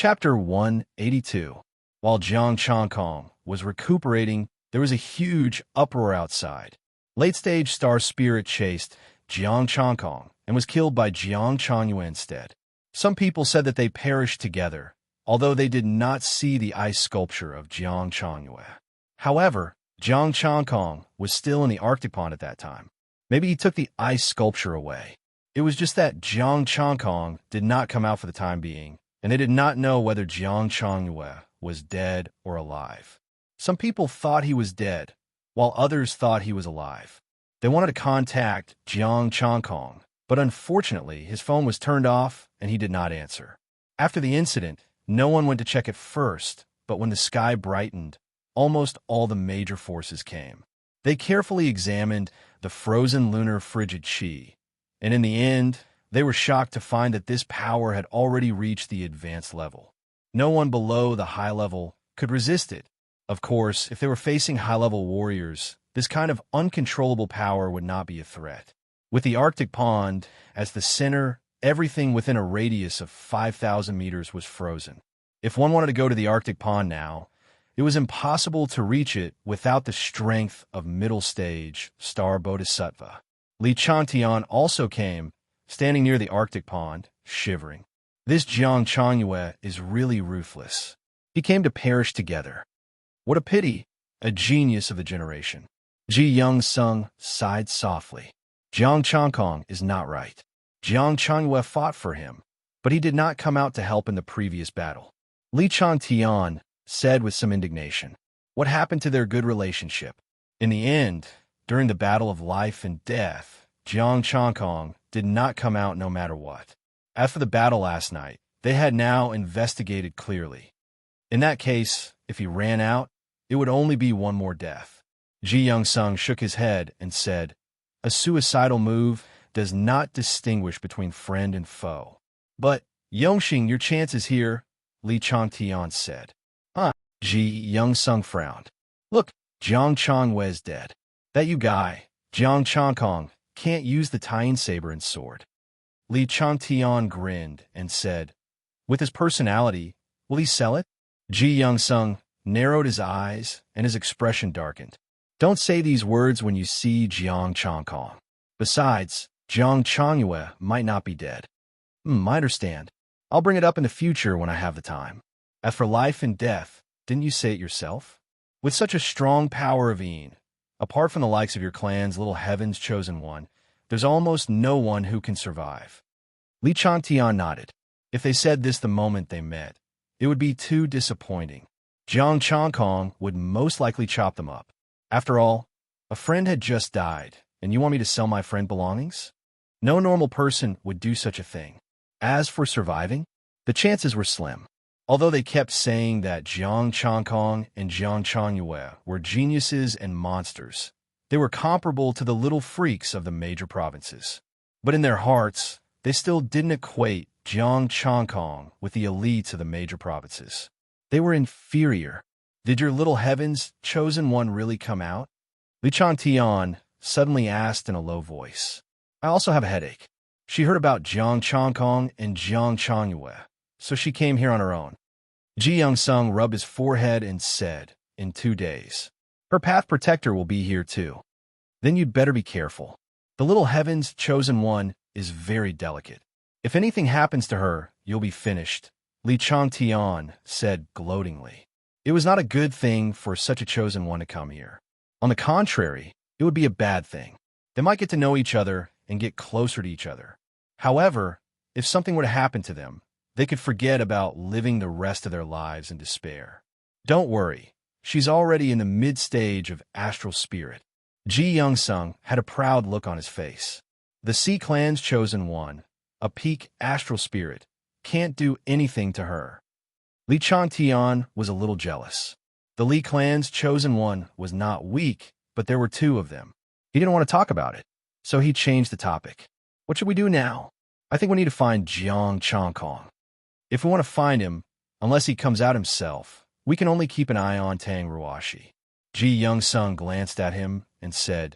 Chapter 182. While Jiang Changkong was recuperating, there was a huge uproar outside. Late-stage star spirit chased Jiang Changkong and was killed by Jiang Changyue instead. Some people said that they perished together, although they did not see the ice sculpture of Jiang Changyue. However, Jiang Changkong was still in the Arctic pond at that time. Maybe he took the ice sculpture away. It was just that Jiang Changkong did not come out for the time being, and they did not know whether Jiang Changyue was dead or alive. Some people thought he was dead, while others thought he was alive. They wanted to contact Jiang Changkong, but unfortunately his phone was turned off and he did not answer. After the incident, no one went to check it first, but when the sky brightened, almost all the major forces came. They carefully examined the frozen lunar frigid chi, and in the end, they were shocked to find that this power had already reached the advanced level. No one below the high level could resist it. Of course, if they were facing high-level warriors, this kind of uncontrollable power would not be a threat. With the Arctic pond as the center, everything within a radius of 5,000 meters was frozen. If one wanted to go to the Arctic pond now, it was impossible to reach it without the strength of middle-stage star bodhisattva. Li Chantian also came, standing near the Arctic pond, shivering. This Jiang Changyue is really ruthless. He came to perish together. What a pity, a genius of the generation. Ji Young-sung sighed softly. Jiang Changkong is not right. Jiang Changyue fought for him, but he did not come out to help in the previous battle. Li Chantian said with some indignation. What happened to their good relationship? In the end, during the battle of life and death, Jiang Changkong did not come out no matter what. As for the battle last night, they had now investigated clearly. In that case, if he ran out, it would only be one more death. Ji Young-sung shook his head and said, a suicidal move does not distinguish between friend and foe. But, Yongxing, your chance is here, Li Changtian said. Ji Young-sung frowned. Look, Jiang Changyue is dead. That you guy, Jiang Changkong, can't use the tying saber and sword. Li Changtian grinned and said, with his personality, will he sell it? Ji Young-sung narrowed his eyes and his expression darkened. Don't say these words when you see Jiang Changkong. Besides, Jiang Changyue might not be dead. I understand. I'll bring it up in the future when I have the time. As for life and death, didn't you say it yourself? With such a strong power of Een, apart from the likes of your clan's little heaven's chosen one, there's almost no one who can survive. Li Chantian nodded. If they said this the moment they met, it would be too disappointing. Jiang Changkong would most likely chop them up. After all, a friend had just died, and you want me to sell my friend belongings? No normal person would do such a thing. As for surviving, the chances were slim. Although they kept saying that Jiang Changkong and Jiang Changyue were geniuses and monsters, they were comparable to the little freaks of the major provinces. But in their hearts, they still didn't equate Jiang Changkong with the elites of the major provinces. They were inferior. Did your little heaven's chosen one really come out? Li Chantian suddenly asked in a low voice. I also have a headache. She heard about Jiang Changkong and Jiang Changyue, so she came here on her own. Ji Young-sung rubbed his forehead and said, in 2 days. Her path protector will be here too. Then you'd better be careful. The little heaven's chosen one is very delicate. If anything happens to her, you'll be finished, Li Changtian said gloatingly. It was not a good thing for such a chosen one to come here. On the contrary, it would be a bad thing. They might get to know each other and get closer to each other. However, if something were to happen to them, they could forget about living the rest of their lives in despair. Don't worry, she's already in the mid-stage of astral spirit. Ji Young-sung had a proud look on his face. The Sea Clan's chosen one, a peak astral spirit, can't do anything to her. Li Chantian was a little jealous. The Li Clan's chosen one was not weak, but there were 2 of them. He didn't want to talk about it, so he changed the topic. What should we do now? I think we need to find Jiang Changkong. If we want to find him, unless he comes out himself, we can only keep an eye on Tang Ruashi. Ji Young-sung glanced at him and said,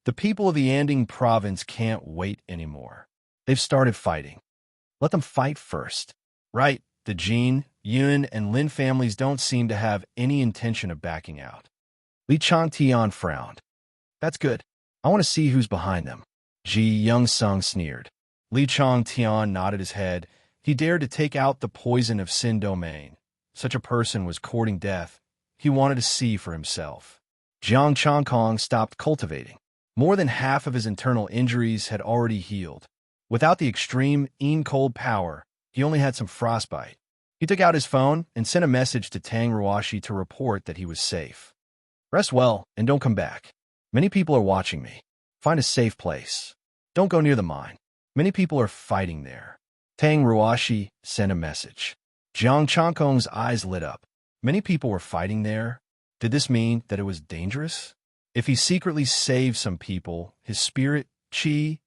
the people of the Anding province can't wait anymore. They've started fighting. Let them fight first. Right, the Jin, Yun and Lin families don't seem to have any intention of backing out. Li Changtian frowned. That's good. I want to see who's behind them. Ji Young-sung sneered. Li Changtian nodded his head. He dared to take out the poison of Sin Domain. Such a person was courting death. He wanted to see for himself. Jiang Changkong stopped cultivating. More than half of his internal injuries had already healed. Without the extreme, cold power, he only had some frostbite. He took out his phone and sent a message to Tang Ruashi to report that he was safe. Rest well and don't come back. Many people are watching me. Find a safe place. Don't go near the mine. Many people are fighting there. Tang Ruashi sent a message. Jiang Changkong's eyes lit up. Many people were fighting there. Did this mean that it was dangerous? If he secretly saved some people, his spirit, chi,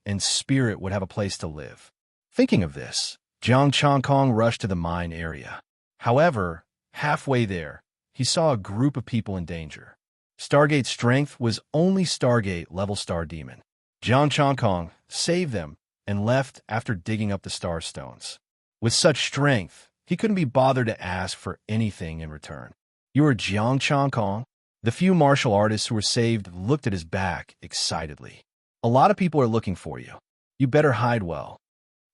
and spirit would have a place to live. Thinking of this, Jiang Changkong rushed to the mine area. However, halfway there, he saw a group of people in danger. Stargate's strength was only Stargate level Star Demon. Jiang Changkong saved them and left after digging up the star stones. With such strength, he couldn't be bothered to ask for anything in return. You are Jiang Changkong? The few martial artists who were saved looked at his back excitedly. A lot of people are looking for you. You better hide well.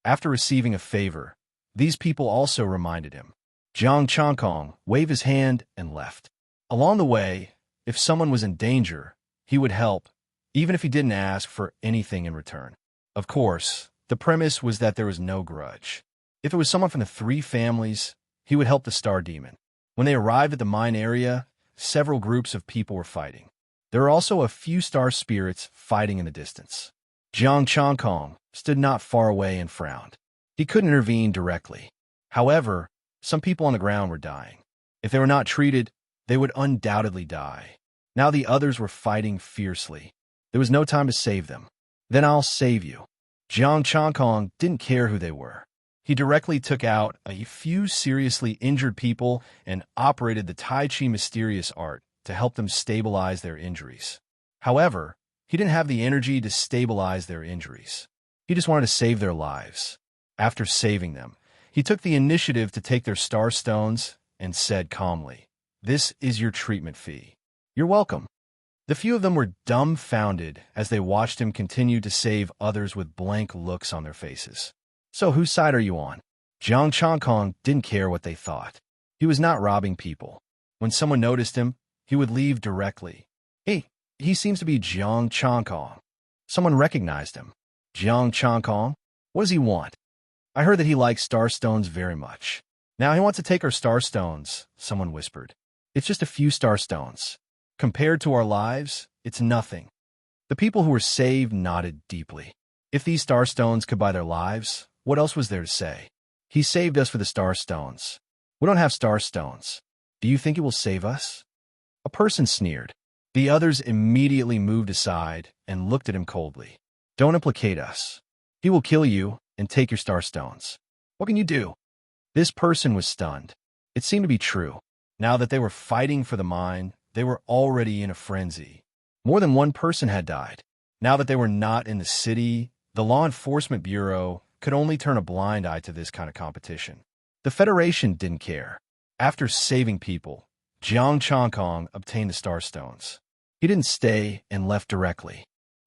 After receiving a favor, these people also reminded him. Jiang Changkong waved his hand and left. Along the way, if someone was in danger, he would help, even if he didn't ask for anything in return. Of course, the premise was that there was no grudge. If it was someone from the three families, he would help the Star Demon. When they arrived at the mine area, several groups of people were fighting. There were also a few star spirits fighting in the distance. Jiang Changkong stood not far away and frowned. He couldn't intervene directly. However, some people on the ground were dying. If they were not treated, they would undoubtedly die. Now the others were fighting fiercely. There was no time to save them. Then I'll save you. Jiang Changkong didn't care who they were. He directly took out a few seriously injured people and operated the Tai Chi mysterious art to help them stabilize their injuries. However, he didn't have the energy to stabilize their injuries. He just wanted to save their lives. After saving them, he took the initiative to take their star stones and said calmly, "This is your treatment fee. You're welcome." The few of them were dumbfounded as they watched him continue to save others with blank looks on their faces. So whose side are you on? Jiang Changkong didn't care what they thought. He was not robbing people. When someone noticed him, he would leave directly. Hey, he seems to be Jiang Changkong. Someone recognized him. Jiang Changkong? What does he want? I heard that he likes star stones very much. Now he wants to take our star stones, someone whispered. It's just a few star stones. Compared to our lives, it's nothing. The people who were saved nodded deeply. If these star stones could buy their lives, what else was there to say? He saved us for the star stones. We don't have star stones. Do you think it will save us? A person sneered. The others immediately moved aside and looked at him coldly. Don't implicate us. He will kill you and take your star stones. What can you do? This person was stunned. It seemed to be true. Now that they were fighting for the mine, they were already in a frenzy. More than one person had died. Now that they were not in the city, the Law Enforcement Bureau could only turn a blind eye to this kind of competition. The Federation didn't care. After saving people, Jiang Changkong obtained the star stones. He didn't stay and left directly.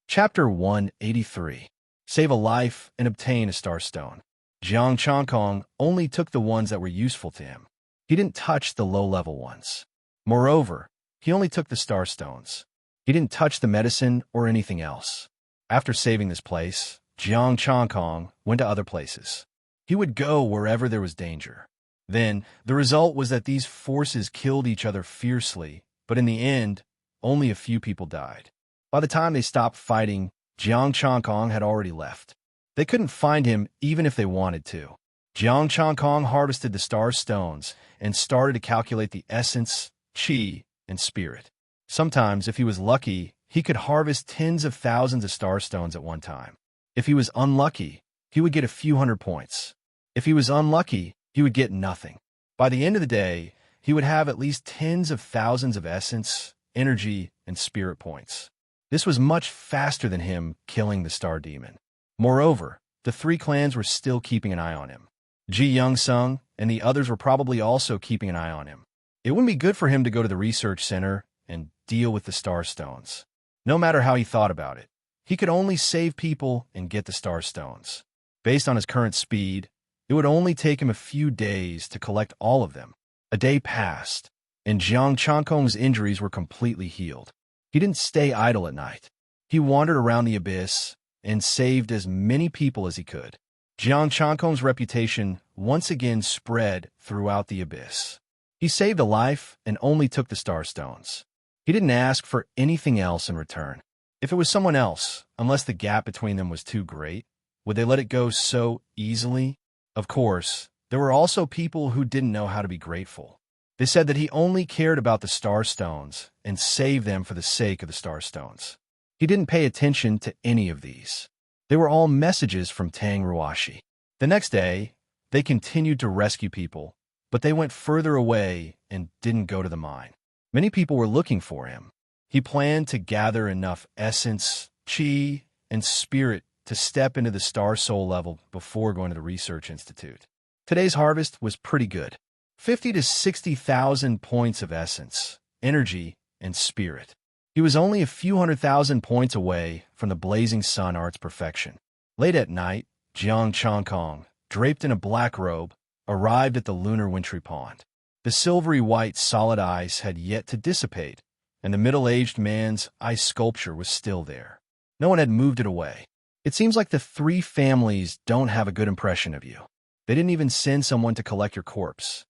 Chapter 183. Save a life and obtain a star stone. Jiang Changkong only took the ones that were useful to him. He didn't touch the low-level ones. Moreover, he only took the star stones. He didn't touch the medicine or anything else. After saving this place, Jiang Changkong went to other places. He would go wherever there was danger. Then, the result was that these forces killed each other fiercely, but in the end, only a few people died. By the time they stopped fighting, Jiang Changkong had already left. They couldn't find him even if they wanted to. Jiang Changkong harvested the star stones and started to calculate the essence, chi, and spirit. Sometimes, if he was lucky, he could harvest tens of thousands of star stones at one time. If he was unlucky, he would get a few hundred points. If he was unlucky, he would get nothing. By the end of the day, he would have at least tens of thousands of essence, energy, and spirit points. This was much faster than him killing the Star Demon. Moreover, the three clans were still keeping an eye on him. Ji Young-sung and the others were probably also keeping an eye on him. It wouldn't be good for him to go to the research center and deal with the star stones. No matter how he thought about it, he could only save people and get the star stones. Based on his current speed, it would only take him a few days to collect all of them. A day passed, and Jiang Chankong's injuries were completely healed. He didn't stay idle at night. He wandered around the abyss and saved as many people as he could. Jiang Chankong's reputation once again spread throughout the abyss. He saved a life and only took the star stones. He didn't ask for anything else in return. If it was someone else, unless the gap between them was too great, would they let it go so easily? Of course, there were also people who didn't know how to be grateful. They said that he only cared about the star stones and saved them for the sake of the star stones. He didn't pay attention to any of these. They were all messages from Tang Ruashi. The next day, they continued to rescue people, but they went further away and didn't go to the mine. Many people were looking for him. He planned to gather enough essence, chi, and spirit to step into the star soul level before going to the research institute. Today's harvest was pretty good. 50 to 60,000 points of essence, energy, and spirit. He was only a few 100,000 points away from the blazing sun art's perfection. Late at night, Jiang Chankong, draped in a black robe, arrived at the lunar wintry pond. The silvery white solid ice had yet to dissipate, and the middle-aged man's ice sculpture was still there. No one had moved it away. It seems like the three families don't have a good impression of you. They didn't even send someone to collect your corpse.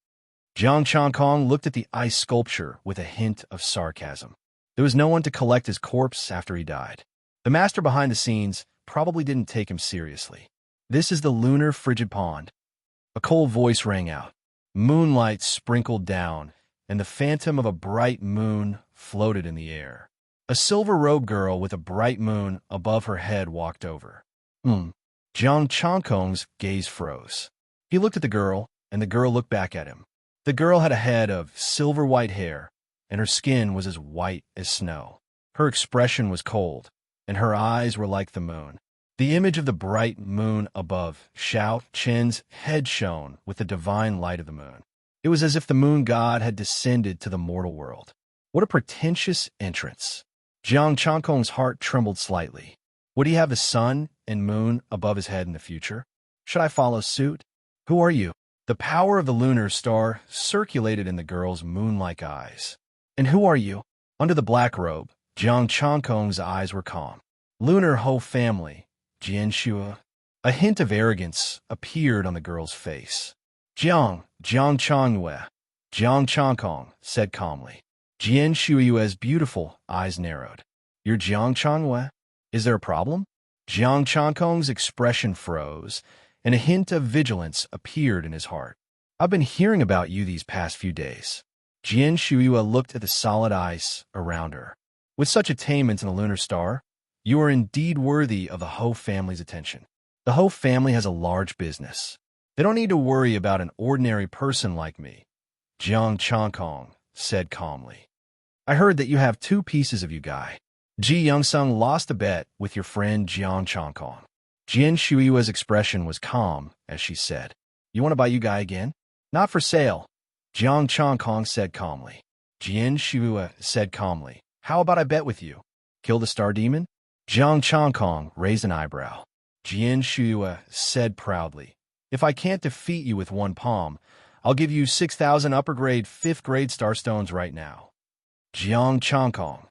Jiang Chankong looked at the ice sculpture with a hint of sarcasm. There was no one to collect his corpse after he died. The master behind the scenes probably didn't take him seriously. This is the lunar frigid pond. A cold voice rang out. Moonlight sprinkled down, and the phantom of a bright moon floated in the air. A silver-robed girl with a bright moon above her head walked over. Jiang Chankong's gaze froze. He looked at the girl, and the girl looked back at him. The girl had a head of silver-white hair, and her skin was as white as snow. Her expression was cold, and her eyes were like the moon. The image of the bright moon above Xiao Chen's head shone with the divine light of the moon. It was as if the moon god had descended to the mortal world. What a pretentious entrance. Jiang Chankong's heart trembled slightly. Would he have the sun and moon above his head in the future? Should I follow suit? Who are you? The power of the lunar star circulated in the girl's moon-like eyes. And who are you? Under the black robe, Jiang Chankong's eyes were calm. Lunar Ho family, Jian Shua. A hint of arrogance appeared on the girl's face. Jiang Changwei, Jiang Chankong said calmly. Jian Shui's beautiful eyes narrowed. You're Jiang Changwei? Is there a problem? Jiang Chankong's expression froze, and a hint of vigilance appeared in his heart. I've been hearing about you these past few days. Jian Shuiwa looked at the solid ice around her. With such attainments in the lunar star, you are indeed worthy of the Ho family's attention. The Ho family has a large business. They don't need to worry about an ordinary person like me, Jiang Chankong said calmly. I heard that you have two pieces of you guy. Ji Youngsung lost a bet with your friend Jiang Chankong. Jian Shuiwa's expression was calm as she said, You want to buy you guy again? Not for sale, Jiang Chankong said calmly. Jian Shuiwa said calmly, How about I bet with you? Kill the star demon? Jiang Chankong raised an eyebrow. Jian Shuiwa said proudly, If I can't defeat you with one palm, I'll give you 6,000 upper-grade, 5th-grade starstones right now. Jiang Chankong.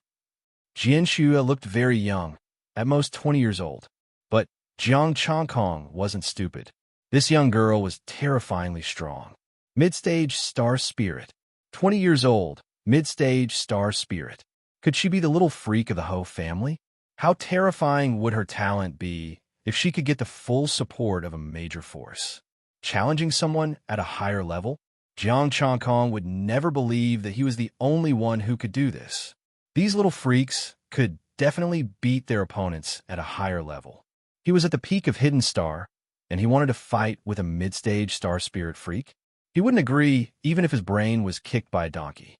Jian Shuiwa looked very young, at most 20 years old. But Jiang Chankong wasn't stupid. This young girl was terrifyingly strong. Mid-stage star spirit. 20 years old, mid-stage star spirit. Could she be the little freak of the Ho family? How terrifying would her talent be if she could get the full support of a major force? Challenging someone at a higher level? Jiang Chankong would never believe that he was the only one who could do this. These little freaks could definitely beat their opponents at a higher level. He was at the peak of Hidden Star, and he wanted to fight with a mid-stage star spirit freak. He wouldn't agree even if his brain was kicked by a donkey.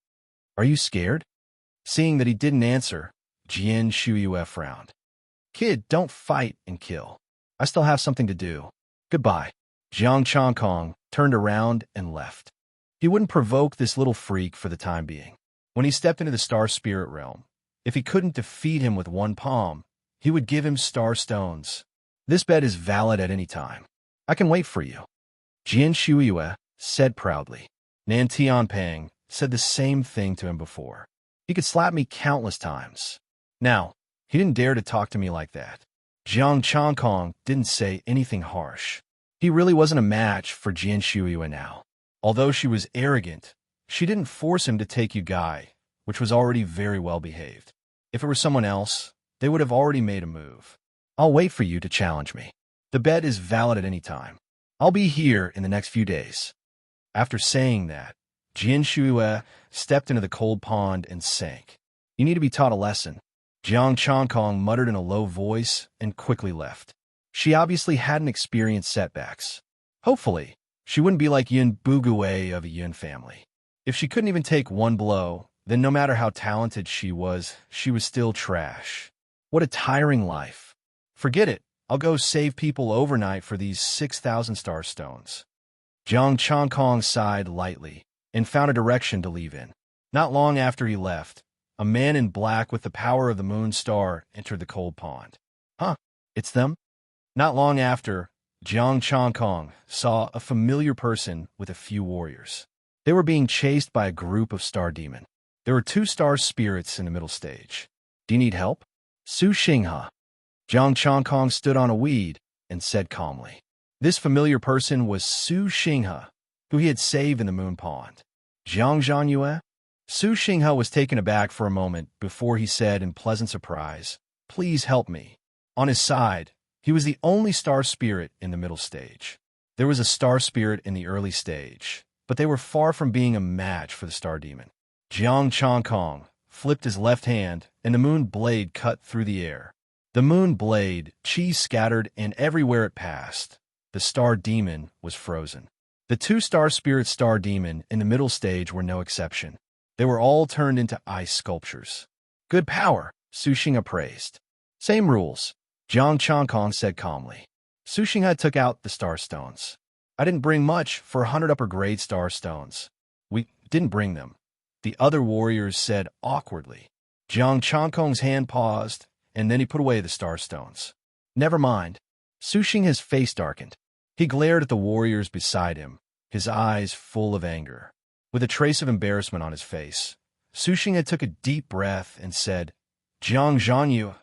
Are you scared? Seeing that he didn't answer, Jian Shuiyue frowned. Kid, don't fight and kill. I still have something to do. Goodbye. Jiang Chankong turned around, and left. He wouldn't provoke this little freak for the time being. When he stepped into the star spirit realm, if he couldn't defeat him with one palm, he would give him star stones. This bet is valid at any time. I can wait for you, Jian Shuiyue said proudly. Nan Tianping said the same thing to him before. He could slap me countless times. Now, he didn't dare to talk to me like that. Jiang Changkong didn't say anything harsh. He really wasn't a match for Jian Shuiyue now. Although she was arrogant, she didn't force him to take Yu Gai, which was already very well behaved. If it were someone else, they would have already made a move. I'll wait for you to challenge me. The bet is valid at any time. I'll be here in the next few days. After saying that, Jian Shuiyue stepped into the cold pond and sank. You need to be taught a lesson. Jiang Changkong muttered in a low voice and quickly left. She obviously hadn't experienced setbacks. Hopefully, she wouldn't be like Yun Bugue of a Yun family. If she couldn't even take one blow, then no matter how talented she was still trash. What a tiring life. Forget it. I'll go save people overnight for these 6,000 star stones. Jiang Changkong sighed lightly and found a direction to leave in. Not long after he left, a man in black with the power of the moon star entered the cold pond. Huh, it's them? Not long after, Jiang Changkong saw a familiar person with a few warriors. They were being chased by a group of star demon. There were 2 star spirits in the middle stage. Do you need help? Su Xinghe. Jiang Changkong stood on a weed and said calmly. This familiar person was Su Xinghe, who he had saved in the moon pond. Jiang Zhanyue? Su Xinghe was taken aback for a moment before he said in pleasant surprise, "Please help me." On his side, he was the only star spirit in the middle stage. There was a star spirit in the early stage, but they were far from being a match for the star demon. Jiang Changkong flipped his left hand, and the moon blade cut through the air. The moon blade, chi scattered, and everywhere it passed, the star demon was frozen. The 2 star spirit star demon in the middle stage were no exception. They were all turned into ice sculptures. Good power, Su Xinghe praised. Same rules, Jiang Changkong said calmly. Su Xinghe took out the star stones. I didn't bring much for 100 upper grade star stones. We didn't bring them, the other warriors said awkwardly. Jiang Changkong's hand paused, and then he put away the star stones. Never mind. Su Xinghe's face darkened. He glared at the warriors beside him, his eyes full of anger. With a trace of embarrassment on his face, Su Xinghe took a deep breath and said, Jiang Zhanyu,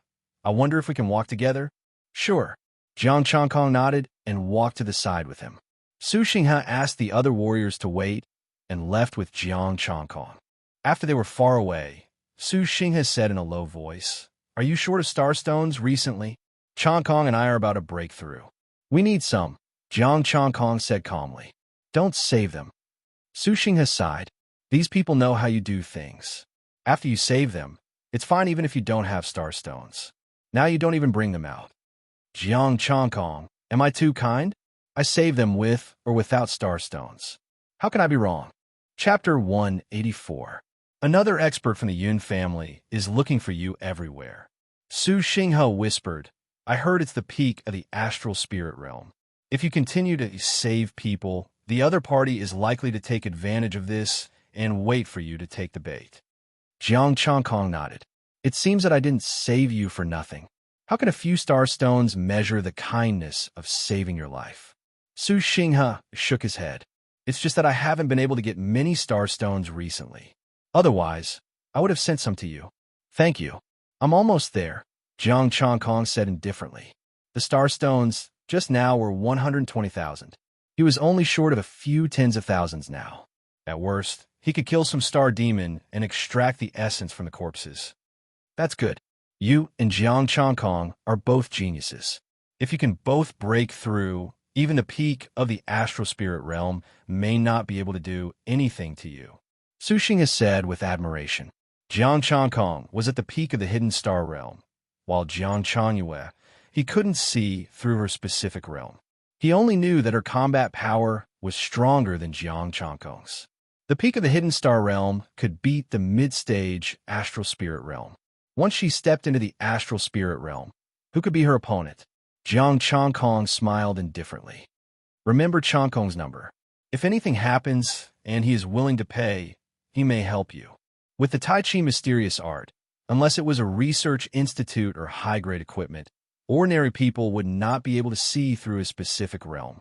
I wonder if we can walk together? Sure. Jiang Changkong nodded and walked to the side with him. Su Xinghe asked the other warriors to wait and left with Jiang Changkong. After they were far away, Su Xinghe said in a low voice, Are you short of star stones recently? Changkong and I are about to break through. We need some, Jiang Changkong said calmly. Don't save them. Su Xinghe sighed. These people know how you do things. After you save them, it's fine even if you don't have star stones. Now you don't even bring them out. Jiang Changkong, am I too kind? I save them with or without star stones. How can I be wrong? Chapter 184. Another expert from the Yun family is looking for you everywhere. Su Xinghe whispered, I heard it's the peak of the astral spirit realm. If you continue to save people, the other party is likely to take advantage of this and wait for you to take the bait. Jiang Changkong nodded. It seems that I didn't save you for nothing. How can a few star stones measure the kindness of saving your life? Su Xinghe shook his head. It's just that I haven't been able to get many star stones recently. Otherwise, I would have sent some to you. Thank you. I'm almost there, Jiang Changkong said indifferently. The star stones just now were 120,000. He was only short of a few tens of thousands now. At worst, he could kill some star demon and extract the essence from the corpses. That's good. You and Jiang Changkong are both geniuses. If you can both break through, even the peak of the astral spirit realm may not be able to do anything to you. Su Xinghe said with admiration. Jiang Changkong was at the peak of the hidden star realm, while Jiang Zhanyue, he couldn't see through her specific realm. He only knew that her combat power was stronger than Jiang Changkong's. The peak of the hidden star realm could beat the mid-stage astral spirit realm. Once she stepped into the astral spirit realm, who could be her opponent? Jiang Changkong smiled indifferently. Remember Changkong's number. If anything happens and he is willing to pay, he may help you. With the Tai Chi mysterious art, unless it was a research institute or high-grade equipment, ordinary people would not be able to see through a specific realm.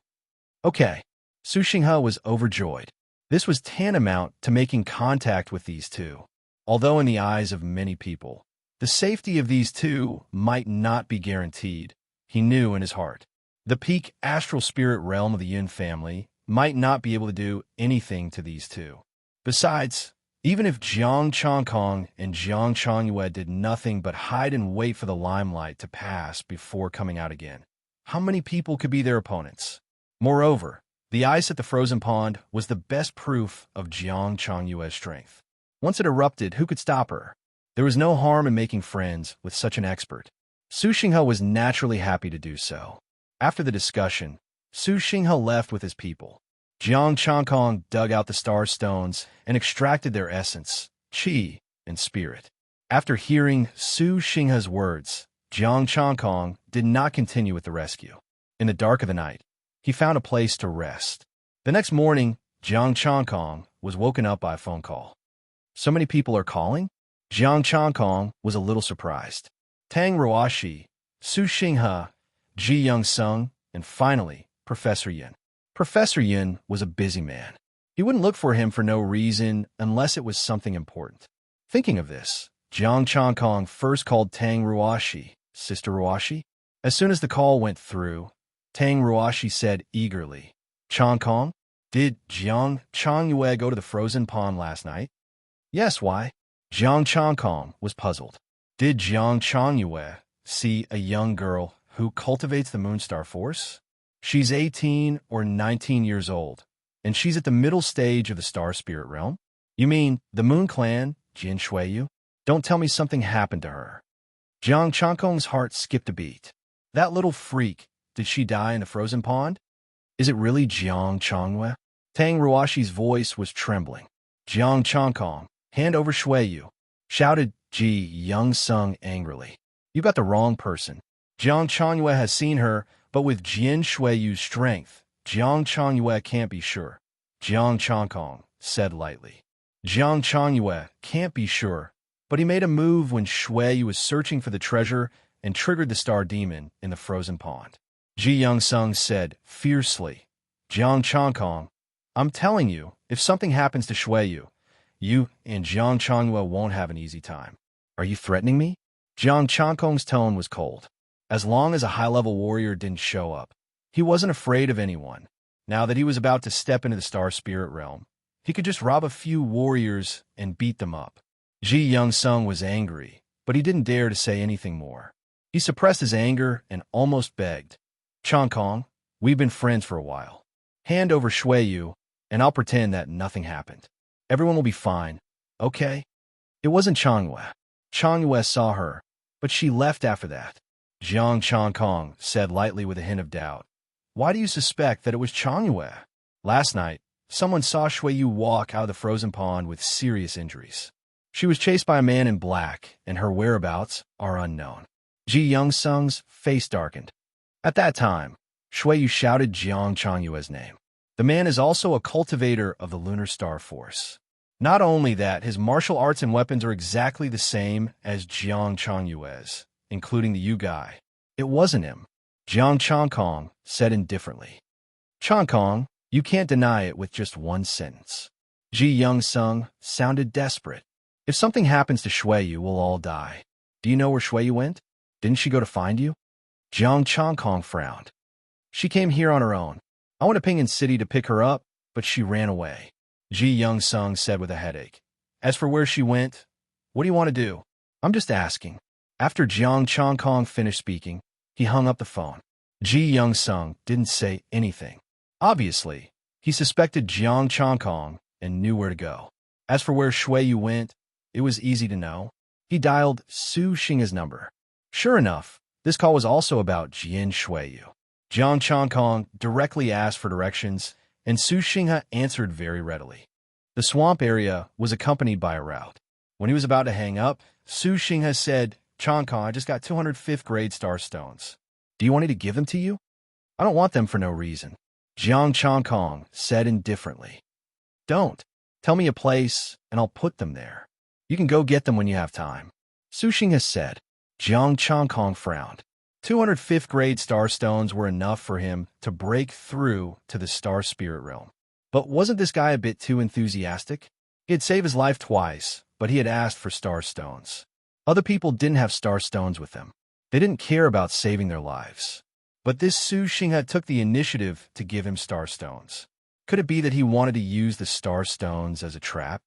Okay, Su Xinghe was overjoyed. This was tantamount to making contact with these two. Although in the eyes of many people, the safety of these two might not be guaranteed, he knew in his heart. The peak astral spirit realm of the Yin family might not be able to do anything to these two. Besides, even if Jiang Changkong and Jiang Changyue did nothing but hide and wait for the limelight to pass before coming out again, how many people could be their opponents? Moreover, the ice at the frozen pond was the best proof of Jiang Changyue's strength. Once it erupted, who could stop her? There was no harm in making friends with such an expert. Su Xinghe was naturally happy to do so. After the discussion, Su Xinghe left with his people. Jiang Changkong dug out the star stones and extracted their essence, qi, and spirit. After hearing Su Xinghe's words, Jiang Changkong did not continue with the rescue. In the dark of the night, he found a place to rest. The next morning, Jiang Changkong was woken up by a phone call. So many people are calling? Jiang Changkong was a little surprised. Tang Ruoshi, Su Xinghe, Ji Young-sung, and finally, Professor Yin. Professor Yin was a busy man. He wouldn't look for him for no reason unless it was something important. Thinking of this, Jiang Changkong first called Tang Ruoshi, Sister Ruoshi. As soon as the call went through, Tang Ruoshi said eagerly, Changkong, did Jiang Changyue go to the frozen pond last night? Yes, why? Jiang Changkong was puzzled. Did Jiang Changyue see a young girl who cultivates the Moonstar Force? She's 18 or 19 years old, and she's at the middle stage of the Star Spirit realm? You mean the Moon Clan, Jin Shuiyu? Don't tell me something happened to her. Jiang Changkong's heart skipped a beat. That little freak, did she die in the frozen pond? Is it really Jiang Changyue? Tang Ruoshi's voice was trembling. Jiang Changkong, hand over Shuiyu, shouted Ji Young-sung angrily. You got the wrong person. Jiang Changyue has seen her, but with Jin Shuiyu's strength, Jiang Changyue can't be sure. Jiang Changkong said lightly. Jiang Changyue can't be sure, but he made a move when Shuiyu was searching for the treasure and triggered the star demon in the frozen pond. Ji Young-sung said fiercely, Jiang Changkong, I'm telling you, if something happens to Shuiyu, you and Jiang Changyue won't have an easy time. Are you threatening me? Jiang Changkong's tone was cold. As long as a high-level warrior didn't show up, he wasn't afraid of anyone. Now that he was about to step into the Star Spirit realm, he could just rob a few warriors and beat them up. Ji Young-sung was angry, but he didn't dare to say anything more. He suppressed his anger and almost begged, Changkong, we've been friends for a while. Hand over Shuiyu, and I'll pretend that nothing happened. Everyone will be fine, okay? It wasn't Changyue. Changyue saw her, but she left after that. Jiang Changkong said lightly with a hint of doubt. Why do you suspect that it was Changyue? Last night, someone saw Shuiyu walk out of the frozen pond with serious injuries. She was chased by a man in black, and her whereabouts are unknown. Ji Young-sung's face darkened. At that time, Shuiyu shouted Jiang Changyue's name. The man is also a cultivator of the Lunar Star Force. Not only that, his martial arts and weapons are exactly the same as Jiang Changyue's, including the Yu Gai. It wasn't him. Jiang Changkong said indifferently. Changkong, you can't deny it with just one sentence. Ji Young-sung sounded desperate. If something happens to Shuiyu, we'll all die. Do you know where Shuiyu went? Didn't she go to find you? Jiang Changkong frowned. She came here on her own. I went to Pingan City to pick her up, but she ran away. Ji Young-sung said with a headache. As for where she went, what do you want to do? I'm just asking. After Jiang Changkong finished speaking, he hung up the phone. Ji Young-sung didn't say anything. Obviously, he suspected Jiang Changkong and knew where to go. As for where Shuiyu went, it was easy to know. He dialed Su Xinghe's number. Sure enough, this call was also about Jin Shuiyu. Jiang Changkong directly asked for directions, and Su Xinghe answered very readily. The swamp area was accompanied by a route. When he was about to hang up, Su Xinghe said, Changkong, I just got 205th grade star stones. Do you want me to give them to you? I don't want them for no reason. Jiang Changkong said indifferently. Don't. Tell me a place, and I'll put them there. You can go get them when you have time. Su Xing has said. Jiang Changkong frowned. 205th grade starstones were enough for him to break through to the star spirit realm. But wasn't this guy a bit too enthusiastic? He had saved his life twice, but he had asked for star stones. Other people didn't have star stones with them. They didn't care about saving their lives. But this Su Xing had took the initiative to give him star stones. Could it be that he wanted to use the star stones as a trap?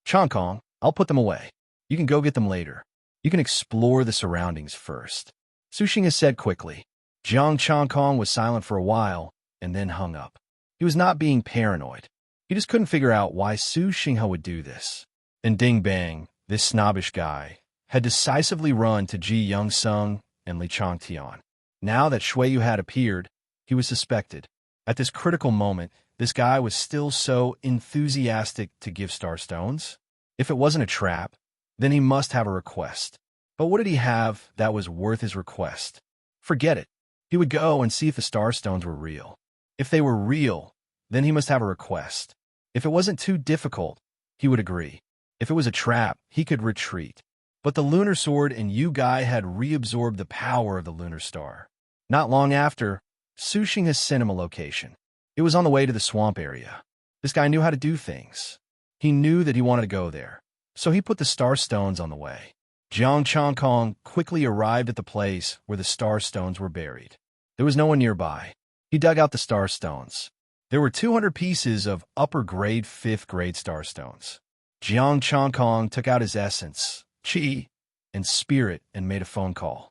Changkong, I'll put them away. You can go get them later. You can explore the surroundings first. Su Xing has said quickly. Jiang Changkong was silent for a while and then hung up. He was not being paranoid. He just couldn't figure out why Su Xing would do this. And Ding Bang, this snobbish guy, had decisively run to Ji Youngsung and Li Changtian. Now that Shui Yu had appeared, he was suspected. At this critical moment, this guy was still so enthusiastic to give star stones. If it wasn't a trap, then he must have a request. But what did he have that was worth his request? Forget it. He would go and see if the star stones were real. If they were real, then he must have a request. If it wasn't too difficult, he would agree. If it was a trap, he could retreat. But the lunar sword and Yu Gai had reabsorbed the power of the lunar star. Not long after, Su Xing has sent him a location. It was on the way to the swamp area. This guy knew how to do things. He knew that he wanted to go there, so he put the star stones on the way. Jiang Changkong quickly arrived at the place where the star stones were buried. There was no one nearby. He dug out the star stones. There were 200 pieces of upper-grade 5th grade star stones. Jiang Changkong took out his essence, qi, and spirit and made a phone call.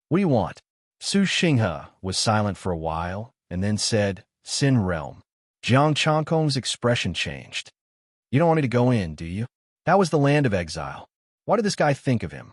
What do you want? Su Xing was silent for a while and then said, Sin Realm. Jiang Changkong's expression changed. You don't want me to go in, do you? That was the land of exile. Why did this guy think of him?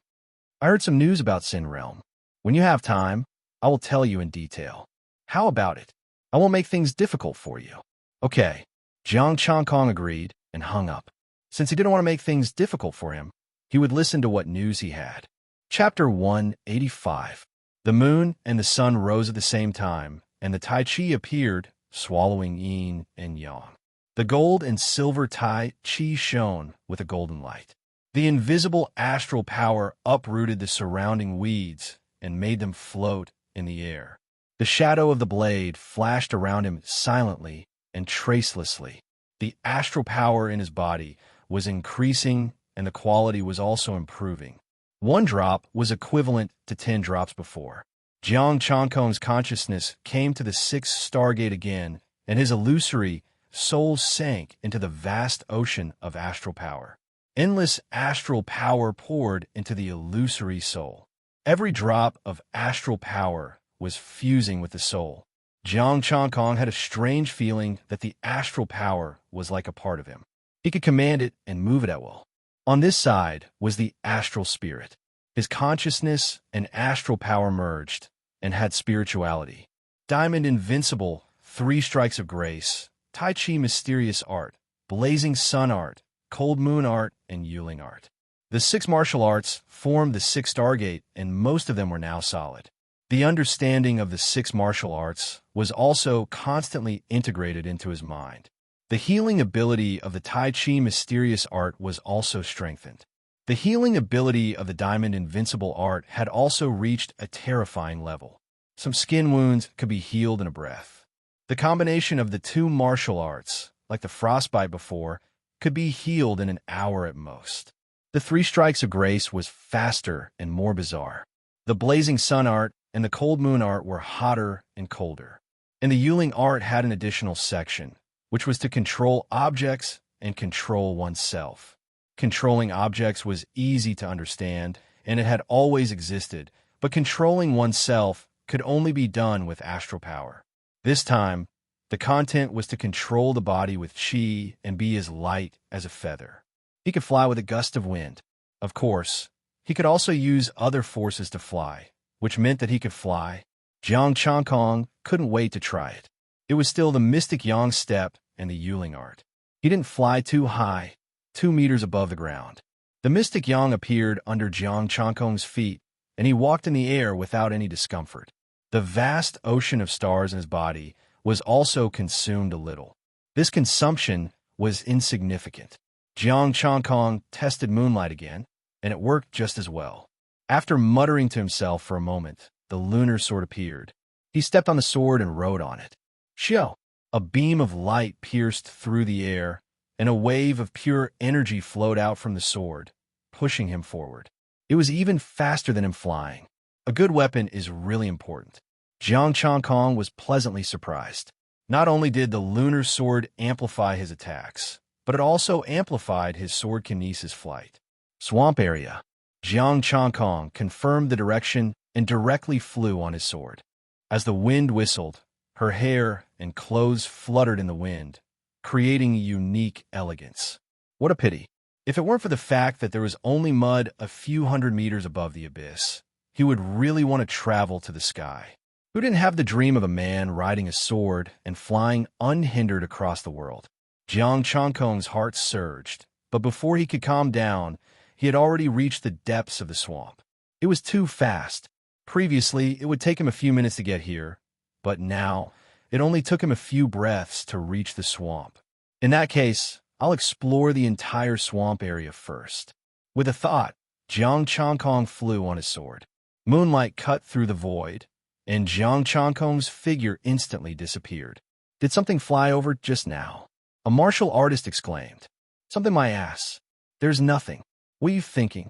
I heard some news about Sin Realm. When you have time, I will tell you in detail. How about it? I won't make things difficult for you. Okay. Jiang Changkong agreed and hung up. Since he didn't want to make things difficult for him, he would listen to what news he had. Chapter 185. The moon and the sun rose at the same time, and the Tai Chi appeared, swallowing yin and yang. The gold and silver Tai Chi shone with a golden light. The invisible astral power uprooted the surrounding weeds and made them float in the air. The shadow of the blade flashed around him silently and tracelessly. The astral power in his body was increasing, and the quality was also improving. 1 drop was equivalent to 10 drops before. Jiang Changkong's consciousness came to the 6th stargate again, and his illusory soul sank into the vast ocean of astral power. Endless astral power poured into the illusory soul. Every drop of astral power was fusing with the soul. Jiang Changkong had a strange feeling that the astral power was like a part of him. He could command it and move it at will. On this side was the astral spirit. His consciousness and astral power merged and had spirituality. Diamond Invincible, 3 Strikes of Grace, Tai Chi Mysterious Art, Blazing Sun Art, Cold Moon Art, and Yuling Art. The 6 martial arts formed the 6th Stargate, and most of them were now solid. The understanding of the 6 martial arts was also constantly integrated into his mind. The healing ability of the Tai Chi Mysterious Art was also strengthened. The healing ability of the Diamond Invincible Art had also reached a terrifying level. Some skin wounds could be healed in a breath. The combination of the 2 martial arts, like the frostbite before, could be healed in an hour at most. The 3 Strikes of Grace was faster and more bizarre. The Blazing Sun Art and the Cold Moon Art were hotter and colder. And the Yuling Art had an additional section, which was to control objects and control oneself. Controlling objects was easy to understand, and it had always existed, but controlling oneself could only be done with astral power. This time, the content was to control the body with qi and be as light as a feather. He could fly with a gust of wind. Of course, he could also use other forces to fly, which meant that he could fly. Jiang Changkong couldn't wait to try it. It was still the mystic yang step and the Yuling Art. He didn't fly too high, 2 meters above the ground. The mystic yang appeared under Jiang Changkong's feet, and he walked in the air without any discomfort. The vast ocean of stars in his body was also consumed a little. This consumption was insignificant. Jiang Changkong tested moonlight again, and it worked just as well. After muttering to himself for a moment, the lunar sword appeared. He stepped on the sword and rode on it. Xiao! A beam of light pierced through the air, and a wave of pure energy flowed out from the sword, pushing him forward. It was even faster than him flying. A good weapon is really important. Jiang Changkong was pleasantly surprised. Not only did the lunar sword amplify his attacks, but it also amplified his sword kinesis flight. Swamp area. Jiang Changkong confirmed the direction and directly flew on his sword. As the wind whistled, her hair and clothes fluttered in the wind, creating a unique elegance. What a pity. If it weren't for the fact that there was only mud a few hundred meters above the abyss, he would really want to travel to the sky. Who didn't have the dream of a man riding a sword and flying unhindered across the world? Jiang Changkong's heart surged, but before he could calm down, he had already reached the depths of the swamp. It was too fast. Previously, it would take him a few minutes to get here, but now it only took him a few breaths to reach the swamp. In that case, I'll explore the entire swamp area first. With a thought, Jiang Changkong flew on his sword. Moonlight cut through the void, and Jiang Changkong's figure instantly disappeared. Did something fly over just now? A martial artist exclaimed. Something my ass. There's nothing. What are you thinking?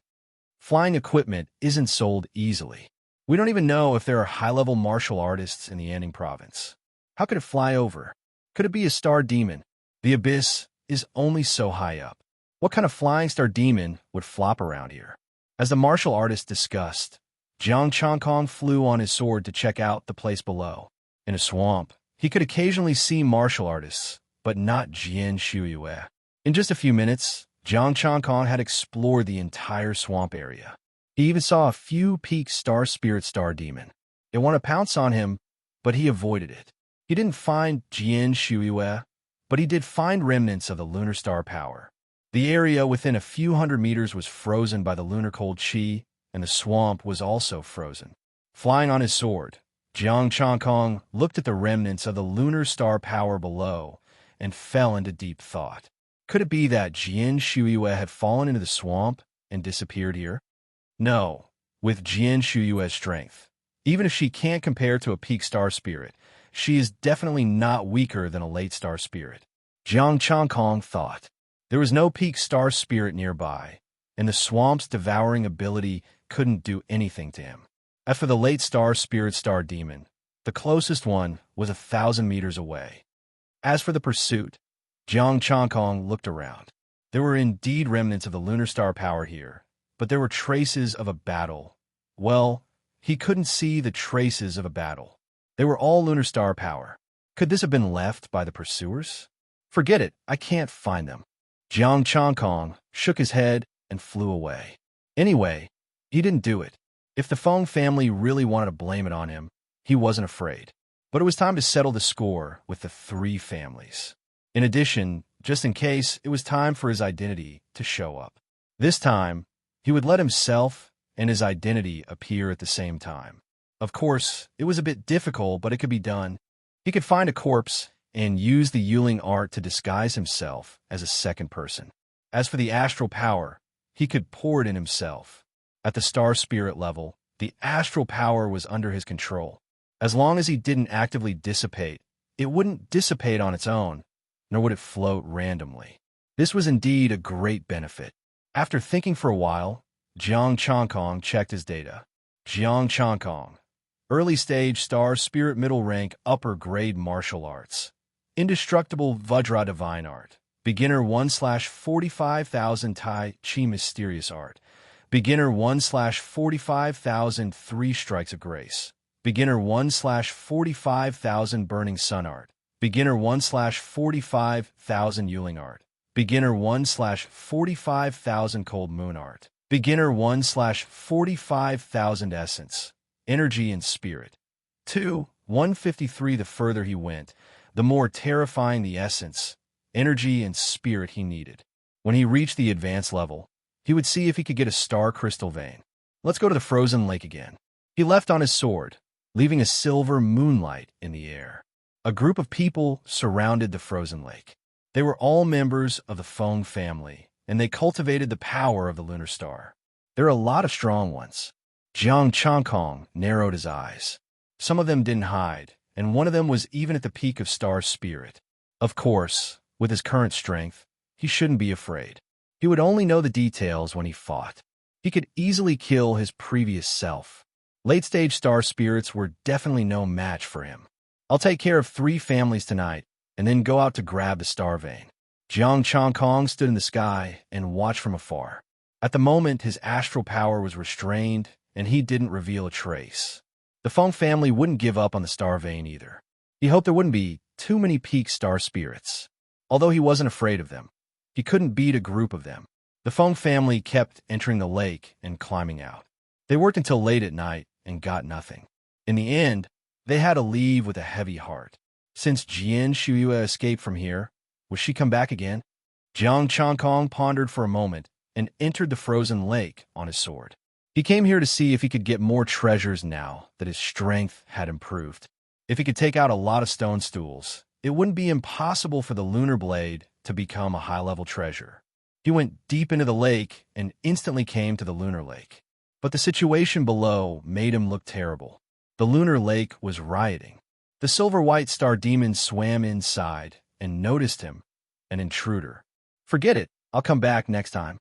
Flying equipment isn't sold easily. We don't even know if there are high-level martial artists in the Anning province. How could it fly over? Could it be a star demon? The abyss is only so high up. What kind of flying star demon would flop around here? As the martial artist discussed, Jiang Changkong flew on his sword to check out the place below. In a swamp, he could occasionally see martial artists, but not Jian Shuiyue. In just a few minutes, Jiang Changkong had explored the entire swamp area. He even saw a few peak star spirit star demon. It wanted to pounce on him, but he avoided it. He didn't find Jian Shuiyue, but he did find remnants of the lunar star power. The area within a few hundred meters was frozen by the lunar cold chi, and the swamp was also frozen. Flying on his sword, Jiang Changkong looked at the remnants of the lunar star power below and fell into deep thought. Could it be that Jian Shuiyue had fallen into the swamp and disappeared here? No, with Jian Shuyue's strength. Even if she can't compare to a peak star spirit, she is definitely not weaker than a late star spirit. Jiang Changkong thought. There was no peak star spirit nearby, and the swamp's devouring ability couldn't do anything to him. As for the late star spirit star demon, the closest one was 1,000 meters away. As for the pursuit, Jiang Changkong looked around. There were indeed remnants of the lunar star power here, but there were traces of a battle. Well, he couldn't see the traces of a battle. They were all lunar star power. Could this have been left by the pursuers? Forget it, I can't find them. Jiang Changkong shook his head and flew away. Anyway, he didn't do it. If the Feng family really wanted to blame it on him, he wasn't afraid. But it was time to settle the score with the three families. In addition, just in case, it was time for his identity to show up. This time, he would let himself and his identity appear at the same time. Of course, it was a bit difficult, but it could be done. He could find a corpse and use the Yuling art to disguise himself as a second person. As for the astral power, he could pour it in himself. At the star spirit level, the astral power was under his control. As long as he didn't actively dissipate, it wouldn't dissipate on its own, nor would it float randomly. This was indeed a great benefit. After thinking for a while, Jiang Changkong checked his data. Jiang Changkong, early stage star spirit middle rank upper grade martial arts. Indestructible Vajra divine art. Beginner 1/45,000 Tai Chi mysterious art. Beginner 1/45,000 3 strikes of grace. Beginner 1/45,000 burning sun art. Beginner 1/45,000 Yuling art. Beginner 1/45,000 cold moon art. Beginner 1/45,000 essence, energy and spirit. 2. 153. The further he went, the more terrifying the essence, energy and spirit he needed. When he reached the advanced level, he would see if he could get a star crystal vein. Let's go to the frozen lake again. He left on his sword, leaving a silver moonlight in the air. A group of people surrounded the frozen lake. They were all members of the Feng family, and they cultivated the power of the lunar star. There are a lot of strong ones. Jiang Changkong narrowed his eyes. Some of them didn't hide, and one of them was even at the peak of star spirit. Of course, with his current strength, he shouldn't be afraid. He would only know the details when he fought. He could easily kill his previous self. Late-stage star spirits were definitely no match for him. I'll take care of 3 families tonight, and then go out to grab the star vein. Jiang Changkong stood in the sky and watched from afar. At the moment, his astral power was restrained, and he didn't reveal a trace. The Feng family wouldn't give up on the star vein either. He hoped there wouldn't be too many peak star spirits. Although he wasn't afraid of them, he couldn't beat a group of them. The Feng family kept entering the lake and climbing out. They worked until late at night and got nothing. In the end, they had to leave with a heavy heart. Since Jian Shuyue escaped from here, would she come back again? Jiang Changkong pondered for a moment and entered the frozen lake on his sword. He came here to see if he could get more treasures now that his strength had improved. If he could take out a lot of stone stools, it wouldn't be impossible for the lunar blade to become a high-level treasure. He went deep into the lake and instantly came to the lunar lake. But the situation below made him look terrible. The lunar lake was rioting. The silver-white star demon swam inside and noticed him, an intruder. Forget it, I'll come back next time.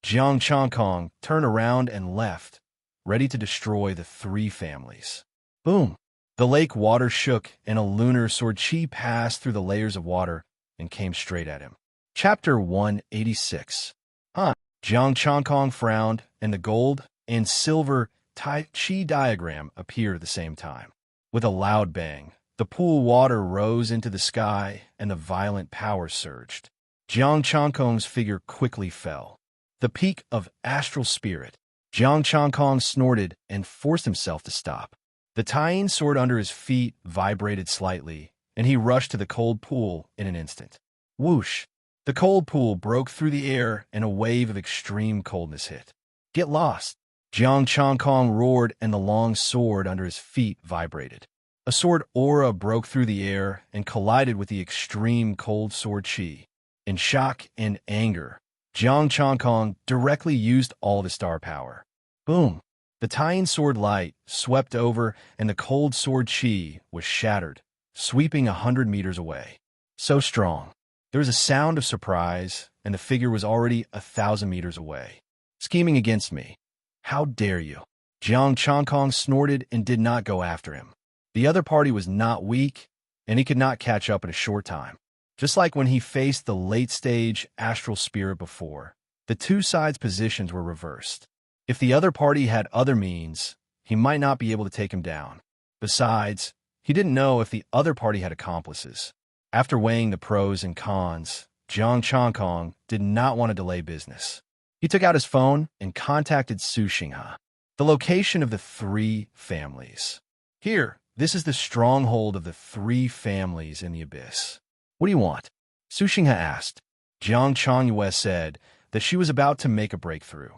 Jiang Changkong turned around and left, ready to destroy the 3 families. Boom! The lake water shook and a lunar sword chi passed through the layers of water and came straight at him. Chapter 186. Huh? Jiang Changkong frowned, and the gold and silver Tai Chi diagram appeared at the same time. With a loud bang, the pool water rose into the sky and the violent power surged. Jiang Changkong's figure quickly fell. The peak of astral spirit. Jiang Changkong snorted and forced himself to stop. The tying sword under his feet vibrated slightly, and he rushed to the cold pool in an instant. Whoosh! The cold pool broke through the air and a wave of extreme coldness hit. Get lost! Jiang Changkong roared and the long sword under his feet vibrated. A sword aura broke through the air and collided with the extreme cold sword chi. In shock and anger, Jiang Changkong directly used all of his star power. Boom! The tying sword light swept over and the cold sword chi was shattered, sweeping 100 meters away. So strong. There was a sound of surprise, and the figure was already 1,000 meters away. Scheming against me. How dare you? Jiang Changkong snorted and did not go after him. The other party was not weak, and he could not catch up in a short time. Just like when he faced the late-stage astral spirit before, the 2 sides' positions were reversed. If the other party had other means, he might not be able to take him down. Besides, he didn't know if the other party had accomplices. After weighing the pros and cons, Jiang Changkong did not want to delay business. He took out his phone and contacted Su Xinghe, the location of the 3 families. Here, this is the stronghold of the 3 families in the abyss. What do you want? Su Xinghe asked. Jiang Changyue said that she was about to make a breakthrough.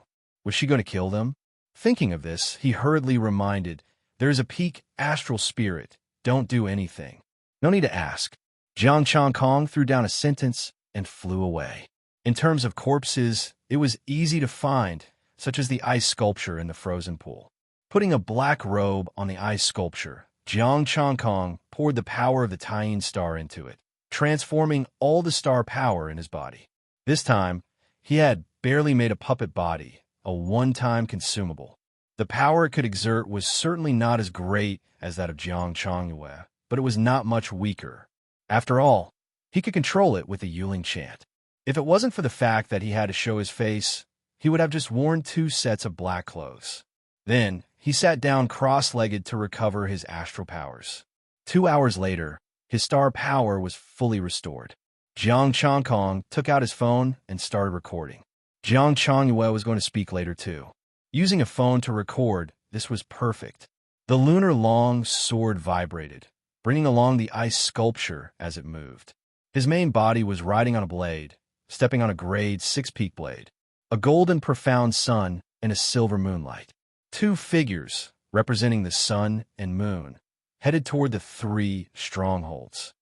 Was she going to kill them? Thinking of this, he hurriedly reminded, there is a peak astral spirit. Don't do anything. No need to ask. Jiang Changkong threw down a sentence and flew away. In terms of corpses, it was easy to find, such as the ice sculpture in the frozen pool. Putting a black robe on the ice sculpture, Jiang Changkong poured the power of the tying star into it, transforming all the star power in his body. This time, he had barely made a puppet body, a one-time consumable. The power it could exert was certainly not as great as that of Jiang Changyue, but it was not much weaker. After all, he could control it with the Yuling chant. If it wasn't for the fact that he had to show his face, he would have just worn 2 sets of black clothes. Then, he sat down cross-legged to recover his astral powers. 2 hours later, his star power was fully restored. Jiang Changkong took out his phone and started recording. Jiang Changyue was going to speak later too. Using a phone to record, this was perfect. The lunar long sword vibrated, bringing along the ice sculpture as it moved. His main body was riding on a blade, stepping on a grade 6 peak blade, a golden profound sun and a silver moonlight. 2 figures, representing the sun and moon, headed toward the three strongholds.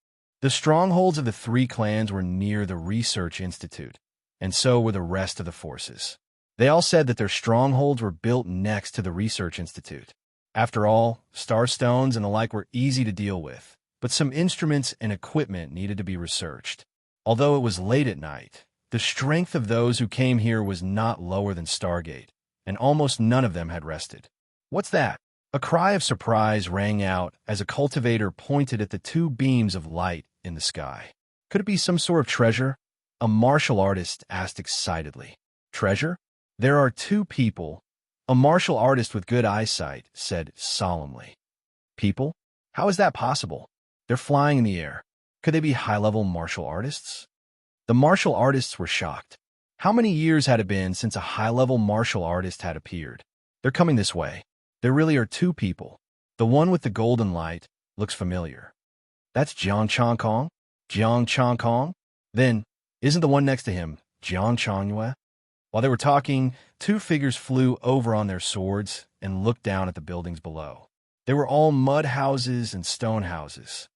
The strongholds of the three clans were near the Research Institute, and so were the rest of the forces. They all said that their strongholds were built next to the Research Institute. After all, starstones and the like were easy to deal with, but some instruments and equipment needed to be researched. Although it was late at night, the strength of those who came here was not lower than Stargate, and almost none of them had rested. "What's that?" A cry of surprise rang out as a cultivator pointed at the two beams of light in the sky. "Could it be some sort of treasure?" a martial artist asked excitedly. "Treasure? There are two people," a martial artist with good eyesight said solemnly. "People? How is that possible? They're flying in the air. Could they be high-level martial artists?" The martial artists were shocked. How many years had it been since a high-level martial artist had appeared? "They're coming this way. There really are two people. The one with the golden light looks familiar." "That's Jiang Changkong?" "Jiang Changkong? Then, isn't the one next to him Jiang Changyue?" While they were talking, two figures flew over on their swords and looked down at the buildings below. They were all mud houses and stone houses.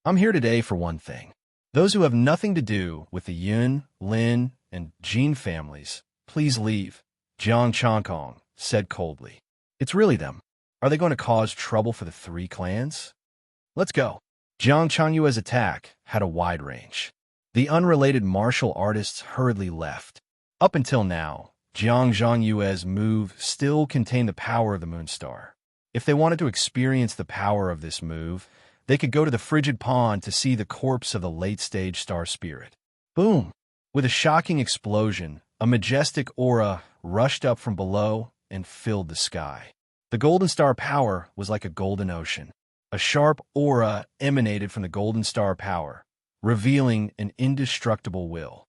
"I'm here today for one thing. Those who have nothing to do with the Yun, Lin, and Jin families, please leave," Jiang Changkong said coldly. "It's really them. Are they going to cause trouble for the three clans? Let's go." Jiang Changyue's attack had a wide range. The unrelated martial artists hurriedly left. Up until now, Jiang Zhangyue's move still contained the power of the Moonstar. If they wanted to experience the power of this move, they could go to the frigid pond to see the corpse of the late-stage star spirit. Boom! With a shocking explosion, a majestic aura rushed up from below and filled the sky. The golden star power was like a golden ocean. A sharp aura emanated from the golden star power, revealing an indestructible will.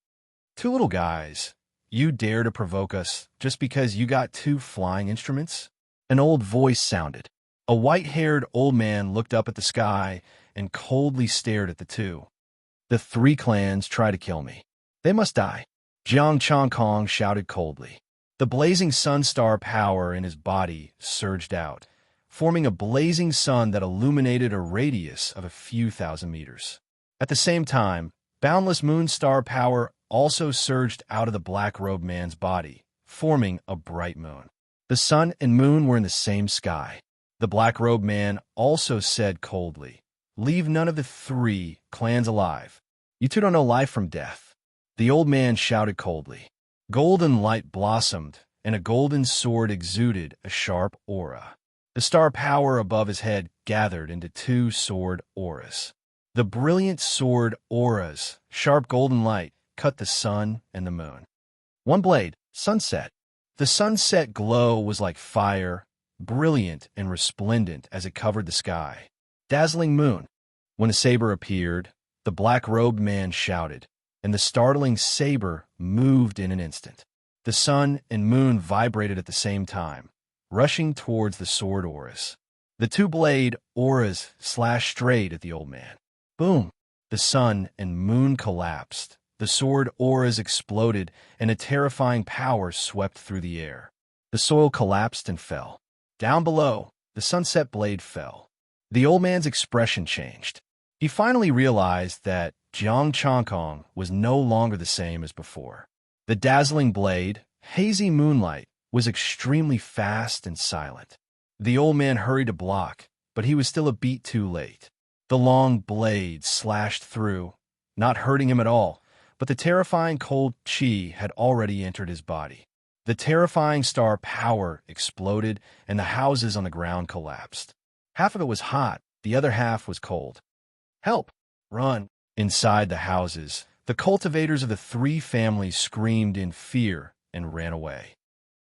"Two little guys, you dare to provoke us just because you got two flying instruments?" An old voice sounded. A white-haired old man looked up at the sky and coldly stared at the two. "The three clans try to kill me. They must die," Jiang Changkong shouted coldly. The blazing sun star power in his body surged out, forming a blazing sun that illuminated a radius of a few thousand meters. At the same time, boundless moon star power also surged out of the black-robed man's body, forming a bright moon. The sun and moon were in the same sky. The black-robed man also said coldly, "Leave none of the three clans alive. You two don't know life from death." The old man shouted coldly. Golden light blossomed, and a golden sword exuded a sharp aura. The star power above his head gathered into two sword auras. The brilliant sword auras, sharp golden light, cut the sun and the moon. One blade, sunset. The sunset glow was like fire, brilliant and resplendent as it covered the sky. Dazzling moon. When the saber appeared, the black-robed man shouted, and the startling saber moved in an instant. The sun and moon vibrated at the same time, rushing towards the sword auras. The two-blade auras slashed straight at the old man. Boom! The sun and moon collapsed. The sword auras exploded, and a terrifying power swept through the air. The soil collapsed and fell. Down below, the sunset blade fell. The old man's expression changed. He finally realized that Jiang Changkong was no longer the same as before. The dazzling blade, hazy moonlight, was extremely fast and silent. The old man hurried to block, but he was still a beat too late. The long blade slashed through, not hurting him at all, but the terrifying cold chi had already entered his body. The terrifying star power exploded, and the houses on the ground collapsed. Half of it was hot, the other half was cold. "Help! Run!" Inside the houses, the cultivators of the three families screamed in fear and ran away.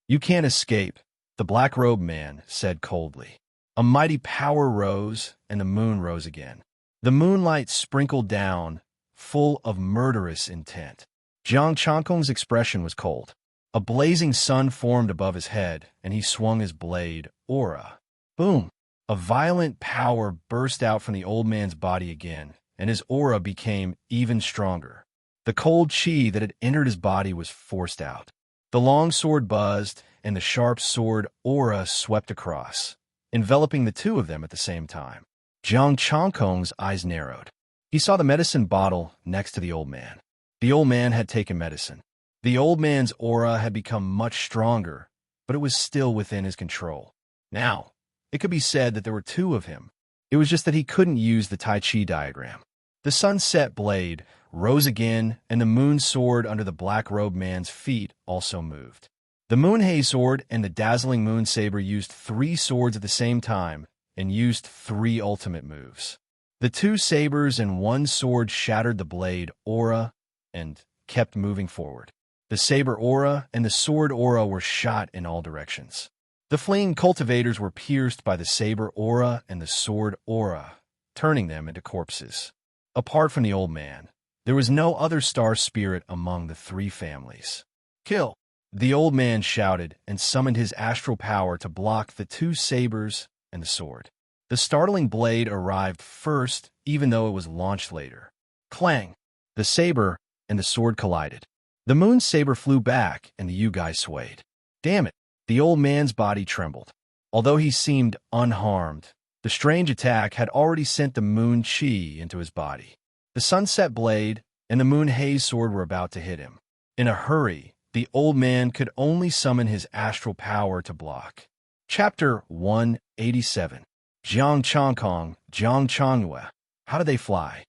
"You can't escape," the black-robed man said coldly. A mighty power rose, and the moon rose again. The moonlight sprinkled down, full of murderous intent. Jiang Changkong's expression was cold. A blazing sun formed above his head, and he swung his blade, aura. Boom! A violent power burst out from the old man's body again, and his aura became even stronger. The cold chi that had entered his body was forced out. The long sword buzzed, and the sharp sword aura swept across, enveloping the two of them at the same time. Jiang Chongkong's eyes narrowed. He saw the medicine bottle next to the old man. The old man had taken medicine. The old man's aura had become much stronger, but it was still within his control. Now, it could be said that there were two of him. It was just that he couldn't use the Tai Chi diagram. The sunset blade rose again, and the moon sword under the black-robed man's feet also moved. The moon haze sword and the dazzling moon saber used 3 swords at the same time and used 3 ultimate moves. The 2 sabers and 1 sword shattered the blade aura and kept moving forward. The saber aura and the sword aura were shot in all directions. The fleeing cultivators were pierced by the saber aura and the sword aura, turning them into corpses. Apart from the old man, there was no other star spirit among the 3 families. Kill! The old man shouted and summoned his astral power to block the 2 sabers and the sword. The startling blade arrived first, even though it was launched later. Clang! The saber and the sword collided. The moon saber flew back and the Yugai swayed. Damn it! The old man's body trembled. Although he seemed unharmed, the strange attack had already sent the moon chi into his body. The sunset blade and the moon haze sword were about to hit him. In a hurry, the old man could only summon his astral power to block. Chapter 187. Jiang Chongkong, Jiang Chongyue. How did they fly?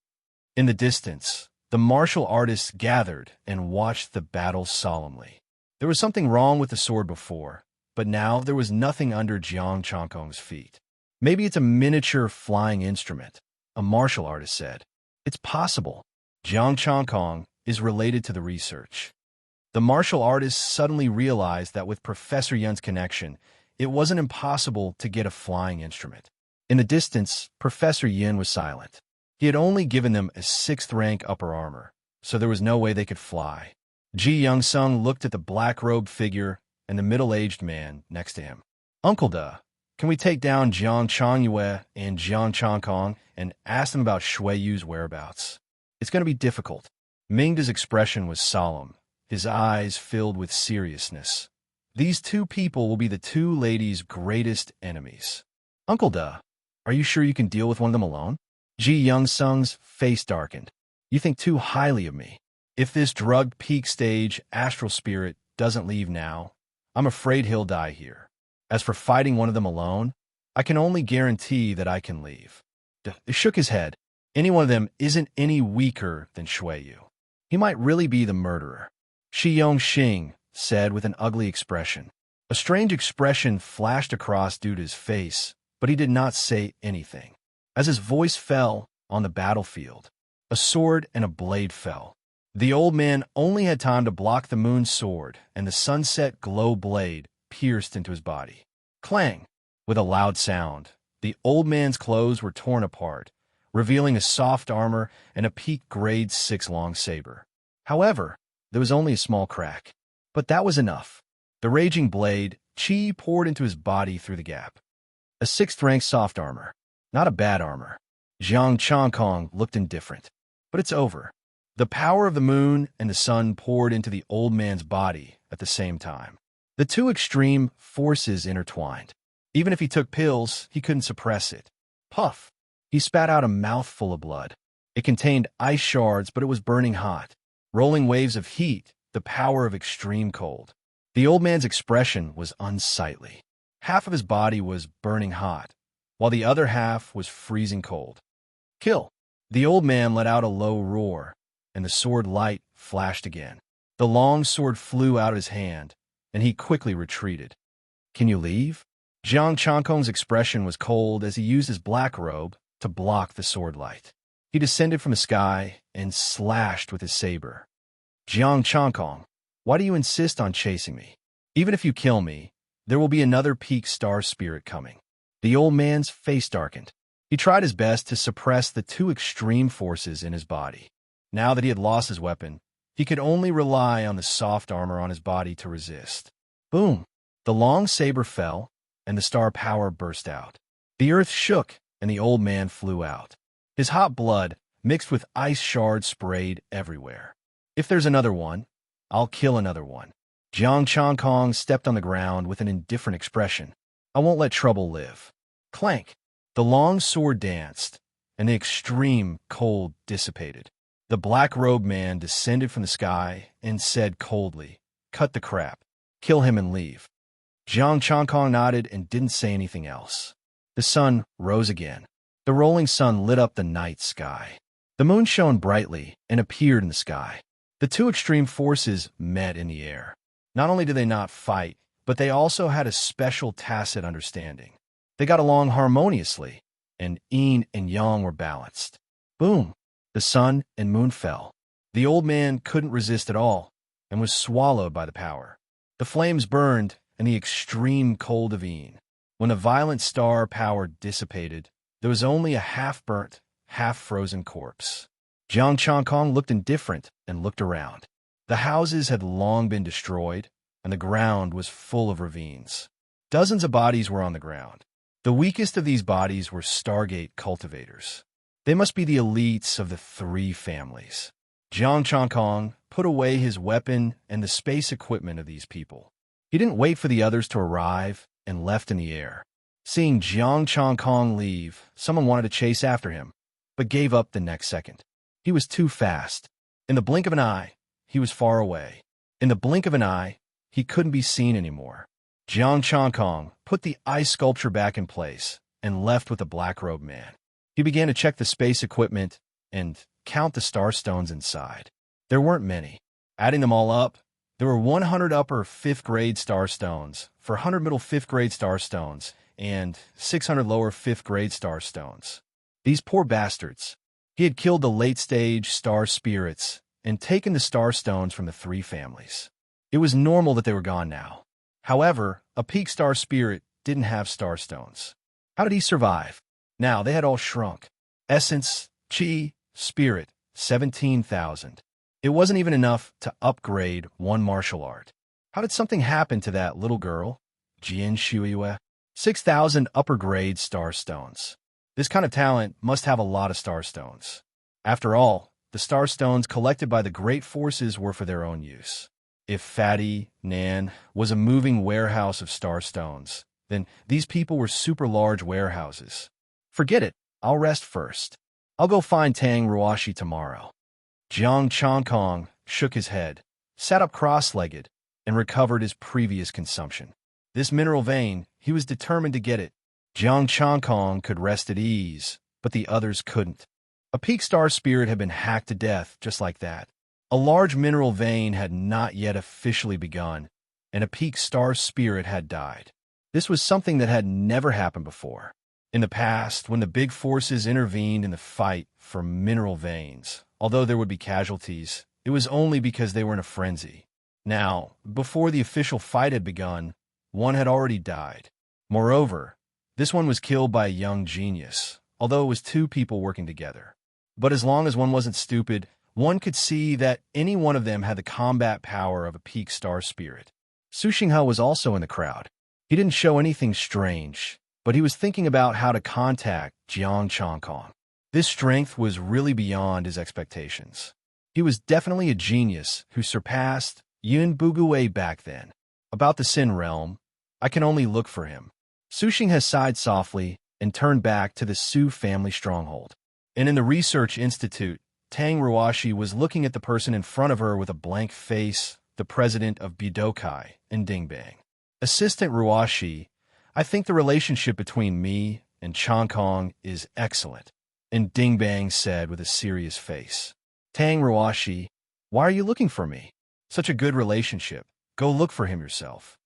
In the distance, the martial artists gathered and watched the battle solemnly. There was something wrong with the sword before, but now there was nothing under Jiang Chongkong's feet. Maybe it's a miniature flying instrument, a martial artist said. It's possible. Jiang Chongkong is related to the research. The martial artists suddenly realized that with Professor Yun's connection, it wasn't impossible to get a flying instrument. In the distance, Professor Yun was silent. He had only given them a 6th rank upper armor, so there was no way they could fly. Ji Young-sung looked at the black-robed figure and the middle-aged man next to him. Uncle Da, can we take down Jiang Chongyue and Jiang Chongkong and ask them about Shui Yu's whereabouts? It's going to be difficult. Mingda's expression was solemn, his eyes filled with seriousness. These 2 people will be the 2 ladies' greatest enemies. Uncle Da, are you sure you can deal with one of them alone? Ji Young-sung's face darkened. You think too highly of me. If this drugged peak stage astral spirit doesn't leave now, I'm afraid he'll die here. As for fighting one of them alone, I can only guarantee that I can leave. He shook his head. Any one of them isn't any weaker than Shui Yu. He might really be the murderer. Shi Yongxing said with an ugly expression. A strange expression flashed across Duda's face, but he did not say anything. As his voice fell on the battlefield, a sword and a blade fell. The old man only had time to block the moon sword, and the sunset glow blade pierced into his body. Clang! With a loud sound, the old man's clothes were torn apart, revealing a soft armor and a peak grade 6 long saber. However, there was only a small crack. But that was enough. The raging blade, chi poured into his body through the gap. A 6th rank soft armor. Not a bad armor. Jiang Chongkong looked indifferent. But it's over. The power of the moon and the sun poured into the old man's body at the same time. The 2 extreme forces intertwined. Even if he took pills, he couldn't suppress it. Puff! He spat out a mouthful of blood. It contained ice shards, but it was burning hot. Rolling waves of heat, the power of extreme cold. The old man's expression was unsightly. Half of his body was burning hot, while the other half was freezing cold. Kill! The old man let out a low roar, and the sword light flashed again. The long sword flew out of his hand, and he quickly retreated. Can you leave? Jiang Chongkong's expression was cold as he used his black robe to block the sword light. He descended from the sky and slashed with his saber. Jiang Chongkong, why do you insist on chasing me? Even if you kill me, there will be another peak star spirit coming. The old man's face darkened. He tried his best to suppress the 2 extreme forces in his body. Now that he had lost his weapon, he could only rely on the soft armor on his body to resist. Boom! The long saber fell, and the star power burst out. The earth shook, and the old man flew out. His hot blood, mixed with ice shards, sprayed everywhere. If there's another one, I'll kill another one. Jiang Chongkong stepped on the ground with an indifferent expression. I won't let trouble live. Clank! The long sword danced, and the extreme cold dissipated. The black-robed man descended from the sky and said coldly, "Cut the crap. Kill him and leave." Jiang Changkong nodded and didn't say anything else. The sun rose again. The rolling sun lit up the night sky. The moon shone brightly and appeared in the sky. The two extreme forces met in the air. Not only did they not fight, but they also had a special tacit understanding. They got along harmoniously, and yin and yang were balanced. Boom! The sun and moon fell. The old man couldn't resist at all, and was swallowed by the power. The flames burned, and the extreme cold of yin. When the violent star power dissipated, there was only a half-burnt, half-frozen corpse. Jiang Changkong looked indifferent and looked around. The houses had long been destroyed, and the ground was full of ravines. Dozens of bodies were on the ground. The weakest of these bodies were Stargate cultivators. They must be the elites of the three families. Jiang Changkong put away his weapon and the space equipment of these people. He didn't wait for the others to arrive and left in the air. Seeing Jiang Changkong leave, someone wanted to chase after him, but gave up the next second. He was too fast. In the blink of an eye, he was far away. In the blink of an eye, he couldn't be seen anymore. Jiang Changkong put the ice sculpture back in place and left with the black-robed man. He began to check the space equipment and count the star stones inside. There weren't many. Adding them all up, there were 100 upper 5th grade star stones, 400 middle 5th grade star stones, and 600 lower 5th grade star stones. These poor bastards. He had killed the late-stage star spirits and taken the star stones from the three families. It was normal that they were gone now. However, a peak star spirit didn't have star stones. How did he survive? Now, they had all shrunk. Essence, chi, spirit, 17,000. It wasn't even enough to upgrade one martial art. How did something happen to that little girl? Jian Shuiyue? 6,000 upper-grade star stones. This kind of talent must have a lot of star stones. After all, the star stones collected by the great forces were for their own use. If Fatty Nan was a moving warehouse of star stones, then these people were super large warehouses. Forget it. I'll rest first. I'll go find Tang Ruashi tomorrow. Jiang Changkong shook his head, sat up cross-legged, and recovered his previous consumption. This mineral vein, he was determined to get it. Jiang Changkong could rest at ease, but the others couldn't. A peak star spirit had been hacked to death just like that. A large mineral vein had not yet officially begun, and a peak star spirit had died. This was something that had never happened before. In the past, when the big forces intervened in the fight for mineral veins, although there would be casualties, it was only because they were in a frenzy. Now, before the official fight had begun, one had already died. Moreover, this one was killed by a young genius, although it was two people working together. But as long as one wasn't stupid, one could see that any one of them had the combat power of a peak star spirit. Su Xinghe was also in the crowd. He didn't show anything strange, but he was thinking about how to contact Jiang Changkong. This strength was really beyond his expectations. He was definitely a genius who surpassed Yun Bugue back then. About the Sin realm, I can only look for him. Su Xinghe sighed softly and turned back to the Su family stronghold. And in the research institute, Tang Ruashi was looking at the person in front of her with a blank face, the president of Budokai in Dingbang. Assistant Ruashi, I think the relationship between me and Changkong is excellent, and Dingbang said with a serious face. Tang Ruashi, why are you looking for me? Such a good relationship. Go look for him yourself.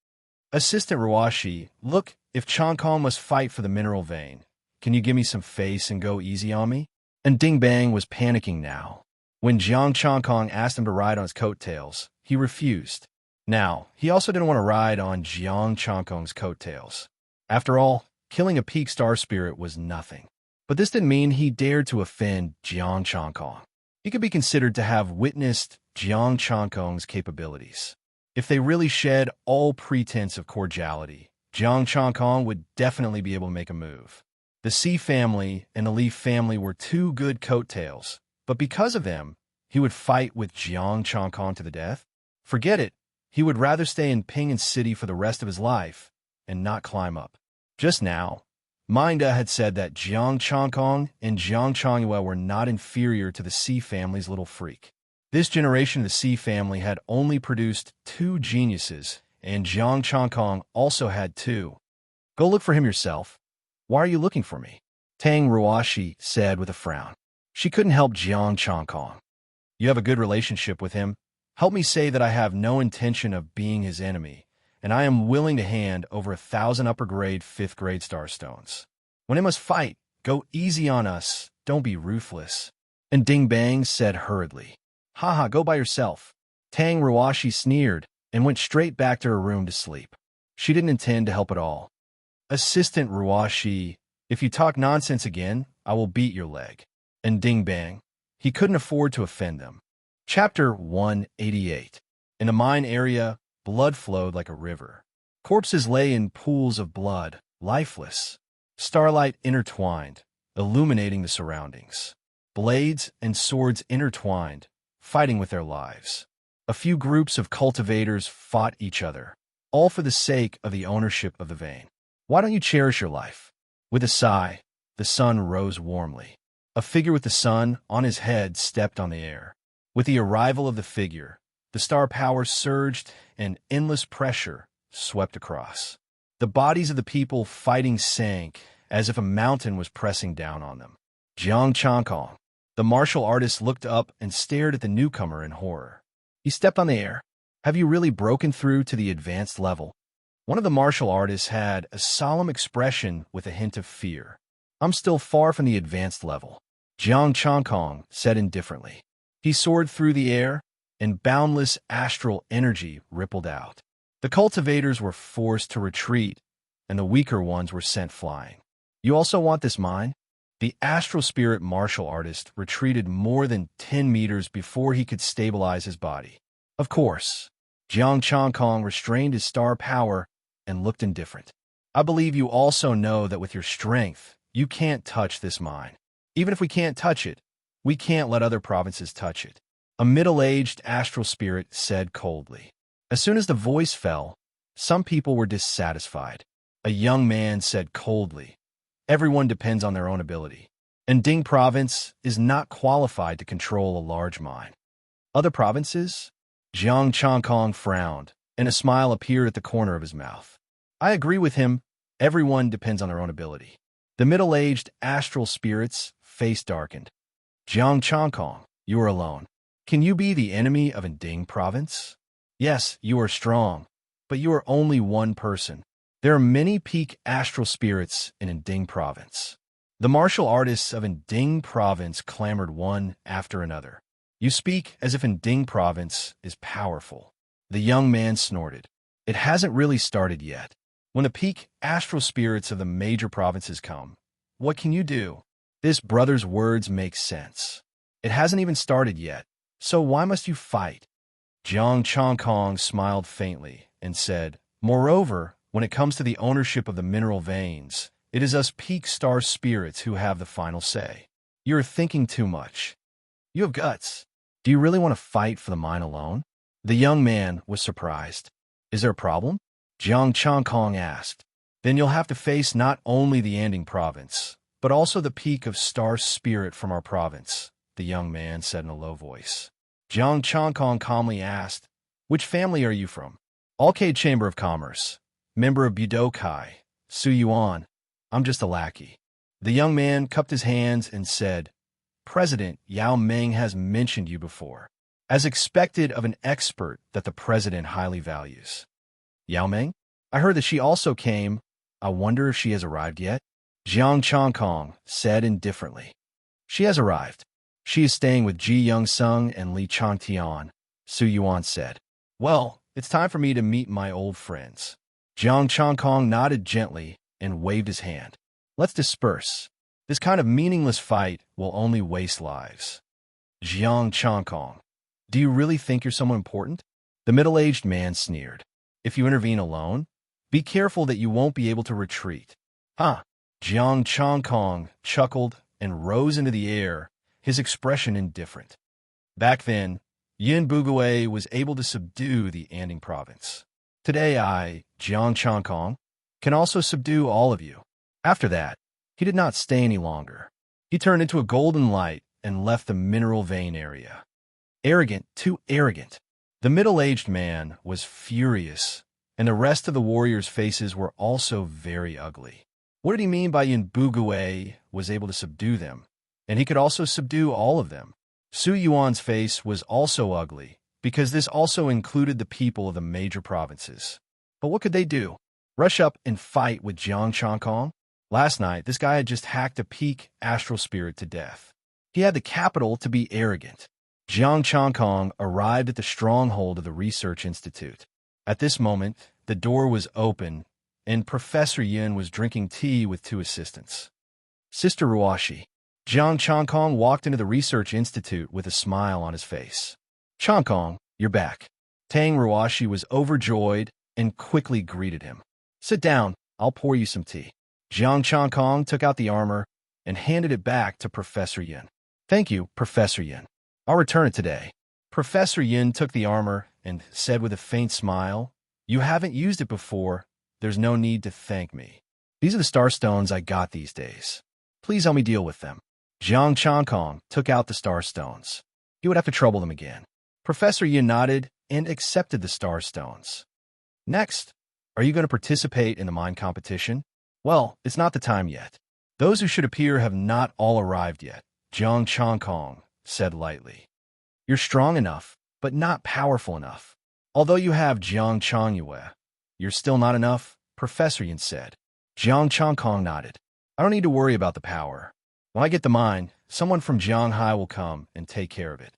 Assistant Ruashi, look, if Changkong must fight for the mineral vein, can you give me some face and go easy on me? And Dingbang was panicking now. When Jiang Changkong asked him to ride on his coattails, he refused. Now, he also didn't want to ride on Jiang Changkong's coattails. After all, killing a peak star spirit was nothing. But this didn't mean he dared to offend Jiang Changkong. He could be considered to have witnessed Jiang Changkong's capabilities. If they really shed all pretense of cordiality, Jiang Changkong would definitely be able to make a move. The C family and the Li family were two good coattails, but because of them, he would fight with Jiang Changkong to the death? Forget it. He would rather stay in Ping'an City for the rest of his life and not climb up. Just now, Minda had said that Jiang Changkong and Jiang Changyue were not inferior to the Sea family's little freak. This generation of the Sea family had only produced 2 geniuses, and Jiang Changkong also had 2. Go look for him yourself. Why are you looking for me? Tang Ruoshi said with a frown. She couldn't help Jiang Changkong. You have a good relationship with him. Help me say that I have no intention of being his enemy, and I am willing to hand over 1,000 upper-grade 5th-grade starstones. When it must fight, go easy on us. Don't be ruthless. And Ding Bang said hurriedly, Haha, go by yourself. Tang Ruoshi sneered and went straight back to her room to sleep. She didn't intend to help at all. Assistant Ruoshi, if you talk nonsense again, I will beat your leg. And Ding Bang, he couldn't afford to offend them. Chapter 188. In a mine area, blood flowed like a river. Corpses lay in pools of blood, lifeless. Starlight intertwined, illuminating the surroundings. Blades and swords intertwined, fighting with their lives. A few groups of cultivators fought each other, all for the sake of the ownership of the vein. Why don't you cherish your life? With a sigh, the sun rose warmly. A figure with the sun on his head stepped on the air. With the arrival of the figure, the star power surged and endless pressure swept across. The bodies of the people fighting sank as if a mountain was pressing down on them. Jiang Changkong, the martial artist, looked up and stared at the newcomer in horror. He stepped on the air. Have you really broken through to the advanced level? One of the martial artists had a solemn expression with a hint of fear. I'm still far from the advanced level, Jiang Changkong said indifferently. He soared through the air, and boundless astral energy rippled out. The cultivators were forced to retreat, and the weaker ones were sent flying. You also want this mine? The astral spirit martial artist retreated more than 10 meters before he could stabilize his body. Of course, Jiang Changkong restrained his star power and looked indifferent. I believe you also know that with your strength, you can't touch this mine. Even if we can't touch it, we can't let other provinces touch it. A middle-aged astral spirit said coldly. As soon as the voice fell, some people were dissatisfied. A young man said coldly, everyone depends on their own ability, and Ding province is not qualified to control a large mine. Other provinces? Jiang Changkong frowned, and a smile appeared at the corner of his mouth. I agree with him. Everyone depends on their own ability. The middle-aged astral spirit's face darkened. Jiang Changkong, you are alone. Can you be the enemy of Ding province? Yes, you are strong, but you are only one person. There are many peak astral spirits in Ding province. The martial artists of Ding province clamored one after another. You speak as if Ding province is powerful. The young man snorted. It hasn't really started yet. When the peak astral spirits of the major provinces come, what can you do? This brother's words make sense. It hasn't even started yet, so why must you fight? Jiang Changkong smiled faintly and said, moreover, when it comes to the ownership of the mineral veins, it is us peak star spirits who have the final say. You are thinking too much. You have guts. Do you really want to fight for the mine alone? The young man was surprised. Is there a problem? Jiang Changkong asked. Then you'll have to face not only the Anding province, but also the peak of star spirit from our province, the young man said in a low voice. Jiang Changkong calmly asked, which family are you from? Alcade Chamber of Commerce. Member of Budokai. Su Yuan. I'm just a lackey. The young man cupped his hands and said, President Yao Meng has mentioned you before, as expected of an expert that the president highly values. Yao Meng? I heard that she also came. I wonder if she has arrived yet? Jiang Changkong said indifferently. She has arrived. She is staying with Ji Young-sung and Li Changtian, Su Yuan said. Well, it's time for me to meet my old friends. Jiang Changkong nodded gently and waved his hand. Let's disperse. This kind of meaningless fight will only waste lives. Jiang Changkong, do you really think you're someone important? The middle-aged man sneered. If you intervene alone, be careful that you won't be able to retreat. Huh? Jiang Changkong chuckled and rose into the air, his expression indifferent. Back then, Yin Bugue was able to subdue the Anding province. Today I, Jiang Changkong, can also subdue all of you. After that, he did not stay any longer. He turned into a golden light and left the mineral vein area. Arrogant, too arrogant. The middle-aged man was furious, and the rest of the warriors' faces were also very ugly. What did he mean by Yunbugue was able to subdue them, and he could also subdue all of them? Su Yuan's face was also ugly, because this also included the people of the major provinces. But what could they do? Rush up and fight with Jiang Changkong? Last night, this guy had just hacked a peak astral spirit to death. He had the capital to be arrogant. Jiang Changkong arrived at the stronghold of the Research Institute. At this moment, the door was open, and Professor Yin was drinking tea with two assistants. Sister Ruashi. Jiang Changkong walked into the Research Institute with a smile on his face. Changkong, you're back. Tang Ruashi was overjoyed and quickly greeted him. Sit down, I'll pour you some tea. Jiang Changkong took out the armor and handed it back to Professor Yin. Thank you, Professor Yin. I'll return it today. Professor Yin took the armor and said with a faint smile, You haven't used it before. There's no need to thank me. These are the star stones I got these days. Please help me deal with them. Jiang Changkong took out the star stones. He would have to trouble them again. Professor Yin nodded and accepted the star stones. Next, are you going to participate in the mine competition? Well, it's not the time yet. Those who should appear have not all arrived yet, Jiang Changkong said lightly. You're strong enough, but not powerful enough. Although you have Jiang Changyue, you're still not enough, Professor Yin said. Jiang Changkong nodded. I don't need to worry about the power. When I get the mine, someone from Jianghai will come and take care of it.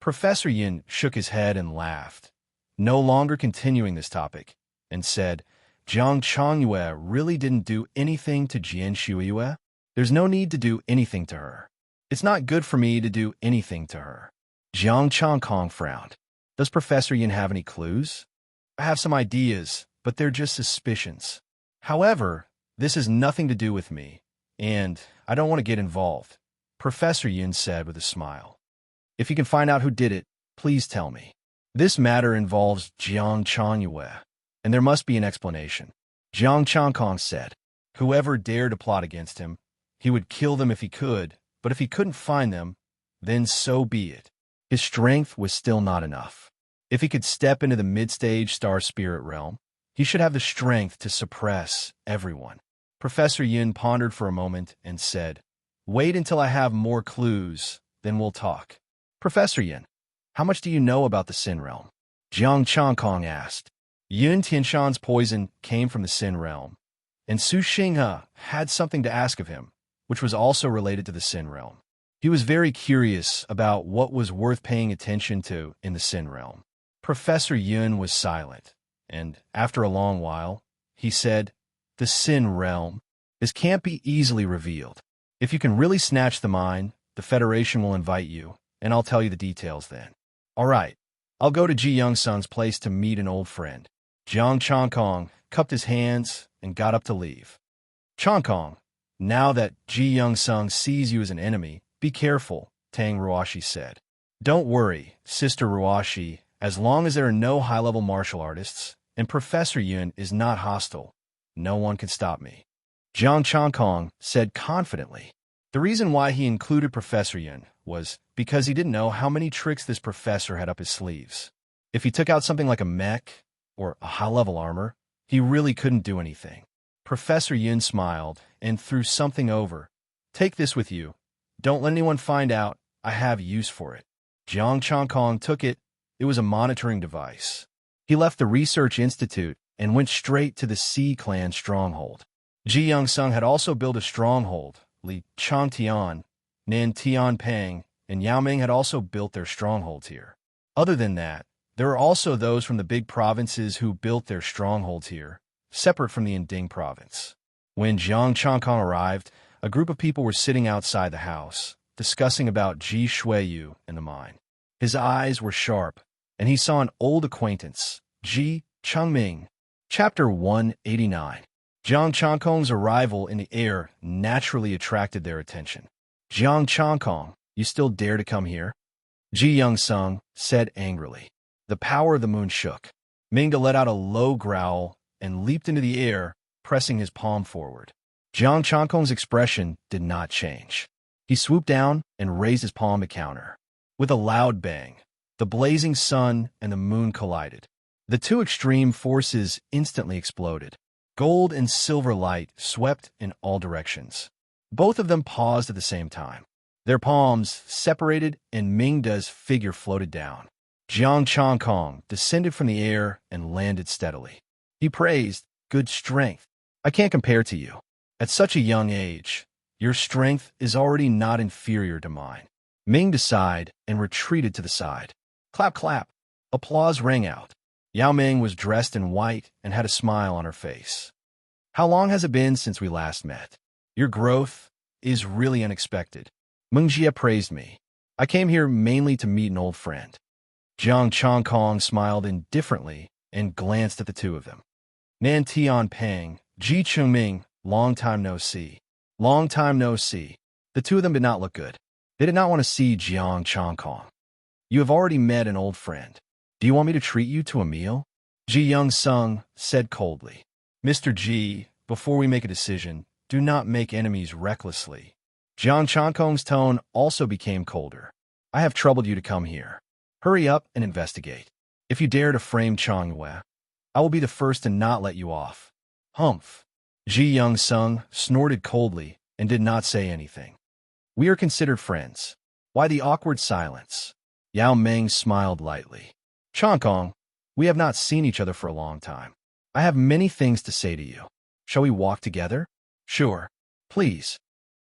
Professor Yin shook his head and laughed, no longer continuing this topic, and said, Jiang Changyue really didn't do anything to Jian Shuiyue? There's no need to do anything to her. It's not good for me to do anything to her. Jiang Changkong frowned. Does Professor Yin have any clues? I have some ideas, but they're just suspicions. However, this has nothing to do with me, and I don't want to get involved, Professor Yin said with a smile. If you can find out who did it, please tell me. This matter involves Jiang Changyue, and there must be an explanation. Jiang Changkong said, whoever dared to plot against him, he would kill them if he could, but if he couldn't find them, then so be it. His strength was still not enough. If he could step into the mid-stage star spirit realm, he should have the strength to suppress everyone. Professor Yin pondered for a moment and said, Wait until I have more clues, then we'll talk. Professor Yin, how much do you know about the Sin Realm? Jiang Changkong asked. Yun Tianshan's poison came from the Sin Realm, and Su Xinghe had something to ask of him, which was also related to the Sin Realm. He was very curious about what was worth paying attention to in the Sin Realm. Professor Yun was silent, and after a long while, he said, The Sin Realm. This can't be easily revealed. If you can really snatch the mine, the Federation will invite you, and I'll tell you the details then. All right, I'll go to Ji Youngsung's place to meet an old friend. Jiang Changkong cupped his hands and got up to leave. Changkong, now that Ji Youngsung sees you as an enemy, be careful, Tang Ruashi said. Don't worry, Sister Ruashi, as long as there are no high-level martial artists, and Professor Yun is not hostile, no one can stop me. Jiang Changkong said confidently. The reason why he included Professor Yun was because he didn't know how many tricks this professor had up his sleeves. If he took out something like a mech or a high-level armor, he really couldn't do anything. Professor Yun smiled and threw something over. Take this with you. Don't let anyone find out. I have use for it. Jiang Changkong took it. It was a monitoring device. He left the Research Institute and went straight to the Sea Clan stronghold. Ji Youngsung had also built a stronghold. Li Changtian, Nin Tianpeng, and Yao Ming had also built their strongholds here. Other than that, there were also those from the big provinces who built their strongholds here, separate from the Yinding province. When Jiang Changkong arrived, a group of people were sitting outside the house, discussing about Ji Shuiyu and the mine. His eyes were sharp, and he saw an old acquaintance, Ji Changming. Chapter 189. Jiang Changkong's arrival in the air naturally attracted their attention. Jiang Changkong, you still dare to come here? Ji Youngsung said angrily. The power of the moon shook. Mingda let out a low growl and leaped into the air, pressing his palm forward. Jiang Changkong's expression did not change. He swooped down and raised his palm to counter. With a loud bang, the blazing sun and the moon collided. The two extreme forces instantly exploded. Gold and silver light swept in all directions. Both of them paused at the same time. Their palms separated and Mingda's figure floated down. Jiang Changkong descended from the air and landed steadily. He praised, "Good strength. I can't compare to you. At such a young age, your strength is already not inferior to mine." Mingda sighed and retreated to the side. Clap, clap. Applause rang out. Yao Ming was dressed in white and had a smile on her face. "How long has it been since we last met? Your growth is really unexpected." Meng Jie praised me. "I came here mainly to meet an old friend." Jiang Changkong smiled indifferently and glanced at the two of them. "Nan Tian Peng, Ji Chungming, long time no see." Long time no see. The two of them did not look good. They did not want to see Jiang Changkong. "You have already met an old friend. Do you want me to treat you to a meal?" Ji Young Sung said coldly. "Mr. Ji, before we make a decision, do not make enemies recklessly." Jiang Changkong's tone also became colder. "I have troubled you to come here. Hurry up and investigate. If you dare to frame Changyue, I will be the first to not let you off." "Humph." Ji Young Sung snorted coldly and did not say anything. "We are considered friends. Why the awkward silence?" Yao Ming smiled lightly. "Changkong, we have not seen each other for a long time. I have many things to say to you. Shall we walk together?" "Sure. Please."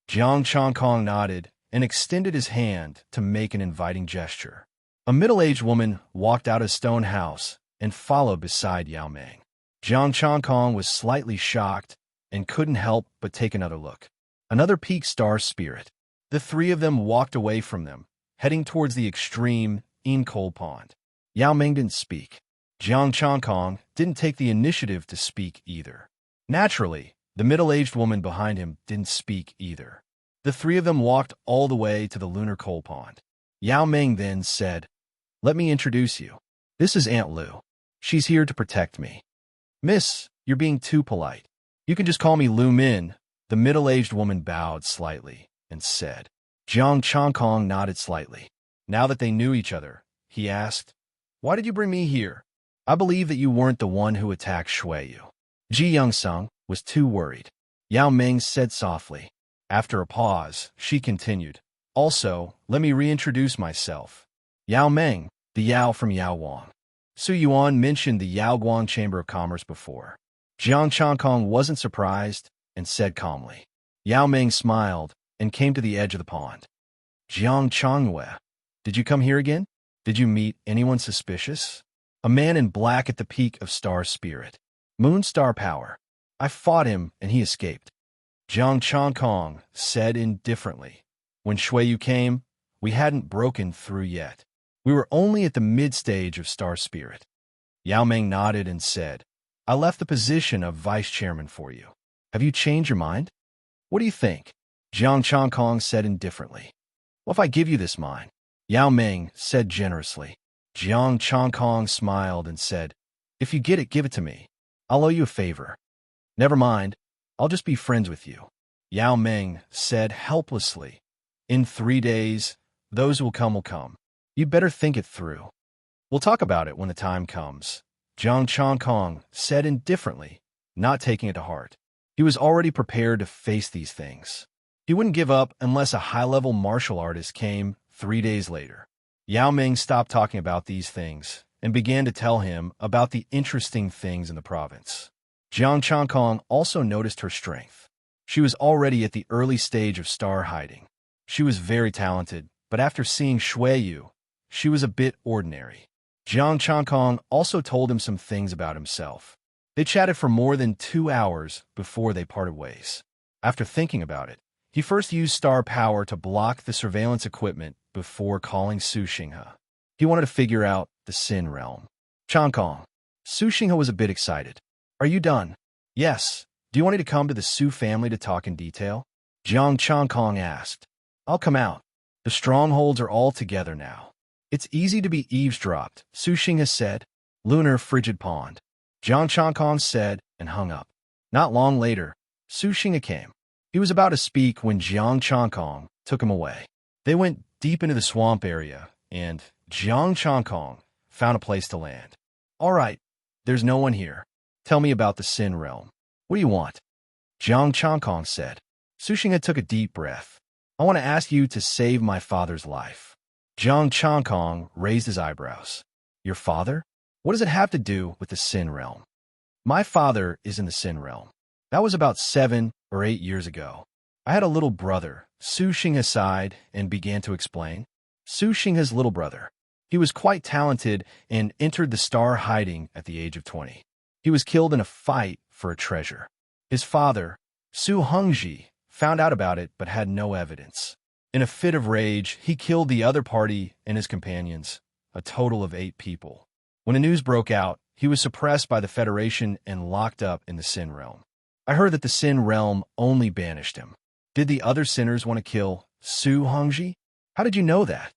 Jiang Changkong nodded and extended his hand to make an inviting gesture. A middle-aged woman walked out of stone house and followed beside Yao Ming. Jiang Changkong was slightly shocked and couldn't help but take another look. Another peak star spirit. The three of them walked away from them, heading towards the extreme in-coal pond. Yao Ming didn't speak. Jiang Changkong didn't take the initiative to speak either. Naturally, the middle-aged woman behind him didn't speak either. The three of them walked all the way to the lunar coal pond. Yao Ming then said, "Let me introduce you. This is Aunt Lu. She's here to protect me." "Miss, you're being too polite. You can just call me Lu Min." The middle-aged woman bowed slightly and said. Jiang Changkong nodded slightly. Now that they knew each other, he asked, "Why did you bring me here? I believe that you weren't the one who attacked Shuiyu." Ji Young-sung was too worried. Yao Ming said softly. After a pause, she continued, "Also, let me reintroduce myself. Yao Ming, the Yao from Yaoguang." Su Yuan mentioned the Yaoguang Chamber of Commerce before. Jiang Changkong wasn't surprised and said calmly. Yao Ming smiled and came to the edge of the pond. "Jiang Changyue, did you come here again? Did you meet anyone suspicious?" "A man in black at the peak of star spirit. Moon star power. I fought him and he escaped." Jiang Changkong said indifferently. "When Shuiyu came, we hadn't broken through yet. We were only at the mid-stage of star spirit." Yao Ming nodded and said, "I left the position of vice chairman for you. Have you changed your mind?" "What do you think?" Jiang Changkong said indifferently. "What if I give you this mine?" Yao Ming said generously. Jiang Changkong smiled and said, "If you get it, give it to me. I'll owe you a favor." "Never mind. I'll just be friends with you." Yao Ming said helplessly. "In 3 days, those who will come will come. You'd better think it through. We'll talk about it when the time comes." Jiang Changkong said indifferently, not taking it to heart. He was already prepared to face these things. He wouldn't give up unless a high-level martial artist came 3 days later. Yao Ming stopped talking about these things and began to tell him about the interesting things in the province. Jiang Changkong also noticed her strength. She was already at the early stage of star hiding. She was very talented, but after seeing Shuiyu, she was a bit ordinary. Jiang Changkong also told him some things about himself. They chatted for more than 2 hours before they parted ways. After thinking about it, he first used star power to block the surveillance equipment before calling Su Xinghe. He wanted to figure out the Sin realm. "Changkong." Su Xinghe was a bit excited. "Are you done?" "Yes. Do you want me to come to the Su family to talk in detail?" Jiang Changkong asked. "I'll come out. The strongholds are all together now. It's easy to be eavesdropped," Su Xinghe said. "Lunar frigid pond." Jiang Changkong said and hung up. Not long later, Su Xinghe came. He was about to speak when Jiang Changkong took him away. They went deep into the swamp area, and Jiang Changkong found a place to land. All right, there's no one here. Tell me about the Sin Realm. What do you want? Jiang Changkong said. Su Xinghe took a deep breath. I want to ask you to save my father's life. Jiang Changkong raised his eyebrows. Your father? What does it have to do with the Sin Realm? My father is in the Sin Realm. That was about 7 or 8 years ago. I had a little brother. Su Xinghe sighed and began to explain. Su Xinghe's little brother. He was quite talented and entered the star hiding at the age of 20. He was killed in a fight for a treasure. His father, Su Hongji, found out about it but had no evidence. In a fit of rage, he killed the other party and his companions, a total of 8 people. When the news broke out, he was suppressed by the Federation and locked up in the Sin Realm. I heard that the Sin Realm only banished him. Did the other sinners want to kill Su Hongji? How did you know that?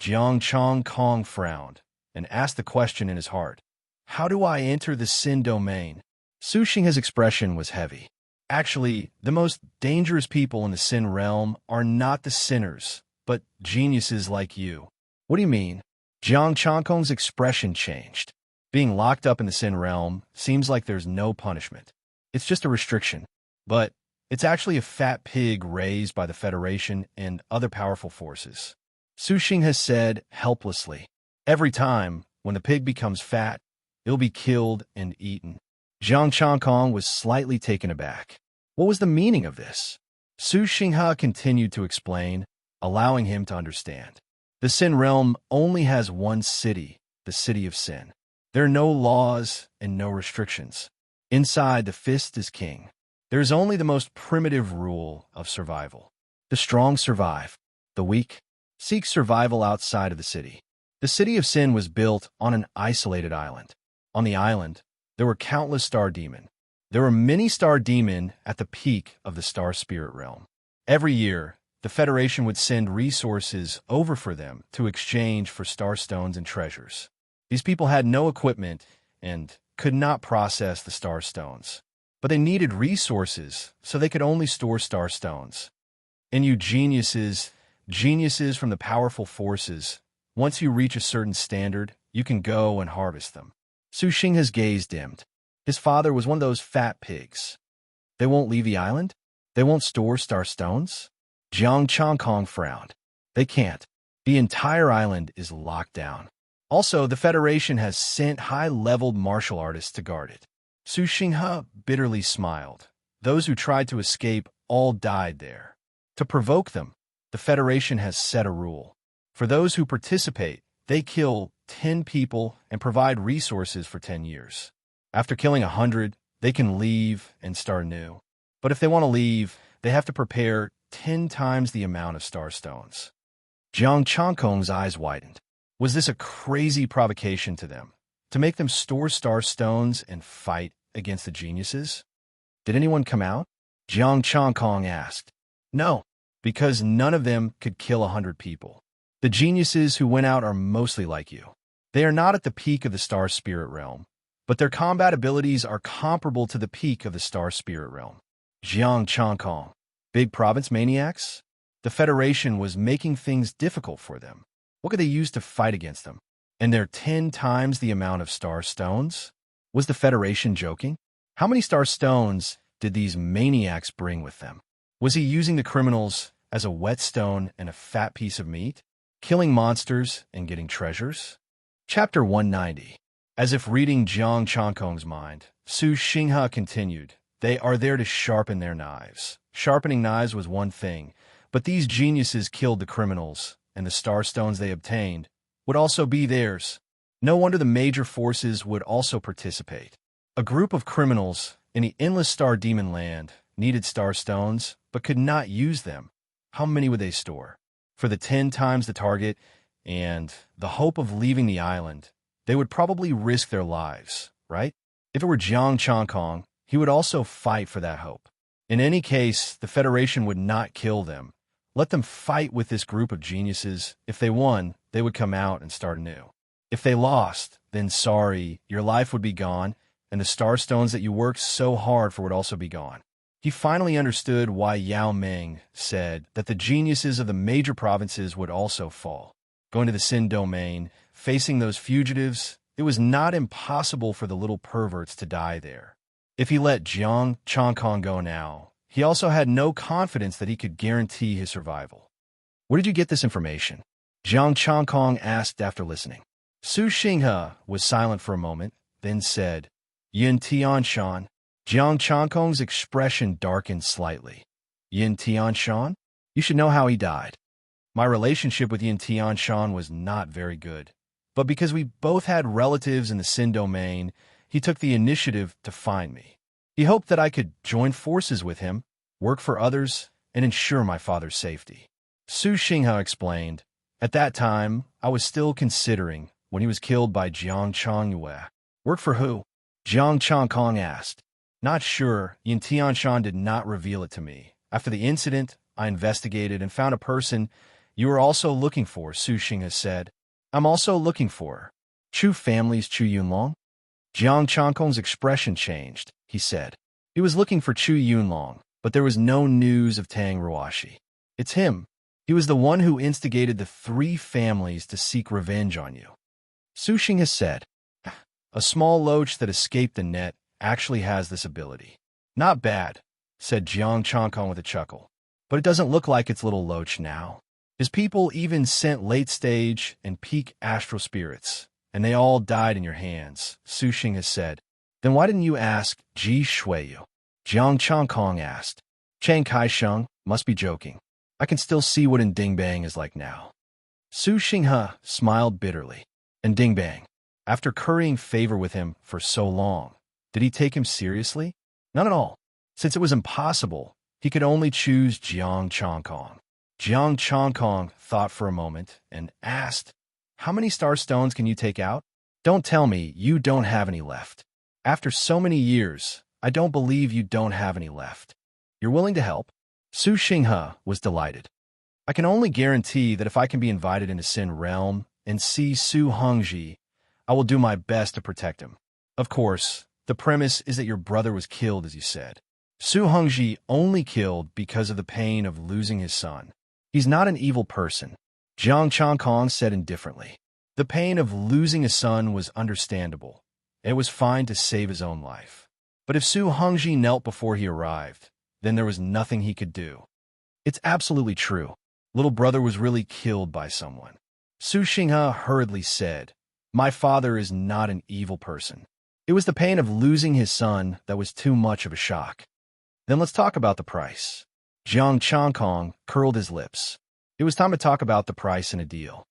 Jiang Changkong frowned and asked the question in his heart. How do I enter the Sin domain? Su Xinghe's expression was heavy. Actually, the most dangerous people in the Sin Realm are not the sinners, but geniuses like you. What do you mean? Jiang Changkong's expression changed. Being locked up in the Sin Realm seems like there's no punishment. It's just a restriction. But it's actually a fat pig raised by the Federation and other powerful forces. Su Xinghe said helplessly. Every time, when the pig becomes fat, it'll be killed and eaten. Jiang Changkong was slightly taken aback. What was the meaning of this? Su Xinghe continued to explain, allowing him to understand. The Sin Realm only has one city, the City of Sin. There are no laws and no restrictions. Inside, the fist is king. There is only the most primitive rule of survival. The strong survive. The weak seek survival outside of the city. The City of Sin was built on an isolated island. On the island, there were countless star demon. There were many star demon at the peak of the star spirit realm. Every year, the Federation would send resources over for them to exchange for star stones and treasures. These people had no equipment and could not process the star stones. But they needed resources, so they could only store star stones. And you geniuses from the powerful forces, once you reach a certain standard, you can go and harvest them. Su Xinghe's gaze dimmed. His father was one of those fat pigs. They won't leave the island? They won't store star stones? Jiang Changkong frowned. They can't. The entire island is locked down. Also, the Federation has sent high-leveled martial artists to guard it. Su Xinghe bitterly smiled. Those who tried to escape all died there. To provoke them, the Federation has set a rule. For those who participate, they kill 10 people and provide resources for 10 years. After killing 100, they can leave and start new. But if they want to leave, they have to prepare 10 times the amount of star stones. Jiang Changkong's eyes widened. Was this a crazy provocation to them? To make them store star stones and fight against the geniuses? Did anyone come out? Jiang Changkong asked. No, because none of them could kill 100 people. The geniuses who went out are mostly like you. They are not at the peak of the star spirit realm, but their combat abilities are comparable to the peak of the star spirit realm. Jiang Changkong. Big province maniacs? The Federation was making things difficult for them. What could they use to fight against them? And they're 10 times the amount of star stones? Was the Federation joking? How many star stones did these maniacs bring with them? Was he using the criminals as a whetstone and a fat piece of meat? Killing monsters and getting treasures? Chapter 190. As if reading Jiang Changkong's mind, Su Xinghe continued, They are there to sharpen their knives. Sharpening knives was one thing, but these geniuses killed the criminals, and the star stones they obtained would also be theirs. No wonder the major forces would also participate. A group of criminals in the endless star demon land needed star stones, but could not use them. How many would they store? For the 10 times the target and the hope of leaving the island, they would probably risk their lives, right? If it were Jiang Changkong, he would also fight for that hope. In any case, the Federation would not kill them. Let them fight with this group of geniuses. If they won, they would come out and start anew. If they lost, then sorry, your life would be gone, and the star stones that you worked so hard for would also be gone. He finally understood why Yao Ming said that the geniuses of the major provinces would also fall. Going to the Sin domain, facing those fugitives, it was not impossible for the little perverts to die there. If he let Jiang Changkong go now, he also had no confidence that he could guarantee his survival. Where did you get this information? Jiang Changkong asked after listening. Su Xinghe was silent for a moment, then said, Yin Tianshan. Jiang Changkong's expression darkened slightly. Yin Tianshan? You should know how he died. My relationship with Yin Tianshan was not very good, but because we both had relatives in the Sin domain, he took the initiative to find me. He hoped that I could join forces with him, work for others, and ensure my father's safety. Su Xinghe explained, At that time, I was still considering when he was killed by Jiang Changyue. Work for who? Jiang Changkong asked. Not sure. Yin Tianshan did not reveal it to me. After the incident, I investigated and found a person you were also looking for, Su Xinghe said. I'm also looking for Chu family's Chu Yunlong? Jiang Changkong's expression changed, he said. He was looking for Chu Yunlong, but there was no news of Tang Ruashi. It's him. He was the one who instigated the 3 families to seek revenge on you. Su Xinghe said, A small loach that escaped the net actually has this ability. Not bad, said Jiang Changkong with a chuckle. But it doesn't look like it's little loach now. His people even sent late-stage and peak astral spirits, and they all died in your hands, Su Xinghe said. Then why didn't you ask Ji Shuiyu? Jiang Changkong asked. Chang Kai-sheng must be joking. I can still see what Dingbang is like now. Su Xinghe smiled bitterly. And Dingbang, after currying favor with him for so long, did he take him seriously? Not at all. Since it was impossible, he could only choose Jiang Changkong. Jiang Changkong thought for a moment and asked, How many star stones can you take out? Don't tell me you don't have any left. After so many years, I don't believe you don't have any left. You're willing to help? Su Xinghe was delighted. I can only guarantee that if I can be invited into Sin Realm and see Su Hongji, I will do my best to protect him. Of course, the premise is that your brother was killed, as you said. Su Hongji only killed because of the pain of losing his son. He's not an evil person, Jiang Changkong said indifferently. The pain of losing a son was understandable. It was fine to save his own life. But if Su Hongji knelt before he arrived, then there was nothing he could do. It's absolutely true. Little brother was really killed by someone. Su Xinghe hurriedly said, My father is not an evil person. It was the pain of losing his son that was too much of a shock. Then let's talk about the price. Jiang Changkong curled his lips. It was time to talk about the price and a deal.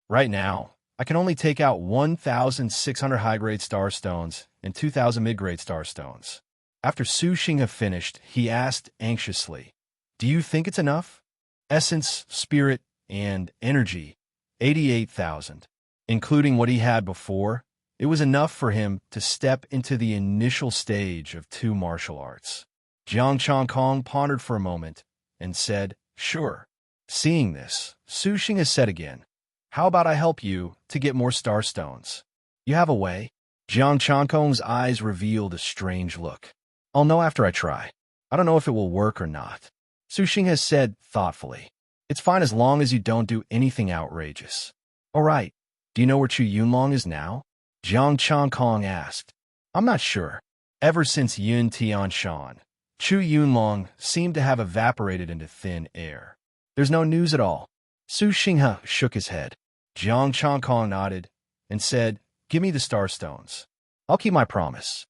Right now, I can only take out 1,600 high-grade star stones and 2,000 mid-grade star stones. After Su Xinghe finished, he asked anxiously, Do you think it's enough? Essence, spirit, and energy, 88,000. Including what he had before, it was enough for him to step into the initial stage of 2 martial arts. Jiang Changkong pondered for a moment and said, Sure. Seeing this, Su Xinghe said again, How about I help you to get more star stones? You have a way? Jiang Changkong's eyes revealed a strange look. I'll know after I try. I don't know if it will work or not. Su Xinghe said thoughtfully, It's fine as long as you don't do anything outrageous. All right. Do you know where Chu Yunlong is now? Jiang Changkong asked. I'm not sure. Ever since Yin Tianshan, Chu Yunlong seemed to have evaporated into thin air. There's no news at all. Su Xinghe shook his head. Jiang Changkong nodded and said, Give me the star stones. I'll keep my promise.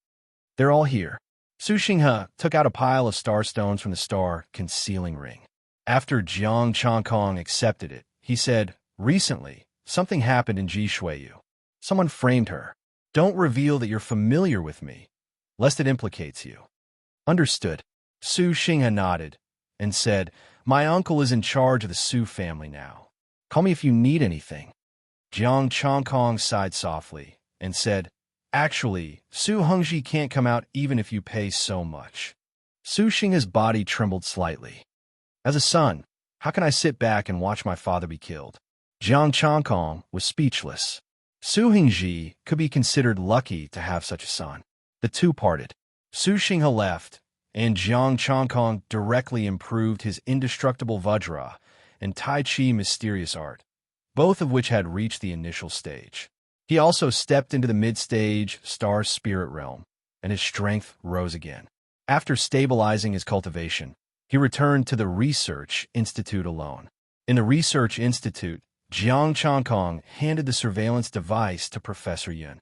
They're all here. Su Xinghe took out a pile of star stones from the star concealing ring. After Jiang Changkong accepted it, he said, Recently, something happened in Ji Shuiyu. Someone framed her. Don't reveal that you're familiar with me, lest it implicates you. Understood. Su Xinghe nodded and said, My uncle is in charge of the Su family now. Call me if you need anything. Jiang Changkong sighed softly and said, Actually, Su Hongji can't come out even if you pay so much. Su Xinghe's body trembled slightly. As a son, how can I sit back and watch my father be killed? Jiang Changkong was speechless. Su Hongji could be considered lucky to have such a son. The two parted. Su Xinghe left, and Jiang Chongkong directly improved his indestructible Vajra and Tai Chi mysterious art, both of which had reached the initial stage. He also stepped into the mid-stage star spirit realm, and his strength rose again. After stabilizing his cultivation, he returned to the Research Institute alone. In the Research Institute, Jiang Chongkong handed the surveillance device to Professor Yun.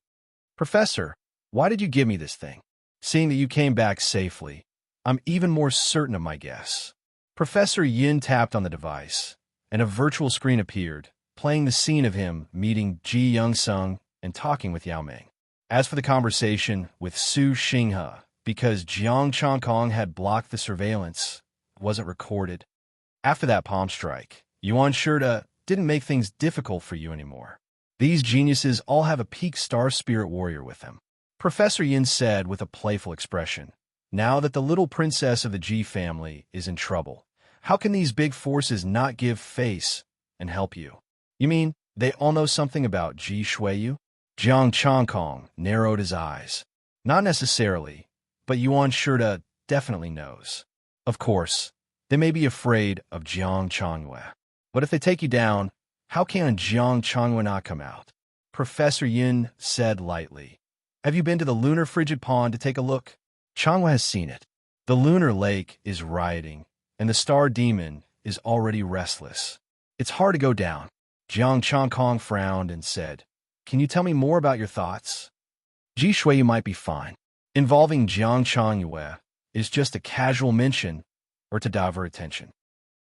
"Professor, why did you give me this thing? Seeing that you came back safely, I'm even more certain of my guess." Professor Yin tapped on the device, and a virtual screen appeared, playing the scene of him meeting Ji Young-sung and talking with Yao Ming. As for the conversation with Su Xinghe, because Jiang Chongkong had blocked the surveillance, it wasn't recorded. After that palm strike, Yuan Shurta didn't make things difficult for you anymore. These geniuses all have a peak star spirit warrior with them. Professor Yin said with a playful expression, "Now that the little princess of the Ji family is in trouble, how can these big forces not give face and help you? You mean they all know something about Ji Shuiyu?" Jiang Chongkong narrowed his eyes. "Not necessarily, but Yuan Shurta definitely knows. Of course, they may be afraid of Jiang Chongyue. But if they take you down, how can Jiang Chongyue not come out?" Professor Yin said lightly, "Have you been to the lunar frigid pond to take a look? Chongyue has seen it. The lunar lake is rioting, and the star demon is already restless. It's hard to go down." Jiang Chongkong frowned and said, "Can you tell me more about your thoughts? Ji Shuiyu might be fine. Involving Jiang Chongyue is just a casual mention or to divert attention,"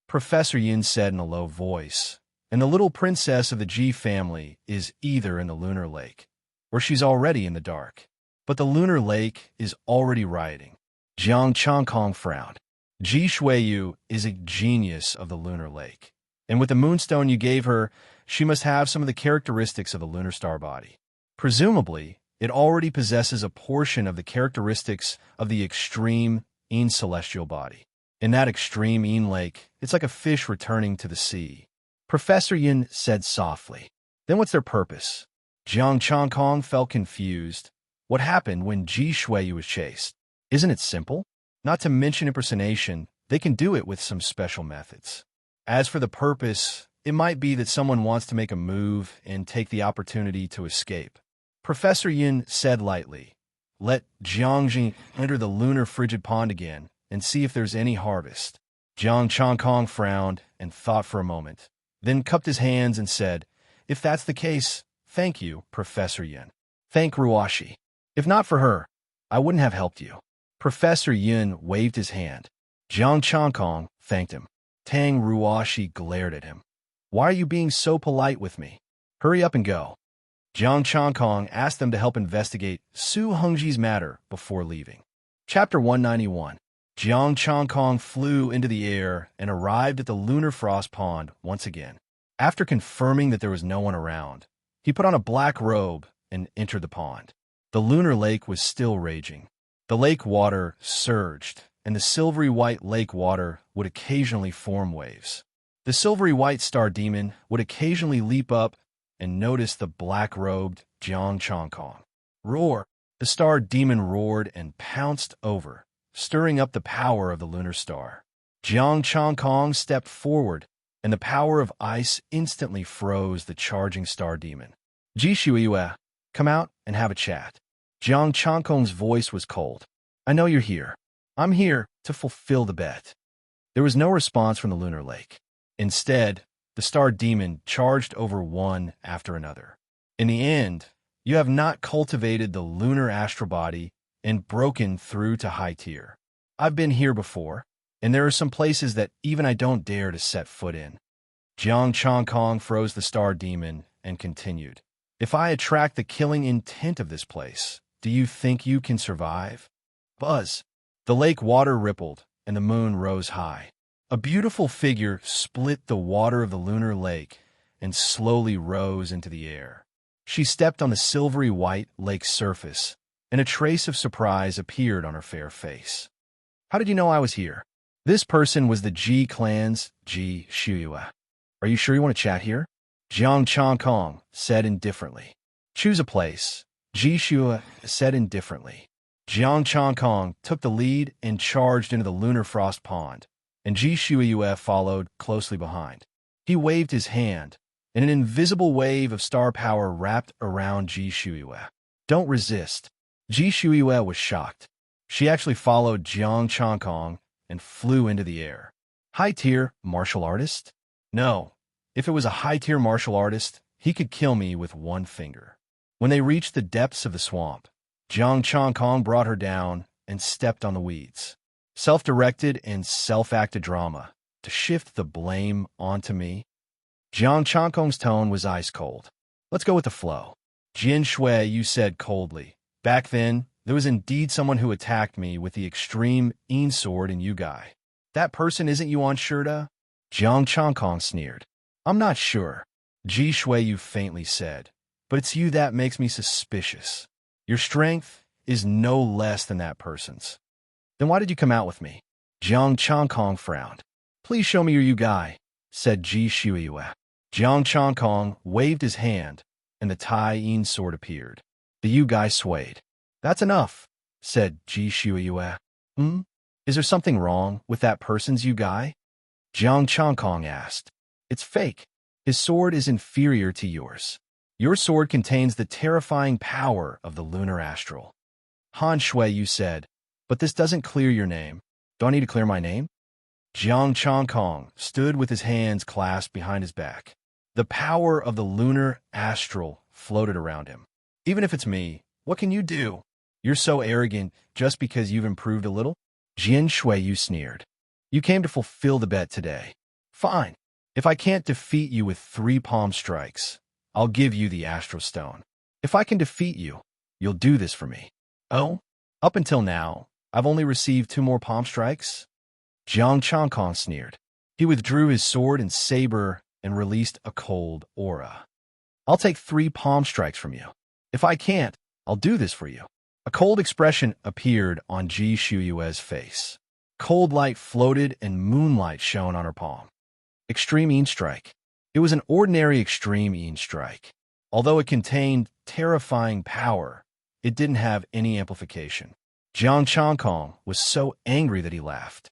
Professor Yin said in a low voice, "and the little princess of the Ji family is either in the lunar lake or she's already in the dark. But the lunar lake is already rioting." Jiang Chongkong frowned. "Ji Shuiyu is a genius of the lunar lake, and with the moonstone you gave her, she must have some of the characteristics of the lunar star body. Presumably, it already possesses a portion of the characteristics of the extreme Yin celestial body. In that extreme Yin lake, it's like a fish returning to the sea," Professor Yin said softly. "Then what's their purpose?" Jiang Chongkong felt confused. What happened when Ji Shuiyu was chased? Isn't it simple? Not to mention impersonation, they can do it with some special methods. As for the purpose, it might be that someone wants to make a move and take the opportunity to escape. Professor Yin said lightly, "Let Jiangji enter the lunar frigid pond again and see if there's any harvest." Jiang Chongkong frowned and thought for a moment, then cupped his hands and said, "If that's the case, thank you, Professor Yin. Thank Ruashi. If not for her, I wouldn't have helped you." Professor Yin waved his hand. Jiang Chongkong thanked him. Tang Ruashi glared at him. "Why are you being so polite with me? Hurry up and go." Jiang Chongkong asked them to help investigate Su Hongji's matter before leaving. Chapter 191. Jiang Chongkong flew into the air and arrived at the lunar frost pond once again. After confirming that there was no one around, he put on a black robe and entered the pond. The lunar lake was still raging. The lake water surged, and the silvery white lake water would occasionally form waves. The silvery white star demon would occasionally leap up and notice the black-robed Jiang Chongkong. "Roar!" The star demon roared and pounced over, stirring up the power of the lunar star. Jiang Chongkong stepped forward, and the power of ice instantly froze the charging star demon. "Ji Shuiyu, come out and have a chat." Jiang Chongkong's voice was cold. "I know you're here. I'm here to fulfill the bet." There was no response from the lunar lake. Instead, the star demon charged over one after another. "In the end, you have not cultivated the lunar astral body and broken through to high tier. I've been here before, and there are some places that even I don't dare to set foot in." Jiang Chongkong froze the star demon and continued. "If I attract the killing intent of this place, do you think you can survive?" Buzz. The lake water rippled, and the moon rose high. A beautiful figure split the water of the lunar lake and slowly rose into the air. She stepped on the silvery white lake's surface, and a trace of surprise appeared on her fair face. "How did you know I was here?" This person was the Ji clan's Ji Shuiyu. "Are you sure you want to chat here?" Jiang Chongkong said indifferently. "Choose a place," Ji Shuiyu said indifferently. Jiang Changkong took the lead and charged into the lunar frost pond, and Ji Shuiyue followed closely behind. He waved his hand, and an invisible wave of star power wrapped around Ji Shuiyue. Don't resist. Ji Shuiyue was shocked. She actually followed Jiang Changkong and flew into the air. High-tier martial artist? No. If it was a high-tier martial artist, he could kill me with one finger. When they reached the depths of the swamp, Jiang Changkong brought her down and stepped on the weeds. Self-directed and self-acted drama to shift the blame onto me. Jiang Changkong's tone was ice cold. Let's go with the flow. Jin Shui, you said coldly. Back then, there was indeed someone who attacked me with the extreme Yin sword in Yugai. That person isn't Yuan Shurda? Jiang Changkong sneered. I'm not sure. Ji Shui, you faintly said. But it's you that makes me suspicious. Your strength is no less than that person's. Then why did you come out with me? Jiang Changkong frowned. Please show me your Yugai, said Ji Shuiyue. Jiang Changkong waved his hand, and the Tai Yin sword appeared. The Yugai swayed. That's enough, said Ji Shuiyue. Is there something wrong with that person's Yugai? Jiang Changkong asked. It's fake. His sword is inferior to yours. Your sword contains the terrifying power of the lunar astral. Han Shui, you said, but this doesn't clear your name. Do I need to clear my name? Jiang Changkong stood with his hands clasped behind his back. The power of the lunar astral floated around him. Even if it's me, what can you do? You're so arrogant just because you've improved a little? Jin Shui, you sneered. You came to fulfill the bet today. Fine. If I can't defeat you with 3 palm strikes, I'll give you the astral stone. If I can defeat you, you'll do this for me. Oh? Up until now, I've only received 2 more palm strikes? Jiang Changkong sneered. He withdrew his sword and saber and released a cold aura. I'll take 3 palm strikes from you. If I can't, I'll do this for you. A cold expression appeared on Ji Shuiyue's face. Cold light floated and moonlight shone on her palm. Extreme Yin Strike. It was an ordinary Extreme Yin Strike. Although it contained terrifying power, it didn't have any amplification. Jiang Changkong was so angry that he laughed.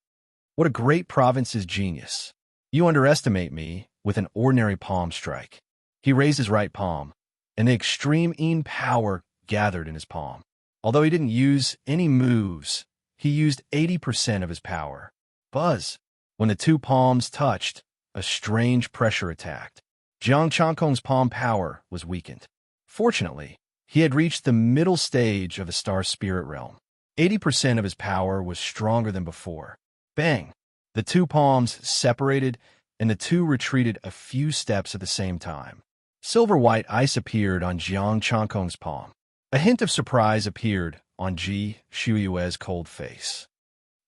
What a great province's genius. You underestimate me with an ordinary palm strike. He raised his right palm, and the extreme Yin power gathered in his palm. Although he didn't use any moves, he used 80% of his power. Buzz. When the 2 palms touched, a strange pressure attacked. Jiang Changkong's palm power was weakened. Fortunately, he had reached the middle stage of the star spirit realm. 80% of his power was stronger than before. Bang! The 2 palms separated, and the 2 retreated a few steps at the same time. Silver-white ice appeared on Jiang Changkong's palm. A hint of surprise appeared on Ji Shuiyue's cold face.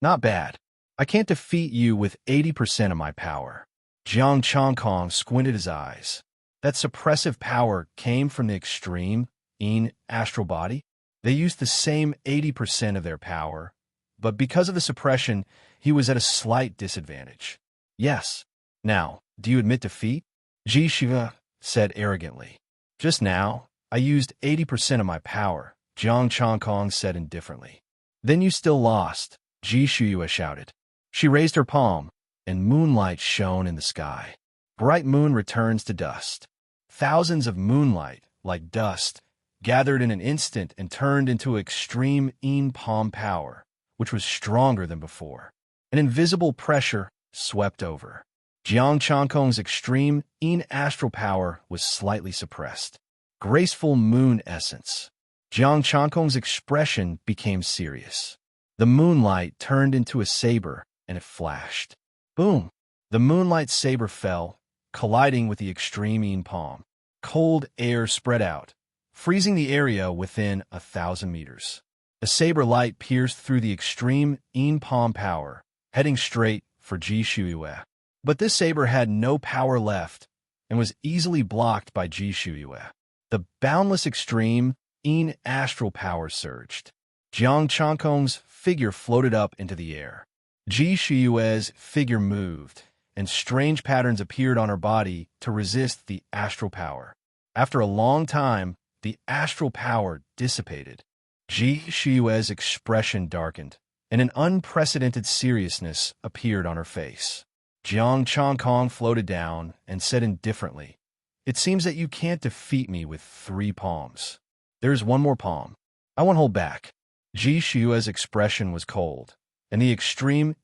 Not bad. I can't defeat you with 80% of my power. Jiang Changkong squinted his eyes. That suppressive power came from the extreme Yin astral body. They used the same 80% of their power, but because of the suppression, he was at a slight disadvantage. Yes. Now, do you admit defeat? Ji Shuiyue said arrogantly. Just now, I used 80% of my power, Jiang Changkong said indifferently. Then you still lost, Ji Shuiyue shouted. She raised her palm, and moonlight shone in the sky. Bright moon returns to dust. Thousands of moonlight, like dust, gathered in an instant and turned into extreme Yin palm power, which was stronger than before. An invisible pressure swept over. Jiang Changkong's extreme Yin astral power was slightly suppressed. Graceful moon essence. Jiang Changkong's expression became serious. The moonlight turned into a saber, and it flashed. Boom! The moonlight saber fell, colliding with the extreme Yin palm. Cold air spread out, freezing the area within 1,000 meters. The saber light pierced through the extreme Yin palm power, heading straight for Ji Shuiyue. But this saber had no power left and was easily blocked by Ji Shuiyue. The boundless extreme Yin astral power surged. Jiang Changkong's figure floated up into the air. Ji Shuiyue's figure moved, and strange patterns appeared on her body to resist the astral power. After a long time, the astral power dissipated, Ji Shiyue's expression darkened, and an unprecedented seriousness appeared on her face. Jiang Changkong floated down and said indifferently, "It seems that you can't defeat me with 3 palms. There's one more palm. I won't hold back." Ji Shiyue's expression was cold, and the extreme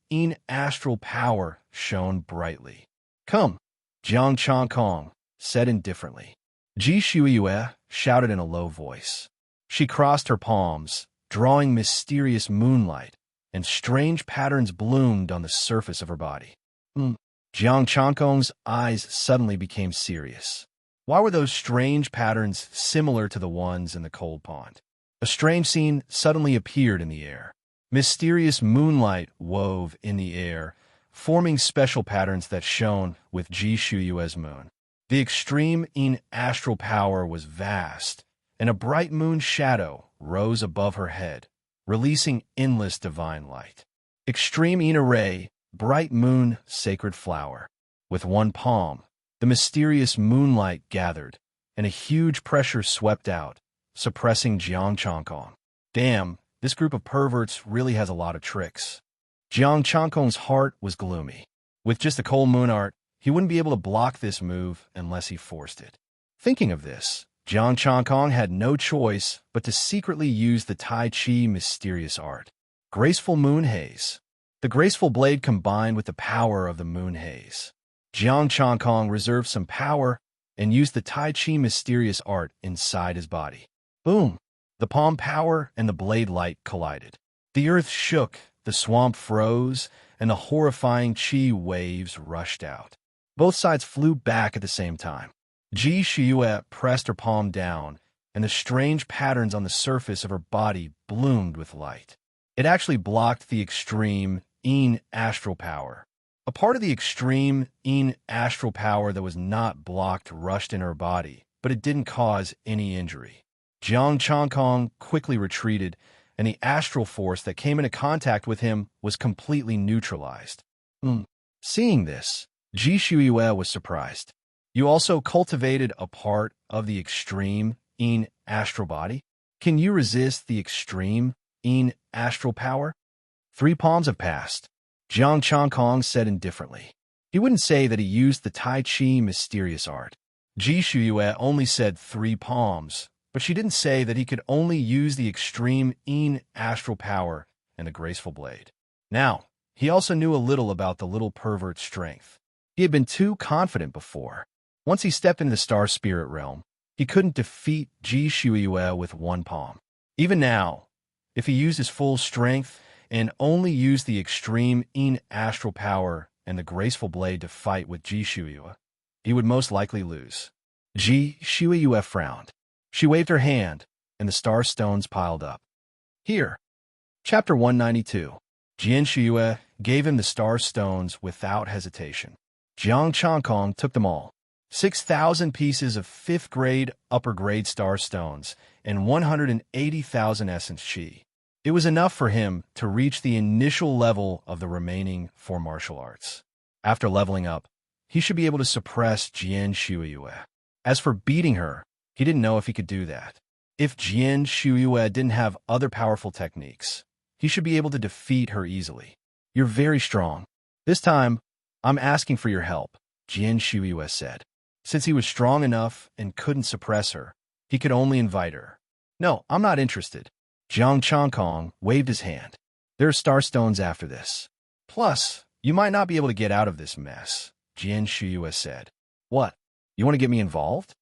astral power shone brightly. "Come," Jiang Changkong said indifferently. Ji Shiyue shouted in a low voice. She crossed her palms, drawing mysterious moonlight, and strange patterns bloomed on the surface of her body. Jiang Changkong's eyes suddenly became serious. Why were those strange patterns similar to the ones in the cold pond? A strange scene suddenly appeared in the air. Mysterious moonlight wove in the air, forming special patterns that shone with Ji Shiyue's moon. The extreme astral power was vast, and a bright moon shadow rose above her head, releasing endless divine light. Extreme array, bright moon, sacred flower. With one palm, the mysterious moonlight gathered, and a huge pressure swept out, suppressing Jiang Changkong. Damn, this group of perverts really has a lot of tricks. Jiang Changkong's heart was gloomy. With just a cold moon art, he wouldn't be able to block this move unless he forced it. Thinking of this, Jiang Changkong had no choice but to secretly use the Tai Chi mysterious art. Graceful moon haze. The graceful blade combined with the power of the moon haze. Jiang Changkong reserved some power and used the Tai Chi mysterious art inside his body. Boom! The palm power and the blade light collided. The earth shook, the swamp froze, and the horrifying chi waves rushed out. Both sides flew back at the same time. Ji Shiyue pressed her palm down, and the strange patterns on the surface of her body bloomed with light. It actually blocked the extreme astral power. A part of the extreme astral power that was not blocked rushed in her body, but it didn't cause any injury. Jiang Changkong quickly retreated, and the astral force that came into contact with him was completely neutralized. Seeing this, Ji Shiyue was surprised. "You also cultivated a part of the extreme astral body? Can you resist the extreme astral power?" 3 palms have passed, Jiang Changkong said indifferently. He wouldn't say that he used the Tai Chi mysterious art. Ji Shiyue only said 3 palms, but she didn't say that he could only use the extreme astral power and the graceful blade. Now, he also knew a little about the little pervert's strength. He had been too confident before. Once he stepped into the star spirit realm, he couldn't defeat Ji Shiyue with 1 palm. Even now, if he used his full strength and only used the extreme astral power and the graceful blade to fight with Ji Shiyue, he would most likely lose. Ji Shiyue frowned. She waved her hand, and the star stones piled up. "Here." Chapter 192. Jian Shiyue gave him the star stones without hesitation. Jiang Changkong took them all. 6,000 pieces of 5th grade, upper grade star stones, and 180,000 essence chi. It was enough for him to reach the initial level of the remaining 4 martial arts. After leveling up, he should be able to suppress Jian Shiyue. As for beating her, he didn't know if he could do that. If Jian Shiyue didn't have other powerful techniques, he should be able to defeat her easily. "You're very strong. This time, I'm asking for your help," Jian Shiyue said. Since he was strong enough and couldn't suppress her, he could only invite her. "No, I'm not interested." Jiang Changkong waved his hand. "There are star stones after this. Plus, you might not be able to get out of this mess," Jian Shiyue said. "What? You want to get me involved?"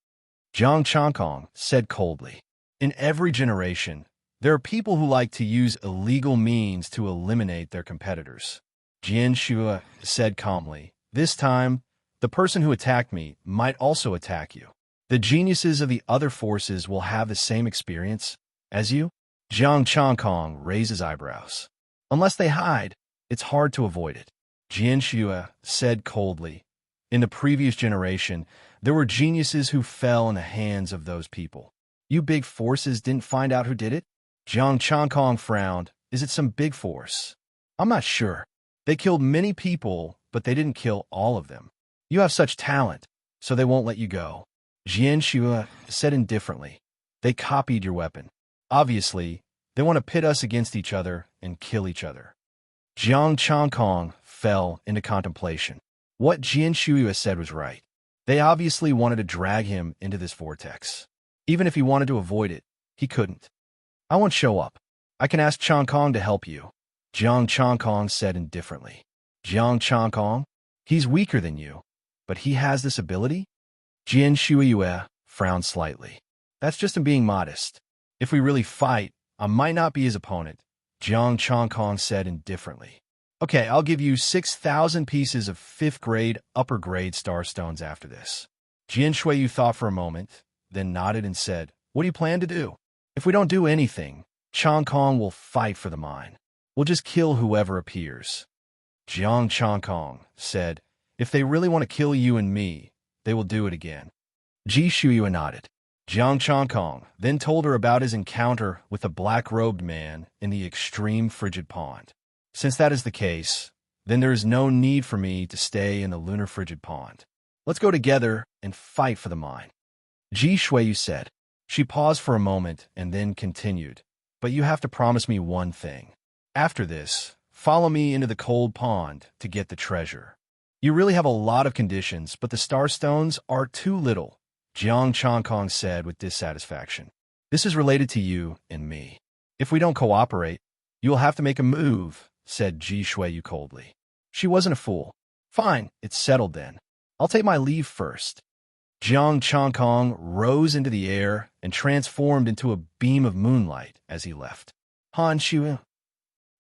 Jiang Changkong said coldly. In every generation, there are people who like to use illegal means to eliminate their competitors. Jian Shiyue said calmly, "This time, the person who attacked me might also attack you. The geniuses of the other forces will have the same experience as you." Jiang Changkong raised his eyebrows. "Unless they hide, it's hard to avoid it," Jian Shiyue said coldly. In the previous generation, there were geniuses who fell in the hands of those people. "You big forces didn't find out who did it?" Jiang Changkong frowned. "Is it some big force?" "I'm not sure. They killed many people, but they didn't kill all of them. You have such talent, so they won't let you go," Jian Shiyue said indifferently. "They copied your weapon. Obviously, They want to pit us against each other and kill each other. Jiang Changkong fell into contemplation. What Jian Shuyu said was right. They obviously wanted to drag him into this vortex. Even if he wanted to avoid it, he couldn't. I won't show up. I can ask Changkong to help you, Jiang Changkong said indifferently. Jiang Changkong? He's weaker than you, but he has this ability? Jian Shuyu frowned slightly. That's just him being modest. If we really fight, I might not be his opponent, Jiang Changkong said indifferently. Okay, I'll give you 6,000 pieces of 5th grade, upper grade starstones after this. Jian Shuyu thought for a moment, then nodded and said, what do you plan to do? If we don't do anything, Changkong will fight for the mine. We'll just kill whoever appears. Jiang Changkong said, if they really want to kill you and me, they will do it again. Ji Shuyu nodded. Jiang Changkong then told her about his encounter with a black-robed man in the extreme frigid pond. Since that is the case, then there is no need for me to stay in the lunar frigid pond. Let's go together and fight for the mine. Ji Shuyu said. She paused for a moment and then continued, but you have to promise me one thing. After this, follow me into the cold pond to get the treasure. You really have a lot of conditions, but the starstones are too little, Jiang Changkong said with dissatisfaction. This is related to you and me. If we don't cooperate, you will have to make a move, said Ji Shuyu coldly. She wasn't a fool. Fine, it's settled then. I'll take my leave first. Jiang Changkong rose into the air and transformed into a beam of moonlight as he left. Han Shu,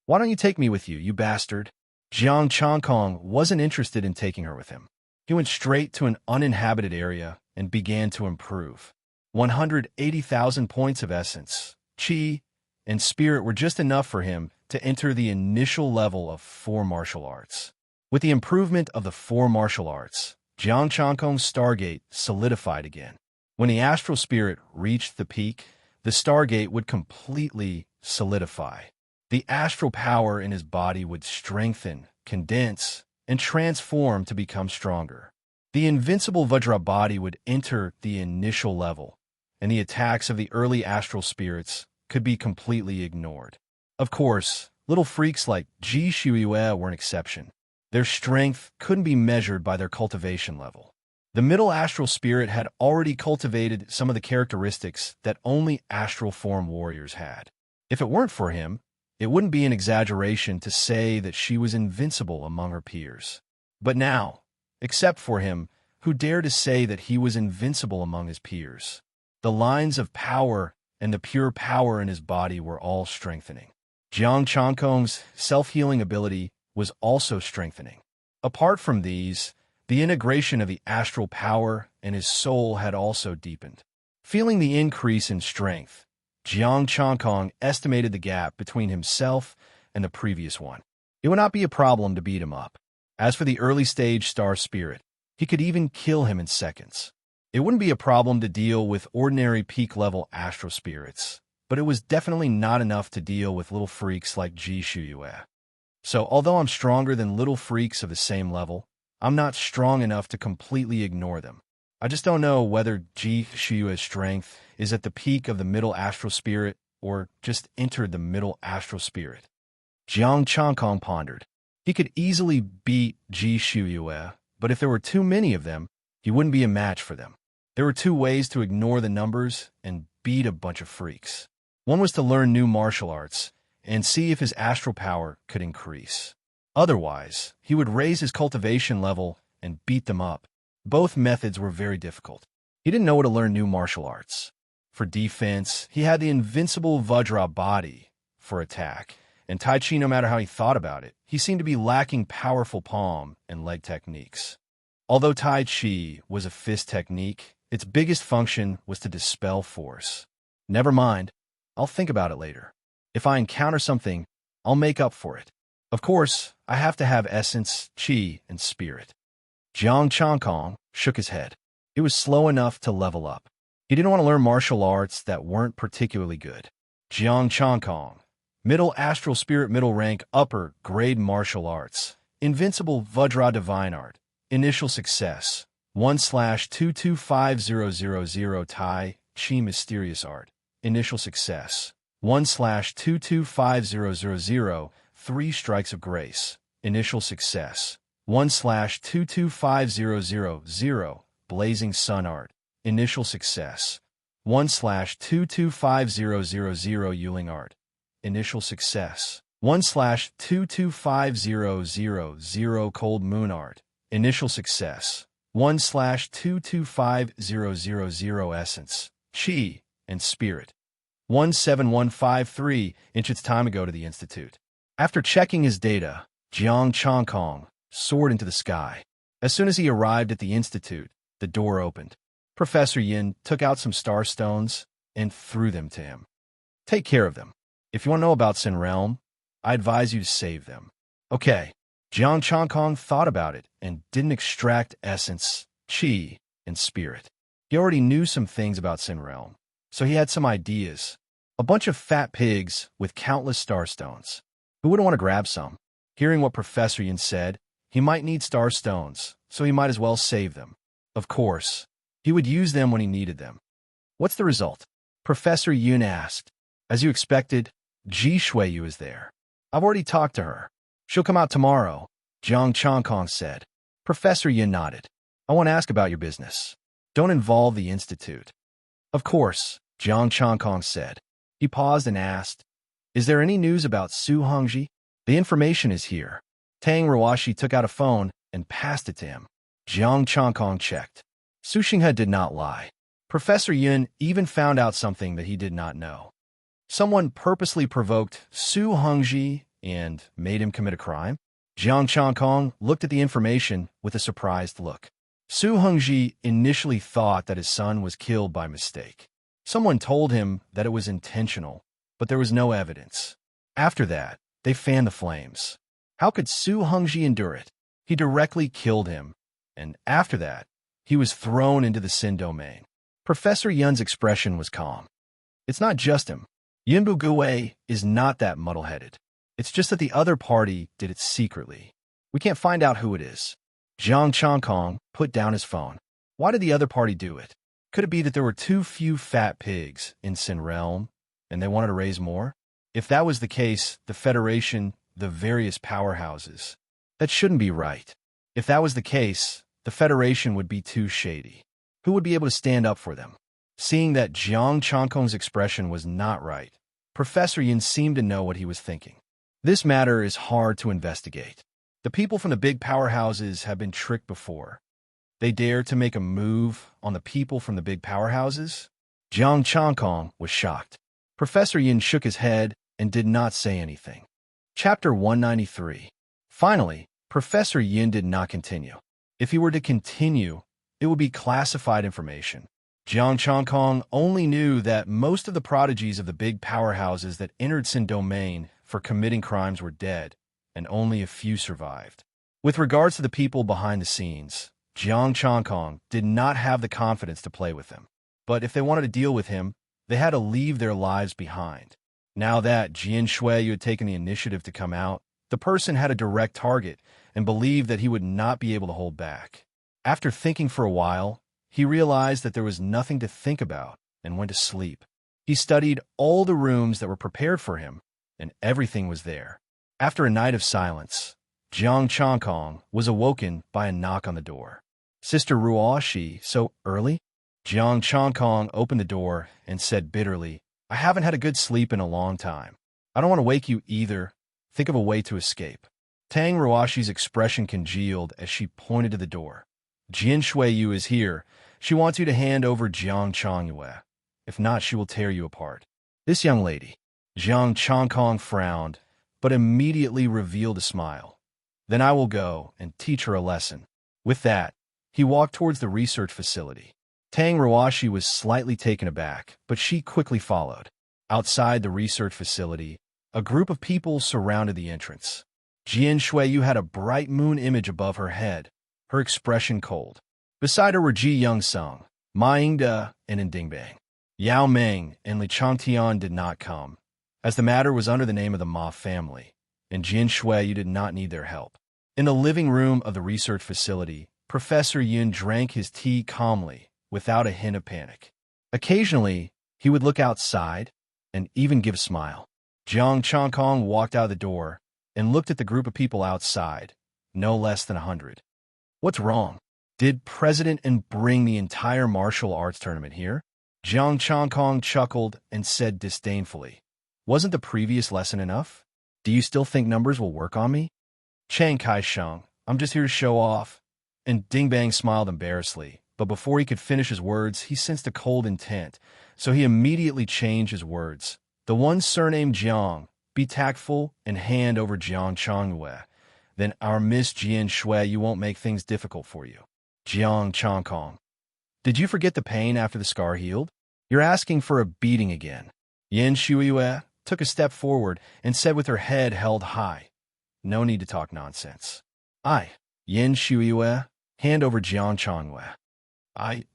why don't you take me with you, you bastard? Jiang Changkong wasn't interested in taking her with him. He went straight to an uninhabited area and began to improve. 180,000 points of essence, chi, and spirit were just enough for him to enter the initial level of 4 martial arts. With the improvement of the 4 martial arts, Jiang Changkong's Stargate solidified again. When the astral spirit reached the peak, the Stargate would completely solidify. The astral power in his body would strengthen, condense, and transform to become stronger. The invincible Vajra body would enter the initial level, and the attacks of the early astral spirits could be completely ignored. Of course, little freaks like Ji Shuyu were an exception. Their strength couldn't be measured by their cultivation level. The middle astral spirit had already cultivated some of the characteristics that only astral form warriors had. If it weren't for him, it wouldn't be an exaggeration to say that she was invincible among her peers. But now, except for him, who dared to say that he was invincible among his peers? The lines of power and the pure power in his body were all strengthening. Jiang Changkong's self-healing ability was also strengthening. Apart from these, the integration of the astral power and his soul had also deepened. Feeling the increase in strength, Jiang Changkong estimated the gap between himself and the previous one. It would not be a problem to beat him up. As for the early-stage star spirit, he could even kill him in seconds. It wouldn't be a problem to deal with ordinary peak-level astral spirits, but it was definitely not enough to deal with little freaks like Ji Shuyu. So, although I'm stronger than little freaks of the same level, I'm not strong enough to completely ignore them. I just don't know whether Ji Shuyu's strength is at the peak of the middle astral spirit or just entered the middle astral spirit. Jiang Changkong pondered. He could easily beat Ji Shuyu, but if there were too many of them, he wouldn't be a match for them. There were 2 ways to ignore the numbers and beat a bunch of freaks. One was to learn new martial arts and see if his astral power could increase. Otherwise, he would raise his cultivation level and beat them up. Both methods were very difficult. He didn't know how to learn new martial arts. For defense, he had the invincible Vajra body. For attack and Tai Chi, no matter how he thought about it, he seemed to be lacking powerful palm and leg techniques. Although Tai Chi was a fist technique, its biggest function was to dispel force. Never mind, I'll think about it later. If I encounter something, I'll make up for it. Of course, I have to have essence, chi, and spirit. Jiang Changkong shook his head. It was slow enough to level up. He didn't want to learn martial arts that weren't particularly good. Jiang Changkong, middle astral spirit, middle rank, upper grade martial arts, invincible Vajra divine art, initial success, 1/225000 Tai Chi mysterious art, initial success, 1/225000, 3 strikes of grace. Initial success. 1/225000, blazing sun art. Initial success. 1/225000, Yuling art. Initial success. 1/225000, cold moon art. Initial success. 1/225000, essence, chi, and spirit. 17153 inches time ago to the Institute. After checking his data, Jiang Chongkong soared into the sky. As soon as he arrived at the Institute, the door opened. Professor Yin took out some star stones and threw them to him. Take care of them. If you want to know about Sin Realm, I advise you to save them. Okay. Jiang Chongkong thought about it and didn't extract essence, chi, and spirit. He already knew some things about Sin Realm, so he had some ideas. A bunch of fat pigs with countless star stones. Who wouldn't want to grab some? Hearing what Professor Yin said, he might need star stones, so he might as well save them. Of course, he would use them when he needed them. What's the result? Professor Yin asked. As you expected, Ji Shuiyu is there. I've already talked to her. She'll come out tomorrow, Jiang Chongkong said. Professor Yin nodded. I want to ask about your business. Don't involve the Institute. Of course, Jiang Chongkong said. He paused and asked, is there any news about Su Hongji? The information is here. Tang Ruashi took out a phone and passed it to him. Jiang Chongkong checked. Su Xinghe did not lie. Professor Yun even found out something that he did not know. Someone purposely provoked Su Hongji and made him commit a crime? Jiang Chongkong looked at the information with a surprised look. Su Hongji initially thought that his son was killed by mistake. Someone told him that it was intentional, but there was no evidence. After that, they fanned the flames. How could Su Hongji endure it? He directly killed him, and after that, he was thrown into the Sin domain. Professor Yun's expression was calm. It's not just him. Yinbu Gui is not that muddle-headed. It's just that the other party did it secretly. We can't find out who it is. Jiang Chongkong put down his phone. Why did the other party do it? Could it be that there were too few fat pigs in Sin Realm, and they wanted to raise more? If that was the case, the Federation, the various powerhouses, that shouldn't be right. If that was the case, the Federation would be too shady. Who would be able to stand up for them? Seeing that Jiang Chongkong's expression was not right, Professor Yin seemed to know what he was thinking. This matter is hard to investigate. The people from the big powerhouses have been tricked before. They dare to make a move on the people from the big powerhouses? Jiang Chongkong was shocked. Professor Yin shook his head and did not say anything. Chapter 193. Finally, Professor Yin did not continue. If he were to continue, it would be classified information. Jiang Chongkong only knew that most of the prodigies of the big powerhouses that entered Sin Domain for committing crimes were dead, and only a few survived. With regards to the people behind the scenes, Jiang Chongkong did not have the confidence to play with them. But if they wanted to deal with him, they had to leave their lives behind. Now that Jian Shuiyu had taken the initiative to come out, the person had a direct target and believed that he would not be able to hold back. After thinking for a while, he realized that there was nothing to think about and went to sleep. He studied all the rooms that were prepared for him, and everything was there. After a night of silence, Jiang Chongkong was awoken by a knock on the door. Sister Ruoshi, so early? Jiang Chongkong opened the door and said bitterly, I haven't had a good sleep in a long time. I don't want to wake you either. Think of a way to escape. Tang Ruoshi's expression congealed as she pointed to the door. Jian Shuiyu is here. She wants you to hand over Jiang Chongyue. If not, she will tear you apart. This young lady. Jiang Chongkong frowned, but immediately revealed a smile. Then I will go and teach her a lesson. With that, he walked towards the research facility. Tang Ruoshi was slightly taken aback, but she quickly followed. Outside the research facility, a group of people surrounded the entrance. Jian Shuiyu had a bright moon image above her head, her expression cold. Beside her were Ji Youngsung, Ma Yingde, and Ndingbang. Yao Meng and Li Changtian did not come, as the matter was under the name of the Ma family, and Jian Shuiyu did not need their help. In the living room of the research facility, Professor Yin drank his tea calmly, without a hint of panic. Occasionally, he would look outside, and even give a smile. Jiang Changkong walked out the door and looked at the group of people outside, no less than 100. What's wrong? Did President and bring the entire martial arts tournament here? Jiang Changkong chuckled and said disdainfully, wasn't the previous lesson enough? Do you still think numbers will work on me? Chiang Kai-sheng, I'm just here to show off. And Ding Bang smiled embarrassedly, but before he could finish his words, he sensed a cold intent, so he immediately changed his words. The one surnamed Jiang, be tactful and hand over Jiang Changwei. Then our Miss Jian Shui, you won't make things difficult for you. Jiang Changkong. Did you forget the pain after the scar healed? You're asking for a beating again. Yin Shuiyue took a step forward and said with her head held high, no need to talk nonsense. Yin Shuiyue, hand over Jiang Changwei.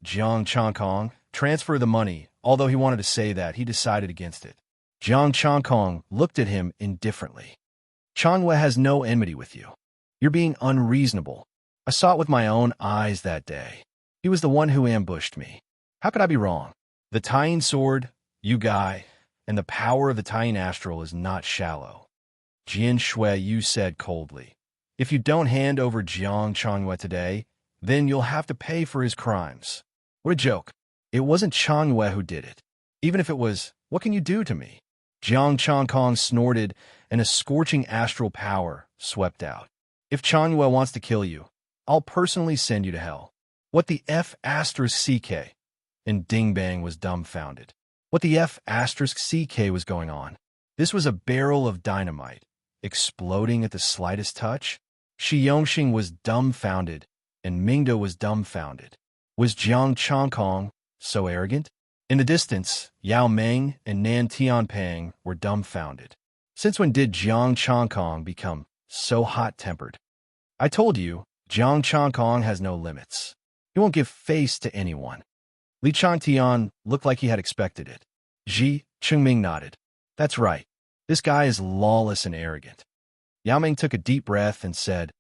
Jiang Changkong, transfer the money. Although he wanted to say that, he decided against it. Jiang Changkong looked at him indifferently. Changwei has no enmity with you. You're being unreasonable. I saw it with my own eyes that day. He was the one who ambushed me. How could I be wrong? The Tying sword, you guy, and the power of the Tying astral is not shallow. Jian Shui Yu said coldly. If you don't hand over Jiang Changwei today, then you'll have to pay for his crimes. What a joke. It wasn't Changwei who did it. Even if it was, what can you do to me? Jiang Changkong snorted, and a scorching astral power swept out. If Changwei wants to kill you, I'll personally send you to hell. What the F asterisk CK? And Ding Bang was dumbfounded. What the F asterisk CK was going on? This was a barrel of dynamite, exploding at the slightest touch. Shi Yongxing was dumbfounded, and Mingda was dumbfounded. Was Jiang Changkong so arrogant? In the distance, Yao Meng and Nan Tianping were dumbfounded. Since when did Jiang Changkong become so hot-tempered? I told you, Jiang Changkong has no limits. He won't give face to anyone. Li Changtian looked like he had expected it. Ji Chengming nodded. That's right. This guy is lawless and arrogant. Yao Ming took a deep breath and said,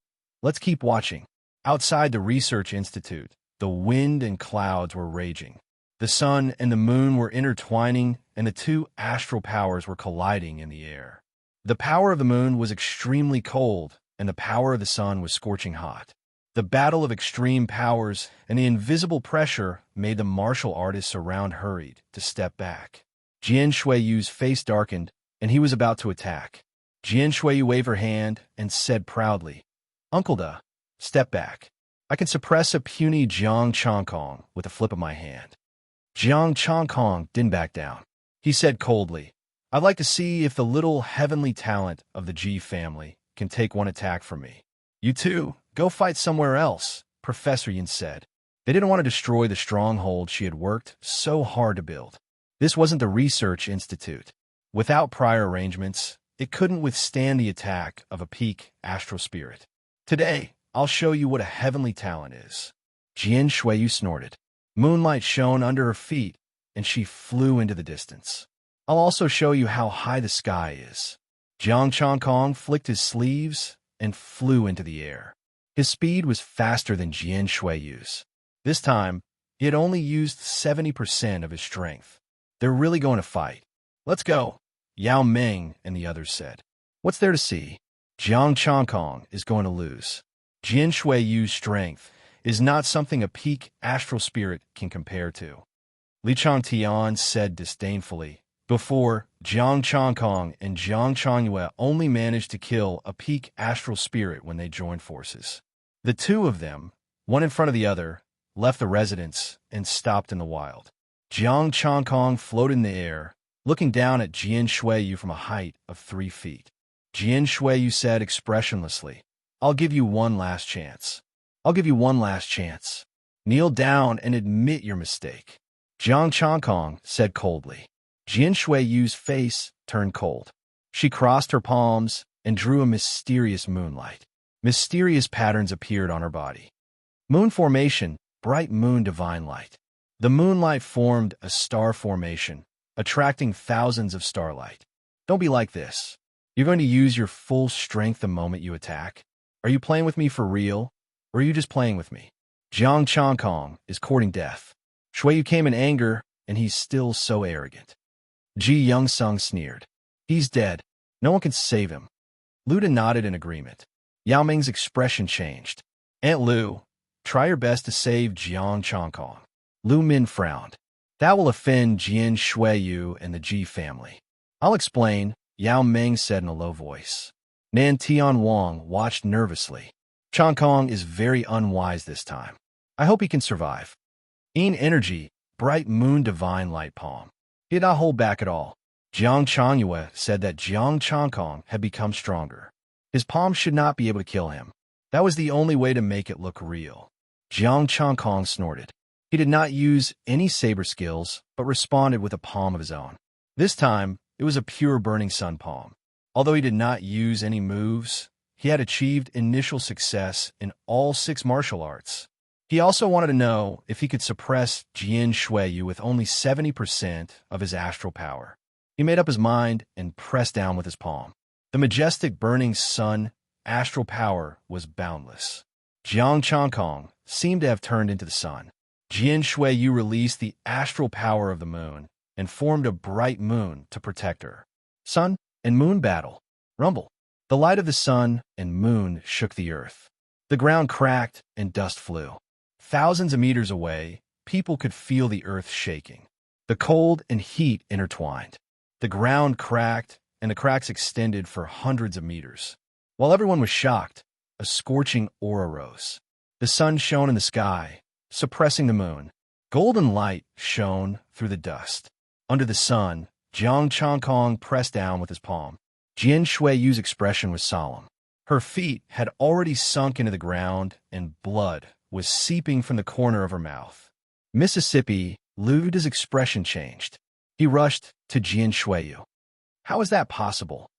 let's keep watching. Outside the research institute, the wind and clouds were raging. The sun and the moon were intertwining, and the two astral powers were colliding in the air. The power of the moon was extremely cold, and the power of the sun was scorching hot. The battle of extreme powers and the invisible pressure made the martial artists around hurried to step back. Jian Shuiyu's face darkened, and he was about to attack. Jian Shuiyu waved her hand and said proudly, Uncle Da, step back. I can suppress a puny Jiang Changkong with a flip of my hand. Jiang Changkong didn't back down. He said coldly, I'd like to see if the little heavenly talent of the Ji family can take one attack from me. You two, go fight somewhere else, Professor Yin said. They didn't want to destroy the stronghold she had worked so hard to build. This wasn't the research institute. Without prior arrangements, it couldn't withstand the attack of a peak astral spirit. Today, I'll show you what a heavenly talent is. Jian Shuiyu snorted. Moonlight shone under her feet, and she flew into the distance. I'll also show you how high the sky is. Jiang Changkong flicked his sleeves and flew into the air. His speed was faster than Jian Shuiyu's. This time, he had only used 70% of his strength. They're really going to fight. Let's go, Yao Meng and the others said. What's there to see? Jiang Changkong is going to lose. Jian Shuiyu's strength is not something a peak astral spirit can compare to. Li Changtian said disdainfully. Before, Jiang Changkong and Jiang Changyue only managed to kill a peak astral spirit when they joined forces. The two of them, one in front of the other, left the residence and stopped in the wild. Jiang Changkong floated in the air, looking down at Jian Shuiyu from a height of 3 feet. Jian Shuiyu said expressionlessly, I'll give you one last chance. I'll give you one last chance. Kneel down and admit your mistake. Jiang Changkong said coldly. Jian Shuiyu's face turned cold. She crossed her palms and drew a mysterious moonlight. Mysterious patterns appeared on her body. Moon formation, bright moon divine light. The moonlight formed a star formation, attracting thousands of starlight. Don't be like this. You're going to use your full strength the moment you attack. Are you playing with me for real, or are you just playing with me? Jiang Changkong is courting death. Shuiyu came in anger, and he's still so arrogant. Ji Young-sung sneered. He's dead. No one can save him. Luda nodded in agreement. Yao Ming's expression changed. Aunt Lu, try your best to save Jiang Chongkong. Lu Min frowned. That will offend Jian Shuiyu and the Ji family. I'll explain, Yao Ming said in a low voice. Nan Tian Wang watched nervously. Chongkong is very unwise this time. I hope he can survive. Yin energy, bright moon divine light palm. He did not hold back at all. Jiang Changyue said that Jiang Chongkong had become stronger. His palm should not be able to kill him. That was the only way to make it look real. Jiang Chongkong snorted. He did not use any saber skills, but responded with a palm of his own. This time, it was a pure burning sun palm. Although he did not use any moves, he had achieved initial success in all 6 martial arts. He also wanted to know if he could suppress Jian Shuiyu with only 70% of his astral power. He made up his mind and pressed down with his palm. The majestic burning sun astral power was boundless. Jiang Chongkong seemed to have turned into the sun. Jian Shuiyu released the astral power of the moon and formed a bright moon to protect her. Sun and moon battle. Rumble. The light of the sun and moon shook the earth. The ground cracked and dust flew. Thousands of meters away, people could feel the earth shaking. The cold and heat intertwined. The ground cracked, and the cracks extended for hundreds of meters. While everyone was shocked, a scorching aura rose. The sun shone in the sky, suppressing the moon. Golden light shone through the dust. Under the sun, Jiang Chongkong pressed down with his palm. Jian Shuiyu's expression was solemn. Her feet had already sunk into the ground, and blood was seeping from the corner of her mouth. Mississippi, Luda's expression changed. He rushed to Jian Shuiyu. How is that possible?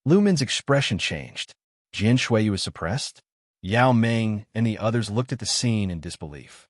Lu Min's expression changed. Jian Shuiyu was suppressed? Yao Ming and the others looked at the scene in disbelief.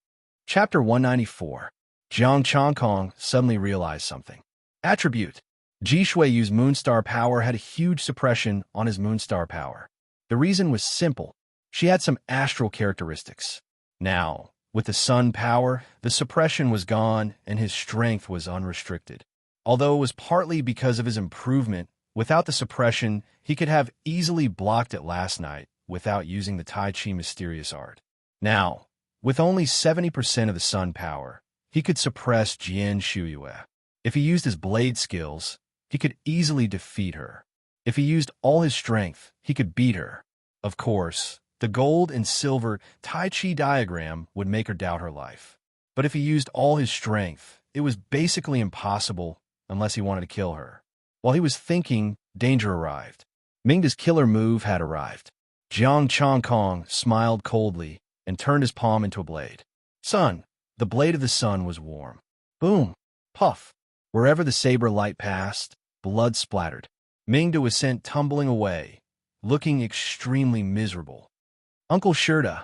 Chapter 194. Jiang Chongkong suddenly realized something. Attribute. Ji Shuiyu's moonstar power had a huge suppression on his moonstar power. The reason was simple. She had some astral characteristics. Now, with the sun power, the suppression was gone and his strength was unrestricted. Although it was partly because of his improvement, without the suppression, he could have easily blocked it last night without using the Tai Chi mysterious art. Now, with only 70% of the sun power, he could suppress Jian Shuiyu. If he used his blade skills, he could easily defeat her. If he used all his strength, he could beat her. Of course, the gold and silver Tai Chi diagram would make her doubt her life. But if he used all his strength, it was basically impossible unless he wanted to kill her. While he was thinking, danger arrived. Mingda's killer move had arrived. Jiang Chongkong smiled coldly and turned his palm into a blade. Sun. The blade of the sun was warm. Boom. Puff. Wherever the saber light passed, blood splattered. Mingda was sent tumbling away, looking extremely miserable. Uncle Shirda.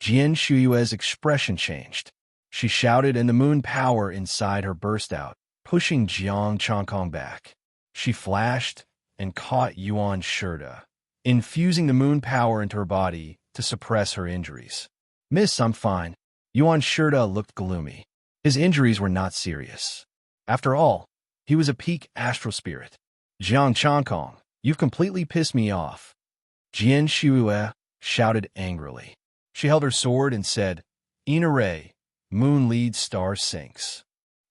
Jian Shuyue's expression changed. She shouted and the moon power inside her burst out, pushing Jiang Chongkong back. She flashed and caught Yuan Shirda, infusing the moon power into her body to suppress her injuries. Miss, I'm fine. Yuan Shirda looked gloomy. His injuries were not serious. After all, he was a peak astral spirit. Jiang Chongkong, you've completely pissed me off. Jian Shuyue shouted angrily. She held her sword and said, Ina moon leads, star sinks.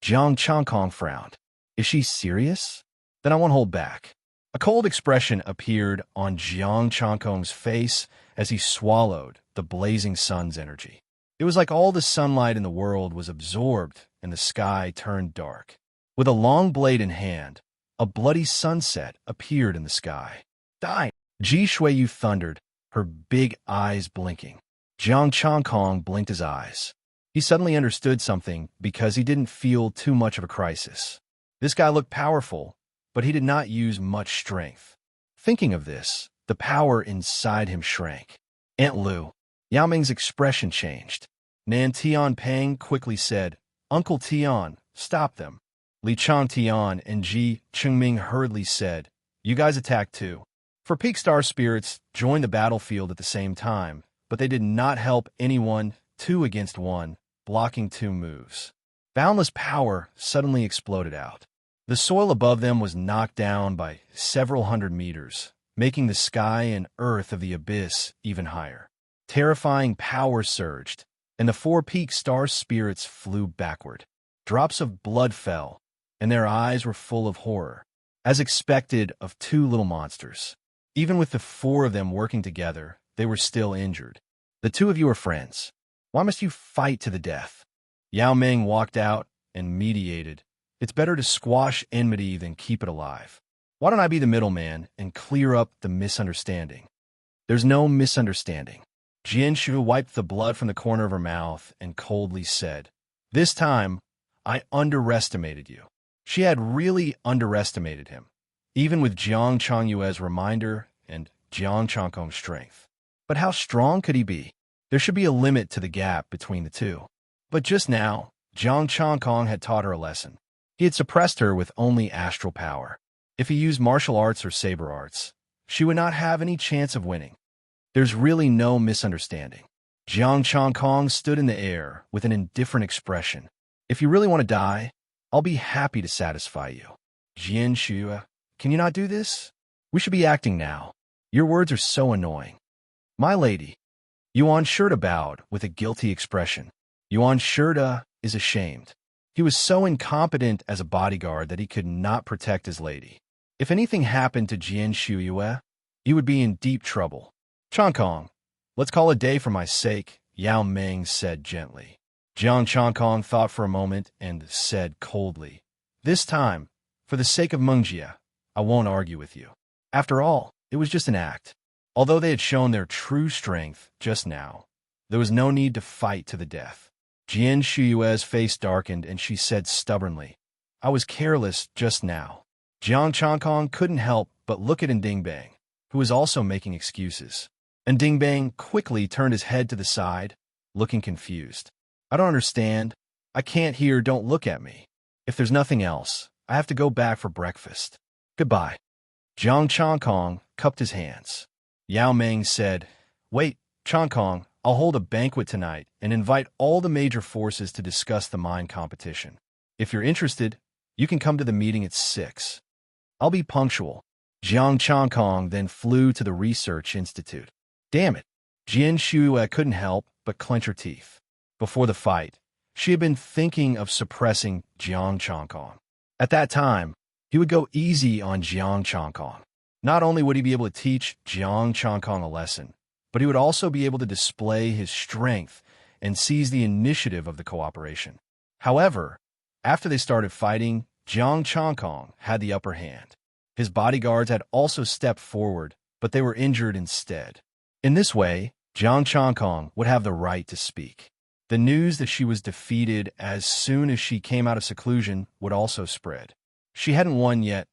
Jiang Chongkong frowned. Is she serious? Then I won't hold back. A cold expression appeared on Jiang Chongkong's face as he swallowed the blazing sun's energy. It was like all the sunlight in the world was absorbed and the sky turned dark. With a long blade in hand, a bloody sunset appeared in the sky. Die! Ji Shuiyu thundered, her big eyes blinking. Jiang Chongkong blinked his eyes. He suddenly understood something because he didn't feel too much of a crisis. This guy looked powerful, but he did not use much strength. Thinking of this, the power inside him shrank. Aunt Lu. Yao Ming's expression changed. Nan Tian Peng quickly said, Uncle Tian, stop them. Li Chang Tian and Ji Chengming hurriedly said, You guys attack too. For peak star spirits joined the battlefield at the same time, but they did not help anyone 2 against 1, blocking 2 moves. Boundless power suddenly exploded out. The soil above them was knocked down by several hundred meters, making the sky and earth of the abyss even higher. Terrifying power surged, and the four-peaked star spirits flew backward. Drops of blood fell, and their eyes were full of horror, as expected of two little monsters. Even with the four of them working together, they were still injured. The two of you are friends. Why must you fight to the death? Yao Ming walked out and mediated. It's better to squash enmity than keep it alive. Why don't I be the middleman and clear up the misunderstanding? There's no misunderstanding. Jianshu wiped the blood from the corner of her mouth and coldly said, "This time, I underestimated you." She had really underestimated him, even with Jiang Changyue's reminder and Jiang Changkong's strength. But how strong could he be? There should be a limit to the gap between the two. But just now, Jiang Changkong had taught her a lesson. He had suppressed her with only astral power. If he used martial arts or saber arts, she would not have any chance of winning. There's really no misunderstanding. Jiang Changkong stood in the air with an indifferent expression. If you really want to die, I'll be happy to satisfy you. Jian Shue, can you not do this? We should be acting now. Your words are so annoying. My lady. Yuan Shurta bowed with a guilty expression. Yuan Shurta is ashamed. He was so incompetent as a bodyguard that he could not protect his lady. If anything happened to Jian Shuyue, he would be in deep trouble. Changkong, let's call a day for my sake, Yao Ming said gently. Jiang Changkong thought for a moment and said coldly, "This time, for the sake of Mengjie, I won't argue with you. After all, it was just an act. Although they had shown their true strength just now, there was no need to fight to the death." Jian Shuyue's face darkened and she said stubbornly, "I was careless just now." Jiang Changkong couldn't help but look at Ndingbang, who was also making excuses. Ndingbang quickly turned his head to the side, looking confused. "I don't understand. I can't hear. Don't look at me. If there's nothing else, I have to go back for breakfast. Goodbye." Jiang Changkong cupped his hands. Yao Ming said, "Wait, Changkong, I'll hold a banquet tonight and invite all the major forces to discuss the mine competition. If you're interested, you can come to the meeting at 6. I'll be punctual." Jiang Changkong then flew to the research institute. Damn it. Jian Shue couldn't help but clench her teeth. Before the fight, she had been thinking of suppressing Jiang Changkong. At that time, he would go easy on Jiang Changkong. Not only would he be able to teach Jiang Changkong a lesson, but he would also be able to display his strength and seize the initiative of the cooperation. However, after they started fighting, Jiang Changkong had the upper hand. His bodyguards had also stepped forward, but they were injured instead. In this way, Jiang Changkong would have the right to speak. The news that she was defeated as soon as she came out of seclusion would also spread. She hadn't won yet.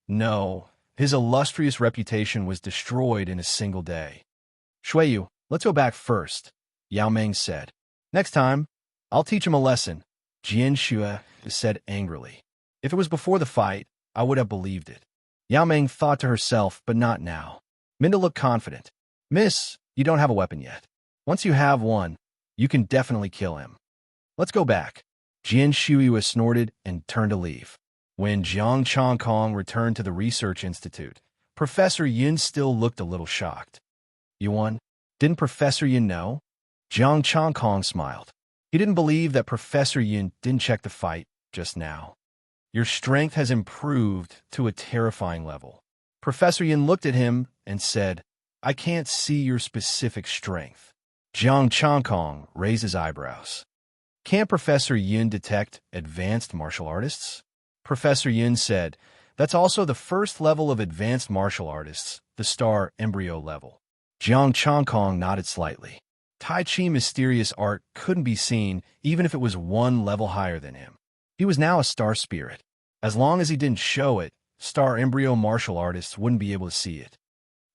No, his illustrious reputation was destroyed in a single day. "Shuiyu, let's go back first," Yao Ming said. "Next time, I'll teach him a lesson," Jian Shue said angrily. If it was before the fight, I would have believed it. Yao Ming thought to herself, but not now. Minda looked confident. "Miss, you don't have a weapon yet. Once you have one, you can definitely kill him. Let's go back." Jian Shue snorted and turned to leave. When Jiang Changkong returned to the research institute, Professor Yin still looked a little shocked. "You won? Didn't Professor Yin know?" Jiang Changkong smiled. He didn't believe that Professor Yin didn't check the fight just now. "Your strength has improved to a terrifying level." Professor Yin looked at him and said, "I can't see your specific strength." Jiang Changkong raised his eyebrows. "Can't Professor Yin detect advanced martial artists?" Professor Yin said, "That's also the first level of advanced martial artists, the star embryo level." Jiang Changkong nodded slightly. Tai Chi mysterious art couldn't be seen even if it was one level higher than him. He was now a star spirit. As long as he didn't show it, star embryo martial artists wouldn't be able to see it.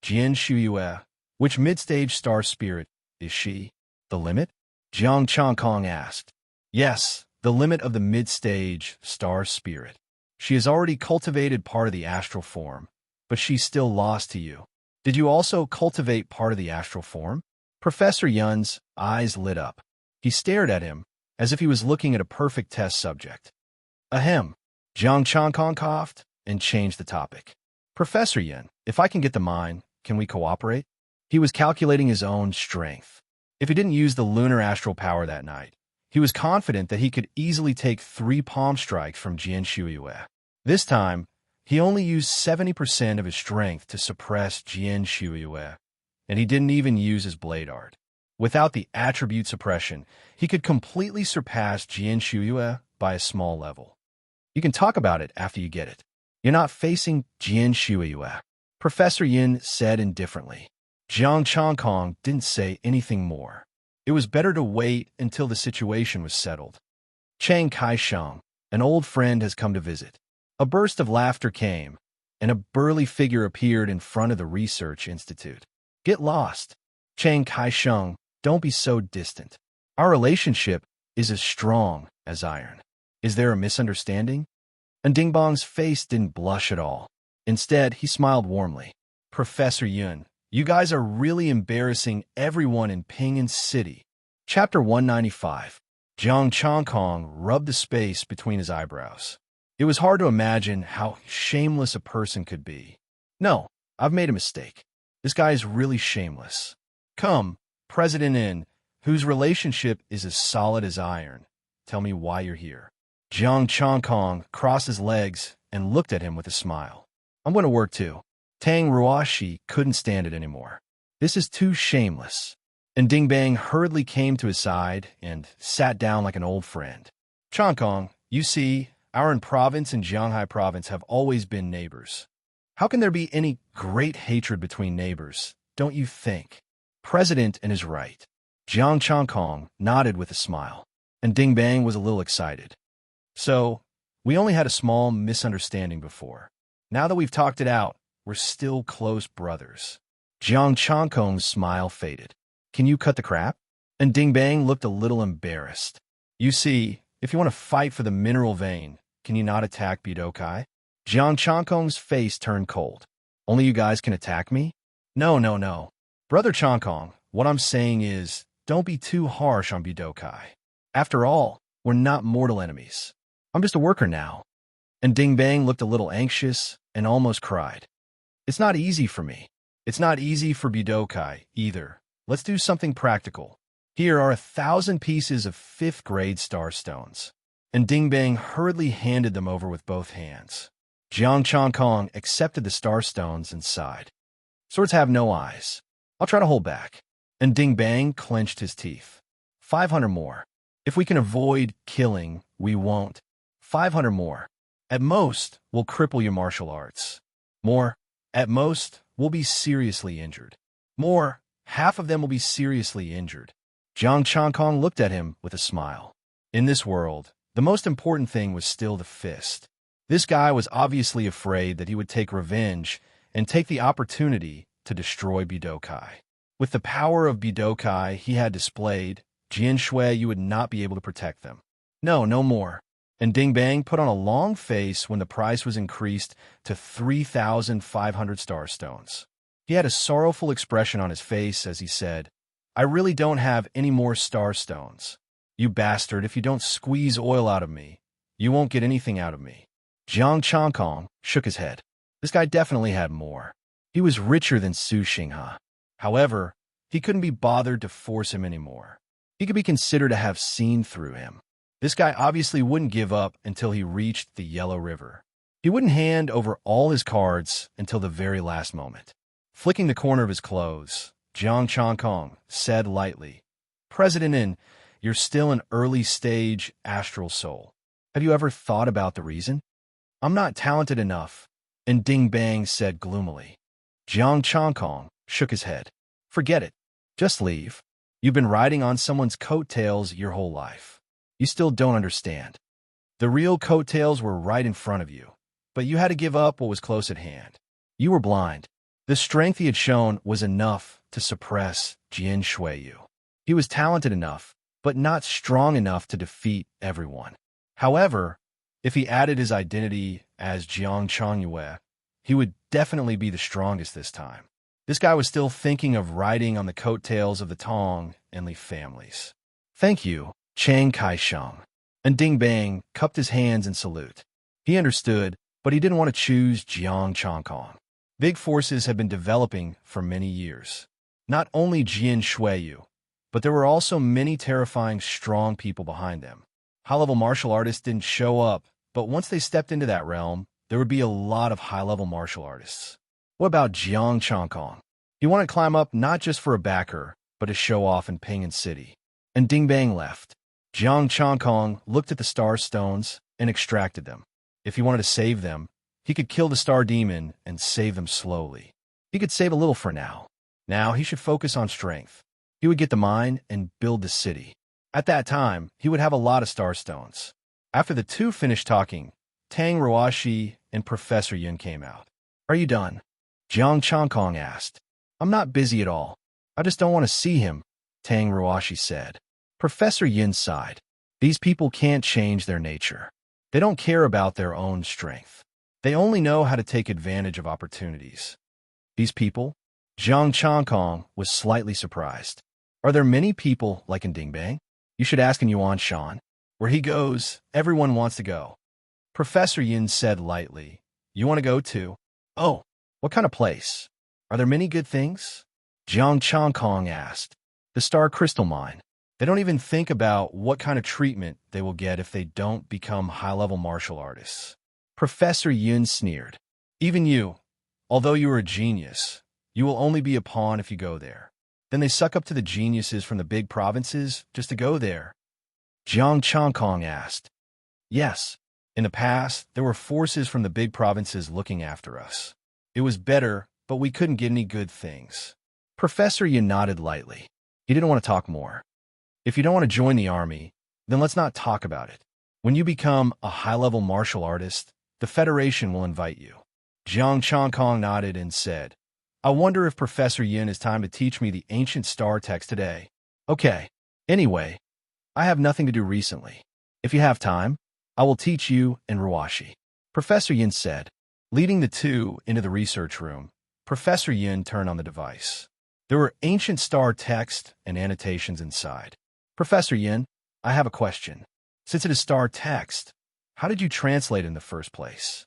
Jian Shuyue, which mid-stage star spirit is she? The limit? Jiang Changkong asked. Yes, the limit of the mid-stage star spirit. She has already cultivated part of the astral form, but she's still lost to you. Did you also cultivate part of the astral form? Professor Yun's eyes lit up. He stared at him as if he was looking at a perfect test subject. Ahem. Jiang Changkong coughed and changed the topic. Professor Yin, if I can get the mine, can we cooperate? He was calculating his own strength. If he didn't use the lunar astral power that night, he was confident that he could easily take 3 palm strikes from Jian Shuiyue. This time, he only used 70% of his strength to suppress Jian Shuiyue, and he didn't even use his blade art. Without the attribute suppression, he could completely surpass Jian Shuiyue by a small level. You can talk about it after you get it. You're not facing Jian Shuiyue, Professor Yin said indifferently. Jiang Changkong didn't say anything more. It was better to wait until the situation was settled. Chang Kai-sheng, an old friend, has come to visit. A burst of laughter came, and a burly figure appeared in front of the research institute. Get lost. Chang Kai-sheng, don't be so distant. Our relationship is as strong as iron. Is there a misunderstanding? And Dingbang's face didn't blush at all. Instead, he smiled warmly. Professor Yun, you guys are really embarrassing everyone in Ping'an City. Chapter 195. Jiang Changkong rubbed the space between his eyebrows. It was hard to imagine how shameless a person could be. No, I've made a mistake. This guy is really shameless. Come, President In, whose relationship is as solid as iron. Tell me why you're here. Jiang Changkong crossed his legs and looked at him with a smile. I'm going to work too. Tang Ruoshi couldn't stand it anymore. This is too shameless. And Dingbang hurriedly came to his side and sat down like an old friend. Changkong, you see, our province and Jianghai province have always been neighbors. How can there be any great hatred between neighbors, don't you think? President In is right. Jiang Changkong nodded with a smile, and Dingbang was a little excited. So, we only had a small misunderstanding before. Now that we've talked it out, we're still close brothers. Jiang Changkong's smile faded. Can you cut the crap? And Dingbang looked a little embarrassed. You see, if you want to fight for the mineral vein, can you not attack Bidokai? Jiang Changkong's face turned cold. Only you guys can attack me? No. Brother Changkong, what I'm saying is, don't be too harsh on Bidokai. After all, we're not mortal enemies. I'm just a worker now. And Dingbang looked a little anxious and almost cried. It's not easy for me. It's not easy for Bidokai either. Let's do something practical. Here are 1,000 pieces of 5th grade star stones. And Dingbang hurriedly handed them over with both hands. Jiang Changkong accepted the star stones and sighed. Swords have no eyes. I'll try to hold back. And Dingbang clenched his teeth. 500 more. If we can avoid killing, we won't. 500 more. At most, we'll cripple your martial arts. More. At most, we'll be seriously injured. More. Half of them will be seriously injured. Jiang Changkong looked at him with a smile. In this world, the most important thing was still the fist. This guy was obviously afraid that he would take revenge and take the opportunity to destroy Bidokai. With the power of Bidokai he had displayed, Jian Shui, you would not be able to protect them. No more. And Dingbang put on a long face when the price was increased to 3,500 star stones. He had a sorrowful expression on his face as he said, I really don't have any more star stones. You bastard, if you don't squeeze oil out of me, you won't get anything out of me. Jiang Changkong shook his head. This guy definitely had more. He was richer than Su Xinghe. However, he couldn't be bothered to force him anymore. He could be considered to have seen through him. This guy obviously wouldn't give up until he reached the Yellow River. He wouldn't hand over all his cards until the very last moment. Flicking the corner of his clothes, Jiang Changkong said lightly, President In, you're still an early-stage astral soul. Have you ever thought about the reason? I'm not talented enough, and Dingbang said gloomily. Jiang Changkong shook his head. Forget it. Just leave. You've been riding on someone's coattails your whole life. You still don't understand. The real coattails were right in front of you, but you had to give up what was close at hand. You were blind. The strength he had shown was enough to suppress Jian Shuiyu. He was talented enough, but not strong enough to defeat everyone. However, if he added his identity as Jiang Changyue, he would definitely be the strongest this time. This guy was still thinking of riding on the coattails of the Tong and Li families. Thank you, Chang Kai-sheng. And Dingbang cupped his hands in salute. He understood, but he didn't want to choose Jiang Changkong. Big forces had been developing for many years. Not only Jian Shuiyu, but there were also many terrifying, strong people behind them. High-level martial artists didn't show up, but once they stepped into that realm, there would be a lot of high-level martial artists. What about Jiang Changkong? He wanted to climb up not just for a backer, but to show off in Ping'an City. And Ding Bang left. Jiang Changkong looked at the star stones and extracted them. If he wanted to save them, he could kill the star demon and save them slowly. He could save a little for now. Now he should focus on strength. He would get the mine and build the city. At that time, he would have a lot of star stones. After the two finished talking, Tang Ruoshi and Professor Yun came out. Are you done? Jiang Changkong asked. I'm not busy at all. I just don't want to see him, Tang Ruoshi said. Professor Yun sighed. These people can't change their nature. They don't care about their own strength. They only know how to take advantage of opportunities. These people? Jiang Changkong was slightly surprised. Are there many people like in Dingbang? You should ask in Yuan Shan. Where he goes, everyone wants to go. Professor Yin said lightly. You want to go too? Oh, what kind of place? Are there many good things? Jiang Changkong asked. The Star Crystal Mine. They don't even think about what kind of treatment they will get if they don't become high-level martial artists. Professor Yun sneered. Even you, although you are a genius, you will only be a pawn if you go there. Then they suck up to the geniuses from the big provinces just to go there. Jiang Changkong asked. Yes, in the past, there were forces from the big provinces looking after us. It was better, but we couldn't get any good things. Professor Yun nodded lightly. He didn't want to talk more. If you don't want to join the army, then let's not talk about it. When you become a high-level martial artist, the Federation will invite you. Jiang Changkong nodded and said, I wonder if Professor Yin has time to teach me the ancient star text today. Okay. Anyway, I have nothing to do recently. If you have time, I will teach you and Ruoshi. Professor Yin said. Leading the two into the research room, Professor Yin turned on the device. There were ancient star text and annotations inside. Professor Yin, I have a question. Since it is star text, how did you translate it in the first place?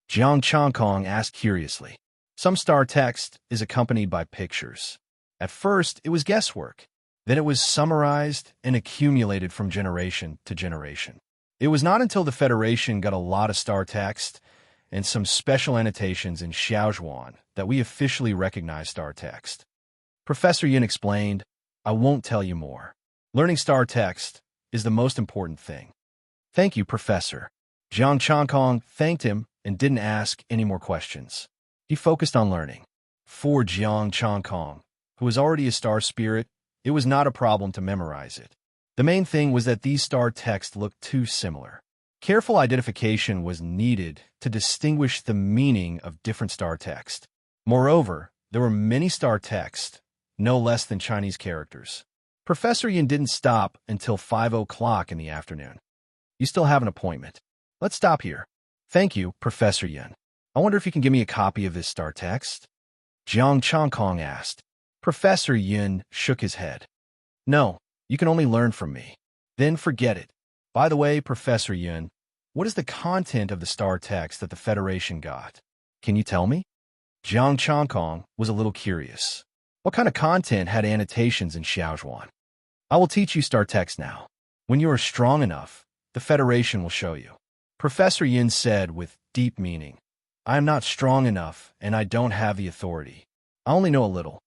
Jiang Changkong asked curiously. Some star text is accompanied by pictures. At first, it was guesswork. Then it was summarized and accumulated from generation to generation. It was not until the Federation got a lot of star text and some special annotations in Xiaozhuan that we officially recognized star text. Professor Yin explained, I won't tell you more. Learning star text is the most important thing. Thank you, Professor. Jiang Changkong thanked him and didn't ask any more questions. He focused on learning. For Jiang Changkong, who was already a star spirit, it was not a problem to memorize it. The main thing was that these star texts looked too similar. Careful identification was needed to distinguish the meaning of different star text. Moreover, there were many star texts, no less than Chinese characters. Professor Yin didn't stop until 5 o'clock in the afternoon. You still have an appointment. Let's stop here. Thank you, Professor Yin. I wonder if you can give me a copy of this star text? Jiang Changkong asked. Professor Yin shook his head. No, you can only learn from me. Then forget it. By the way, Professor Yin, what is the content of the star text that the Federation got? Can you tell me? Jiang Changkong was a little curious. What kind of content had annotations in Xiaozhuan? I will teach you star text now. When you are strong enough, the Federation will show you. Professor Yin said with deep meaning. I am not strong enough, and I don't have the authority. I only know a little.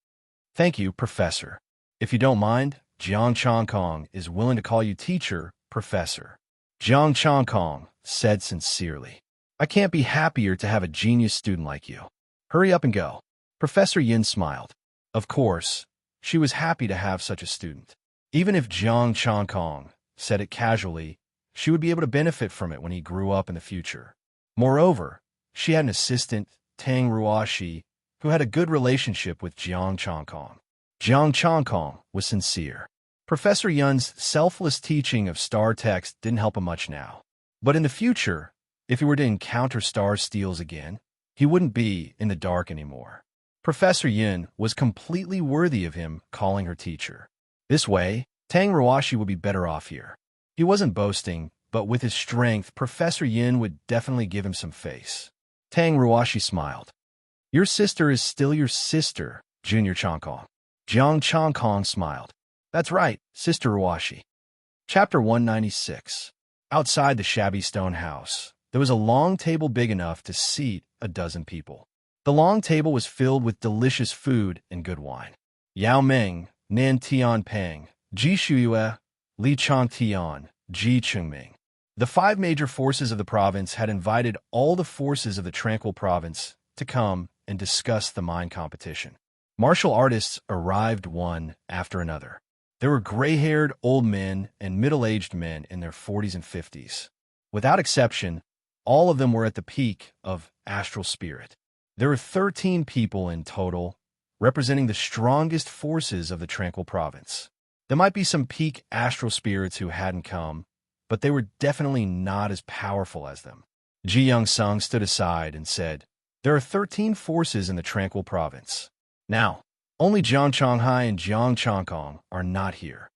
Thank you, Professor. If you don't mind, Jiang Changkong is willing to call you teacher, Professor. Jiang Changkong said sincerely. I can't be happier to have a genius student like you. Hurry up and go. Professor Yin smiled. Of course, she was happy to have such a student. Even if Jiang Changkong said it casually, she would be able to benefit from it when he grew up in the future. Moreover, she had an assistant, Tang Ruoshi, who had a good relationship with Jiang Changkong. Jiang Changkong was sincere. Professor Yun's selfless teaching of star text didn't help him much now. But in the future, if he were to encounter star steals again, he wouldn't be in the dark anymore. Professor Yin was completely worthy of him calling her teacher. This way, Tang Ruoshi would be better off here. He wasn't boasting, but with his strength, Professor Yin would definitely give him some face. Tang Ruashi smiled. Your sister is still your sister, Junior Changkong. Jiang Changkong smiled. That's right, Sister Ruashi. Chapter 196. Outside the shabby stone house, there was a long table big enough to seat a dozen people. The long table was filled with delicious food and good wine. Yao Ming, Nan Tianping, Ji Shuyue, Li Changtian, Ji Chungming. The 5 major forces of the province had invited all the forces of the Tranquil province to come and discuss the mine competition. Martial artists arrived one after another. There were gray-haired old men and middle-aged men in their 40s and 50s. Without exception, all of them were at the peak of astral spirit. There were 13 people in total, representing the strongest forces of the Tranquil province. There might be some peak astral spirits who hadn't come, but they were definitely not as powerful as them. Ji Young-sung stood aside and said, There are 13 forces in the Tranquil province. Now, only Jiang Chonghai and Jiang Chongkong are not here.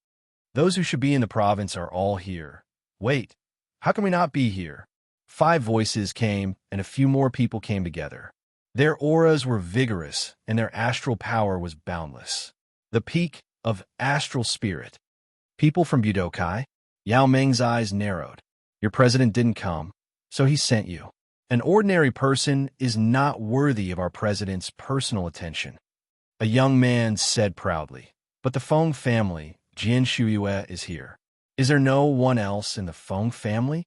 Those who should be in the province are all here. Wait, how can we not be here? 5 voices came, and a few more people came together. Their auras were vigorous, and their astral power was boundless. The peak of astral spirit. People from Budokai? Yao Ming's eyes narrowed. Your president didn't come, so he sent you. An ordinary person is not worthy of our president's personal attention. A young man said proudly, but the Feng family, Jian Shuyue, is here. Is there no one else in the Feng family?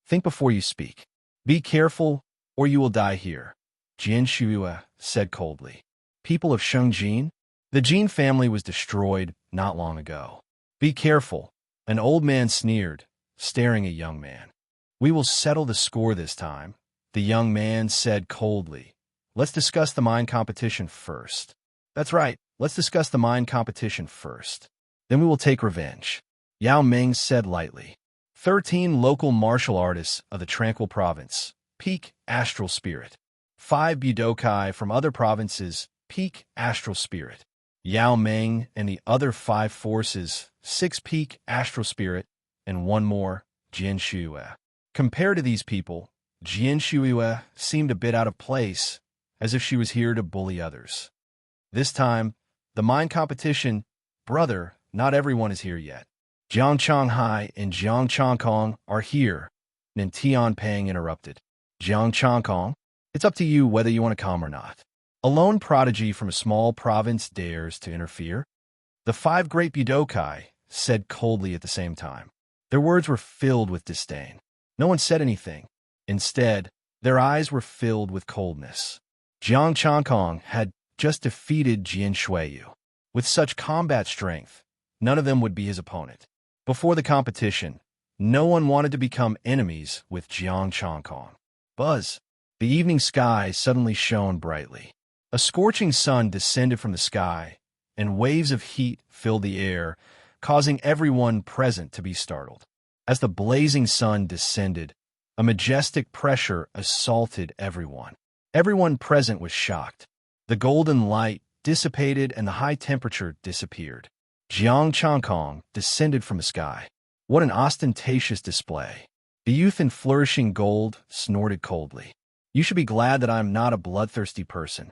Think before you speak. Be careful, or you will die here, Jian Shuyue said coldly. People of Shengjin? The Jin family was destroyed not long ago. Be careful, an old man sneered, staring at a young man. We will settle the score this time, the young man said coldly. Let's discuss the mine competition first. That's right, let's discuss the mine competition first. Then we will take revenge, Yao Ming said lightly. 13 local martial artists of the Tranquil province, peak astral spirit. 5 Budokai from other provinces, peak astral spirit. Yao Ming and the other 5 forces, 6 peak astral spirit, and 1 more, Jian Shuyue. Compared to these people, Jian Shuyue seemed a bit out of place, as if she was here to bully others. This time, the mine competition, brother, not everyone is here yet. Jiang Chonghai and Jiang Chongkong are here, Nan Tianping interrupted. Jiang Chongkong, it's up to you whether you want to come or not. A lone prodigy from a small province dares to interfere? The 5 great Budokai said coldly at the same time. Their words were filled with disdain. No one said anything. Instead, their eyes were filled with coldness. Jiang Chongkong had just defeated Jian Shuiyu. With such combat strength, none of them would be his opponent. Before the competition, no one wanted to become enemies with Jiang Chongkong. Buzz. The evening sky suddenly shone brightly. A scorching sun descended from the sky, and waves of heat filled the air, causing everyone present to be startled. As the blazing sun descended, a majestic pressure assaulted everyone. Everyone present was shocked. The golden light dissipated and the high temperature disappeared. Jiang Chongkong descended from the sky. What an ostentatious display. The youth in flourishing gold snorted coldly. You should be glad that I am not a bloodthirsty person.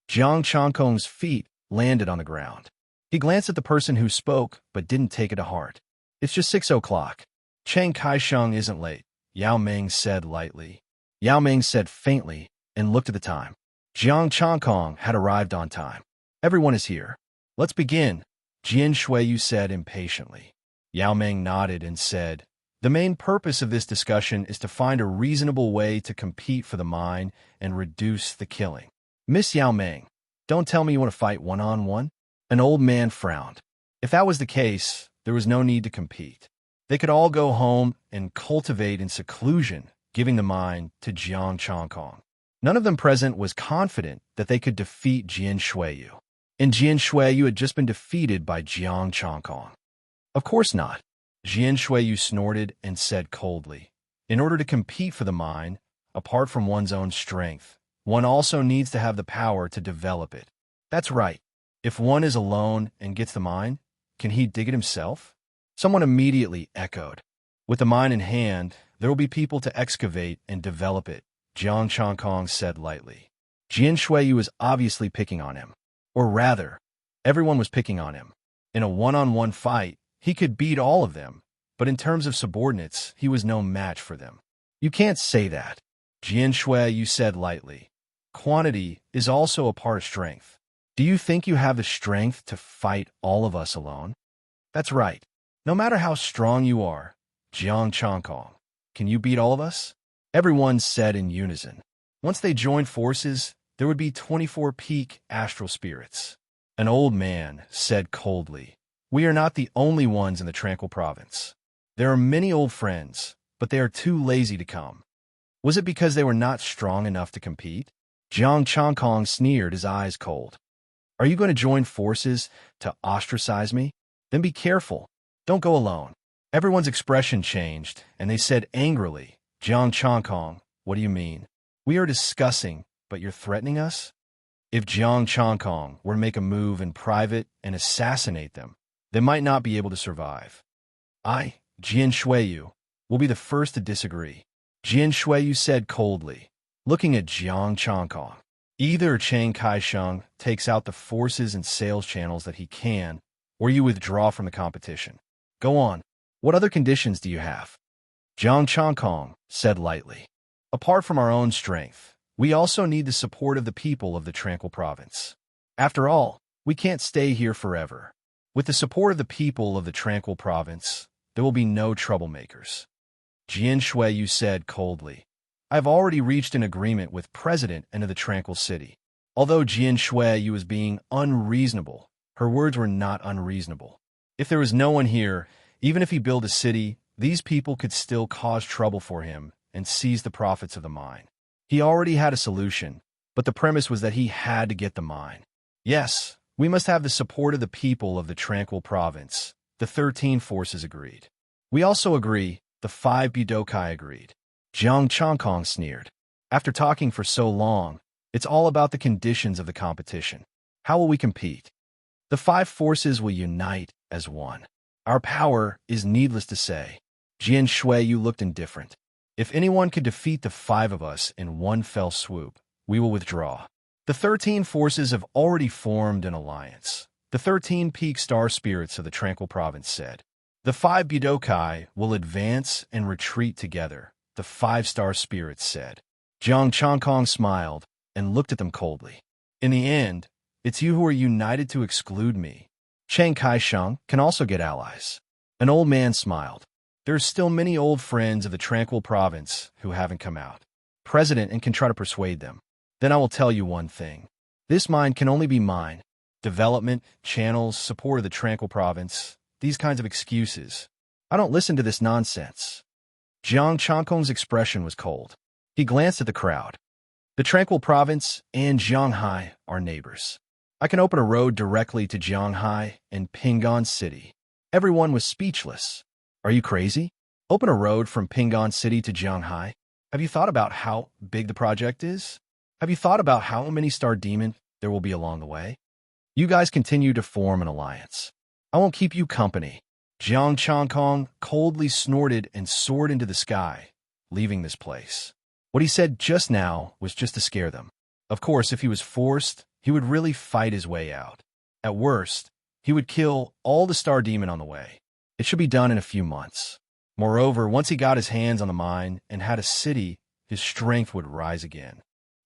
Jiang Chongkong's feet landed on the ground. He glanced at the person who spoke, but didn't take it to heart. It's just 6 o'clock. Cheng Kaisheng isn't late, Yao Ming said lightly. Yao Ming said faintly and looked at the time. Jiang Chongkong had arrived on time. Everyone is here. Let's begin, Jian Shuiyu said impatiently. Yao Ming nodded and said, The main purpose of this discussion is to find a reasonable way to compete for the mine and reduce the killing. Miss Yao Ming, don't tell me you want to fight one-on-one? An old man frowned. If that was the case, there was no need to compete. They could all go home and cultivate in seclusion, giving the mine to Jiang Chongkong. None of them present was confident that they could defeat Jian Shuiyu. And Jian Shuiyu had just been defeated by Jiang Chongkong. Of course not. Jian Shuiyu snorted and said coldly, In order to compete for the mine, apart from one's own strength, one also needs to have the power to develop it. That's right. If one is alone and gets the mine, can he dig it himself? Someone immediately echoed. With the mine in hand, there will be people to excavate and develop it, Jiang Changkong said lightly. Jian Shuiyu was obviously picking on him. Or rather, everyone was picking on him. In a one-on-one fight, he could beat all of them, but in terms of subordinates, he was no match for them. You can't say that, Jian Shuiyu said lightly. Quantity is also a part of strength. Do you think you have the strength to fight all of us alone? That's right. No matter how strong you are, Jiang Changkong, can you beat all of us? Everyone said in unison. Once they joined forces, there would be 24 peak astral spirits. An old man said coldly, "We are not the only ones in the Tranquil province. There are many old friends, but they are too lazy to come." Was it because they were not strong enough to compete? Jiang Changkong sneered, his eyes cold. Are you going to join forces to ostracize me? Then be careful. Don't go alone. Everyone's expression changed, and they said angrily, Jiang Changkong, what do you mean? We are discussing, but you're threatening us? If Jiang Changkong were to make a move in private and assassinate them, they might not be able to survive. I, Jian Shuiyu, will be the first to disagree, Jian Shuiyu said coldly, looking at Jiang Changkong. Either Chiang Kai-sheng takes out the forces and sales channels that he can, or you withdraw from the competition. Go on. What other conditions do you have? Jiang Changkong said lightly. Apart from our own strength, we also need the support of the people of the Tranquil province. After all, we can't stay here forever. With the support of the people of the Tranquil province, there will be no troublemakers. Jian Shuiyu said coldly. I've already reached an agreement with President and of the Tranquil City. Although Jian Shuiyu was being unreasonable, her words were not unreasonable. If there was no one here, even if he built a city, these people could still cause trouble for him and seize the profits of the mine. He already had a solution, but the premise was that he had to get the mine. Yes, we must have the support of the people of the Tranquil province, the 13 forces agreed. We also agree, the 5 Budokai agreed. Jiang Changkong sneered. After talking for so long, it's all about the conditions of the competition. How will we compete? The 5 forces will unite as one. Our power is needless to say. Jian Shuiyu looked indifferent. If anyone could defeat the 5 of us in one fell swoop, we will withdraw. The 13 forces have already formed an alliance. The 13 peak star spirits of the Tranquil province said. The 5 Budokai will advance and retreat together, the 5-star spirits said. Jiang Changkong smiled and looked at them coldly. In the end, it's you who are united to exclude me. Chiang Kai-sheng can also get allies. An old man smiled. There are still many old friends of the Tranquil province who haven't come out. President and can try to persuade them. Then I will tell you one thing. This mine can only be mine. Development, channels, support of the Tranquil province, these kinds of excuses. I don't listen to this nonsense. Jiang Changkong's expression was cold. He glanced at the crowd. The Tranquil province and Jianghai are neighbors. I can open a road directly to Jianghai and Ping'an City. Everyone was speechless. Are you crazy? Open a road from Ping'an City to Jianghai? Have you thought about how big the project is? Have you thought about how many star demons there will be along the way? You guys continue to form an alliance. I won't keep you company. Jiang Changkong coldly snorted and soared into the sky, leaving this place. What he said just now was just to scare them. Of course, if he was forced, he would really fight his way out. At worst, he would kill all the star demon on the way. It should be done in a few months. Moreover, once he got his hands on the mine and had a city, his strength would rise again.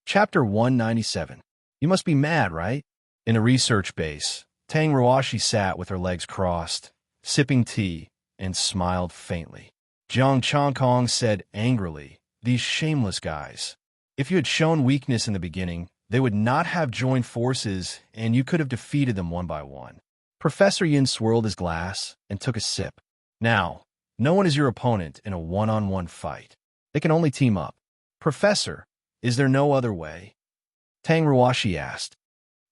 Chapter 197. You must be mad, right? In a research base, Tang Ruashi sat with her legs crossed, sipping tea, and smiled faintly. Jiang Changkong said angrily, these shameless guys. If you had shown weakness in the beginning, they would not have joined forces and you could have defeated them one by one. Professor Yin swirled his glass and took a sip. Now, no one is your opponent in a one-on-one fight. They can only team up. Professor, is there no other way? Tang Ruashi asked.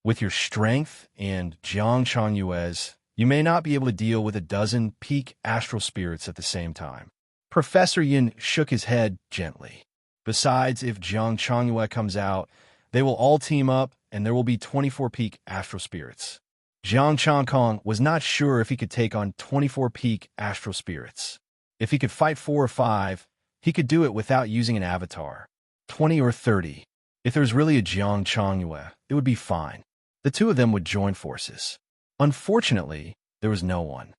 With your strength and Jiang Changyue's, you may not be able to deal with a dozen peak astral spirits at the same time. Professor Yin shook his head gently. Besides, if Jiang Changyue comes out, they will all team up and there will be 24 peak astral spirits. Jiang Changkong was not sure if he could take on 24 peak astral spirits. If he could fight 4 or 5, he could do it without using an avatar. 20 or 30. If there was really a Jiang Changyue, it would be fine. The two of them would join forces. Unfortunately, there was no one.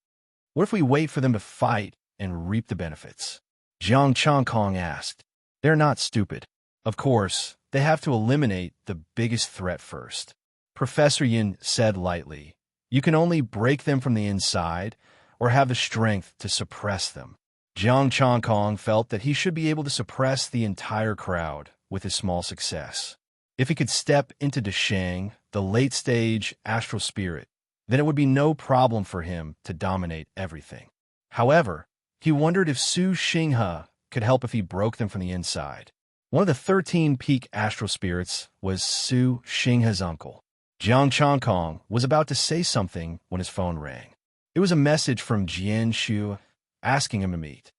What if we wait for them to fight and reap the benefits? Jiang Changkong asked. They're not stupid. Of course, they have to eliminate the biggest threat first. Professor Yin said lightly, you can only break them from the inside or have the strength to suppress them. Jiang Changkong felt that he should be able to suppress the entire crowd with his small success. If he could step into Deshang, the late-stage astral spirit, then it would be no problem for him to dominate everything. However, he wondered if Su Xinghe could help if he broke them from the inside. One of the 13 peak astral spirits was Su Xinghe's uncle. Jiang Changkong was about to say something when his phone rang. It was a message from Jian Shu asking him to meet.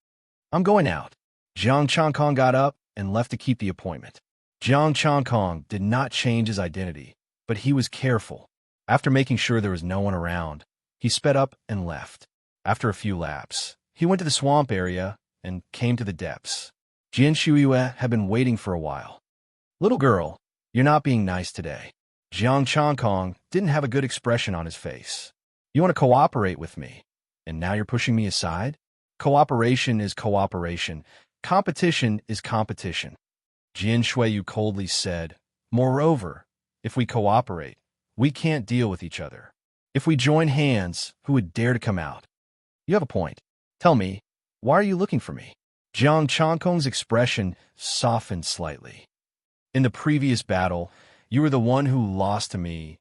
I'm going out. Jiang Changkong got up and left to keep the appointment. Jiang Changkong did not change his identity, but he was careful. After making sure there was no one around, he sped up and left. After a few laps, he went to the swamp area and came to the depths. Jian Shuiyue had been waiting for a while. Little girl, you're not being nice today. Jiang Changkong didn't have a good expression on his face. You want to cooperate with me, and now you're pushing me aside? Cooperation is cooperation. Competition is competition. Jian Shuiyu coldly said, moreover, if we cooperate, we can't deal with each other. If we join hands, who would dare to come out? You have a point. Tell me, why are you looking for me? Jiang Changkong's expression softened slightly. In the previous battle, you were the one who lost to me.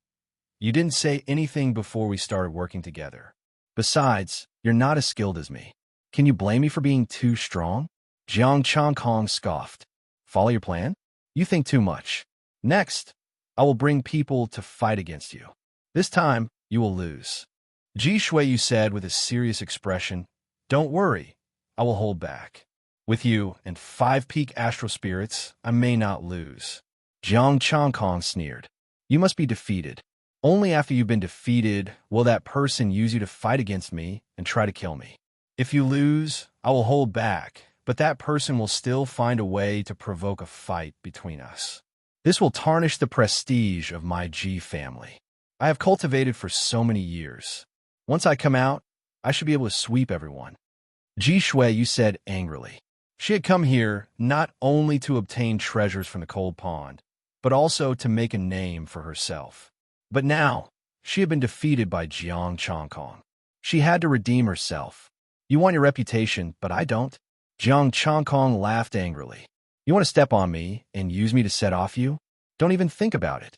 You didn't say anything before we started working together. Besides, you're not as skilled as me. Can you blame me for being too strong? Jiang Changkong scoffed. Follow your plan? You think too much. Next, I will bring people to fight against you. This time, you will lose. Ji Shuiyu said with a serious expression, don't worry, I will hold back. With you and 5 peak astral spirits, I may not lose. Jiang Changkong sneered. You must be defeated. Only after you've been defeated will that person use you to fight against me and try to kill me. If you lose, I will hold back, but that person will still find a way to provoke a fight between us. This will tarnish the prestige of my Ji family. I have cultivated for so many years. Once I come out, I should be able to sweep everyone. Ji Shuiyu said angrily. She had come here not only to obtain treasures from the cold pond, but also to make a name for herself. But now, she had been defeated by Jiang Changkong. She had to redeem herself. You want your reputation, but I don't. Jiang Changkong laughed angrily. You want to step on me and use me to set off you? Don't even think about it.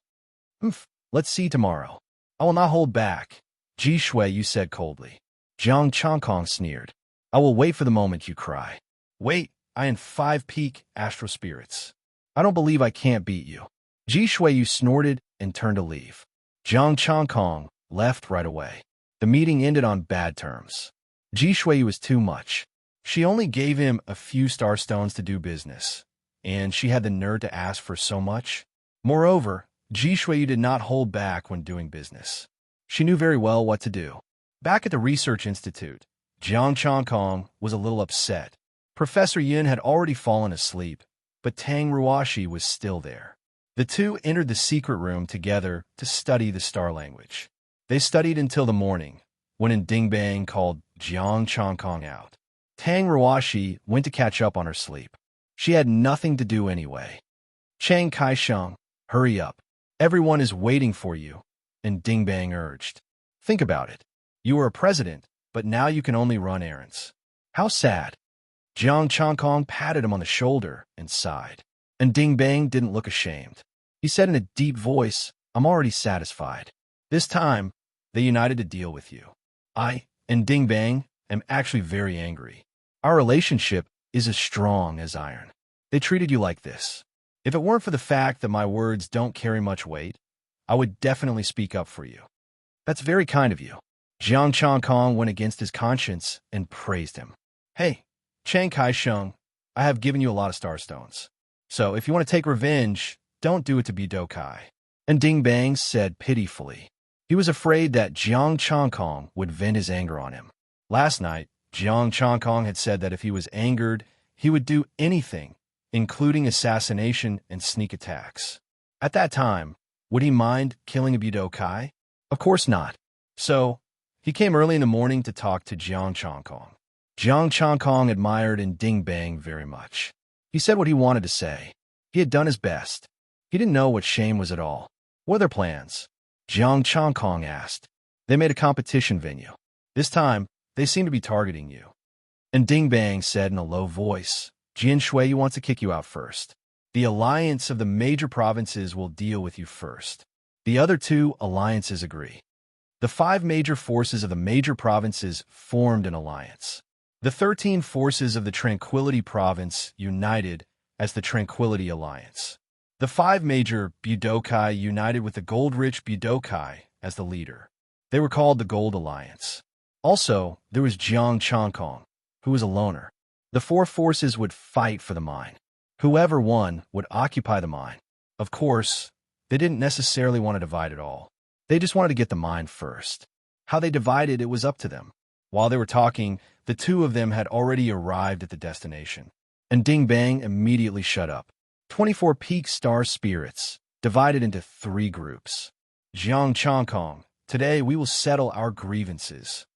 Let's see tomorrow. I will not hold back. Ji Shuiyu said coldly. Jiang Changkong sneered. I will wait for the moment you cry. Wait, I am 5 peak astral spirits. I don't believe I can't beat you. Ji Shuiyu snorted and turned to leave. Jiang Changkong left right away. The meeting ended on bad terms. Ji Shuiyu was too much. She only gave him a few star stones to do business, and she had the nerve to ask for so much. Moreover, Ji Shuiyu did not hold back when doing business. She knew very well what to do. Back at the research institute, Jiang Changkong was a little upset. Professor Yin had already fallen asleep, but Tang Ruashi was still there. The two entered the secret room together to study the star language. They studied until the morning, when Dingbang called Jiang Changkong out. Tang Ruashi went to catch up on her sleep. She had nothing to do anyway. Chang Kaisheng, hurry up. Everyone is waiting for you, and Dingbang urged. Think about it. You were a president, but now you can only run errands. How sad. Jiang Changkong patted him on the shoulder and sighed. And Dingbang didn't look ashamed. He said in a deep voice, I'm already satisfied. This time, they united to deal with you. I, and Dingbang, am actually very angry. Our relationship is as strong as iron. They treated you like this. If it weren't for the fact that my words don't carry much weight, I would definitely speak up for you. That's very kind of you. Jiang Changkong went against his conscience and praised him. Hey, Chiang Kai-sheng, I have given you a lot of star stones. So if you want to take revenge, don't do it to be Dokai. And Ding Bang said pitifully. He was afraid that Jiang Changkong would vent his anger on him. Last night, Jiang Changkong had said that if he was angered, he would do anything, including assassination and sneak attacks. At that time, would he mind killing a Budokai? Of course not. So, he came early in the morning to talk to Jiang Changkong. Jiang Changkong admired and Ding Bang very much. He said what he wanted to say. He had done his best. He didn't know what shame was at all. What are their plans? Jiang Changkong asked. They made a competition venue. This time, they seem to be targeting you. And Ding Bang said in a low voice, Jian Shui wants to kick you out first. The alliance of the major provinces will deal with you first. The other two alliances agree. The 5 major forces of the major provinces formed an alliance. The 13 forces of the Tranquility Province united as the Tranquility Alliance. The 5 major Budokai united with the gold-rich Budokai as the leader. They were called the Gold Alliance. Also, there was Jiang Changkong, who was a loner. The 4 forces would fight for the mine. Whoever won would occupy the mine. Of course, they didn't necessarily want to divide it all. They just wanted to get the mine first. How they divided it was up to them. While they were talking, the 2 of them had already arrived at the destination. And Ding Bang immediately shut up. 24 peak star spirits, divided into 3 groups. Jiang Changkong, today we will settle our grievances.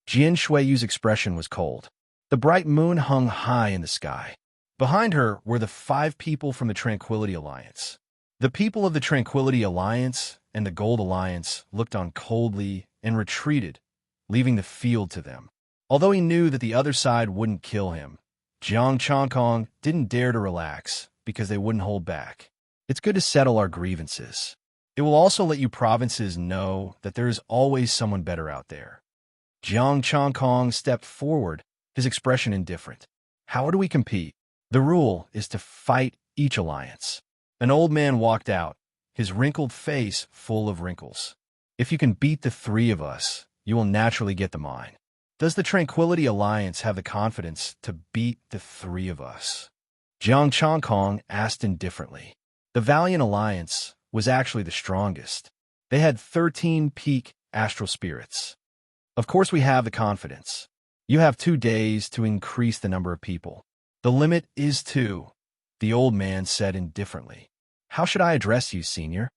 Jian Shuiyu's expression was cold. The bright moon hung high in the sky. Behind her were the 5 people from the Tranquility Alliance. The people of the Tranquility Alliance and the Gold Alliance looked on coldly and retreated, leaving the field to them. Although he knew that the other side wouldn't kill him, Jiang Changkong didn't dare to relax because they wouldn't hold back. It's good to settle our grievances. It will also let you provinces know that there is always someone better out there. Jiang Changkong stepped forward, his expression indifferent. How do we compete? The rule is to fight each alliance. An old man walked out, his wrinkled face full of wrinkles. If you can beat the 3 of us, you will naturally get the mine. Does the Tranquility Alliance have the confidence to beat the 3 of us? Jiang Changkong asked indifferently. The Valiant Alliance was actually the strongest. They had 13 peak astral spirits. Of course we have the confidence. You have 2 days to increase the number of people. The limit is 2, the old man said indifferently. How should I address you, senior?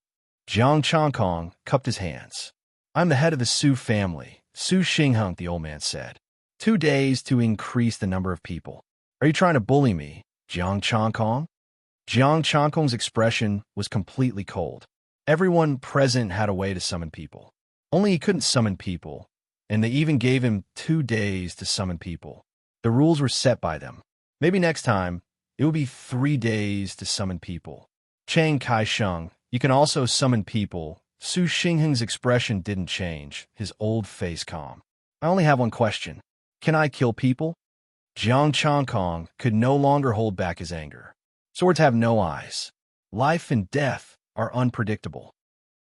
Jiang Changkong cupped his hands. I'm the head of the Su family, Su Xingheng, the old man said. 2 days to increase the number of people. Are you trying to bully me, Jiang Changkong? Jiang Changkong's expression was completely cold. Everyone present had a way to summon people. Only he couldn't summon people, and they even gave him 2 days to summon people. The rules were set by them. Maybe next time, it will be 3 days to summon people. Chang Kai-sheng, you can also summon people. Su Xingheng's expression didn't change, his old face calm. I only have one question. Can I kill people? Jiang Changkong could no longer hold back his anger. Swords have no eyes. Life and death are unpredictable.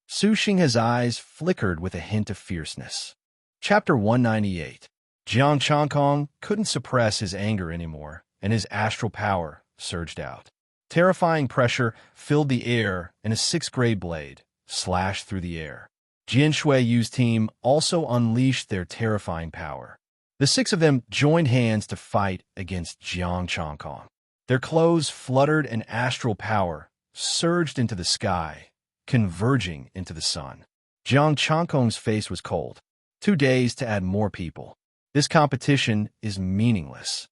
Su Xingheng's eyes flickered with a hint of fierceness. Chapter 198. Jiang Changkong couldn't suppress his anger anymore, and his astral power surged out. Terrifying pressure filled the air, and a 6th-grade blade slashed through the air. Jian Shuiyu's team also unleashed their terrifying power. The 6 of them joined hands to fight against Jiang Changkong. Their clothes fluttered and astral power surged into the sky, converging into the sun. Jiang Changkong's face was cold. 2 days to add more people. This competition is meaningless.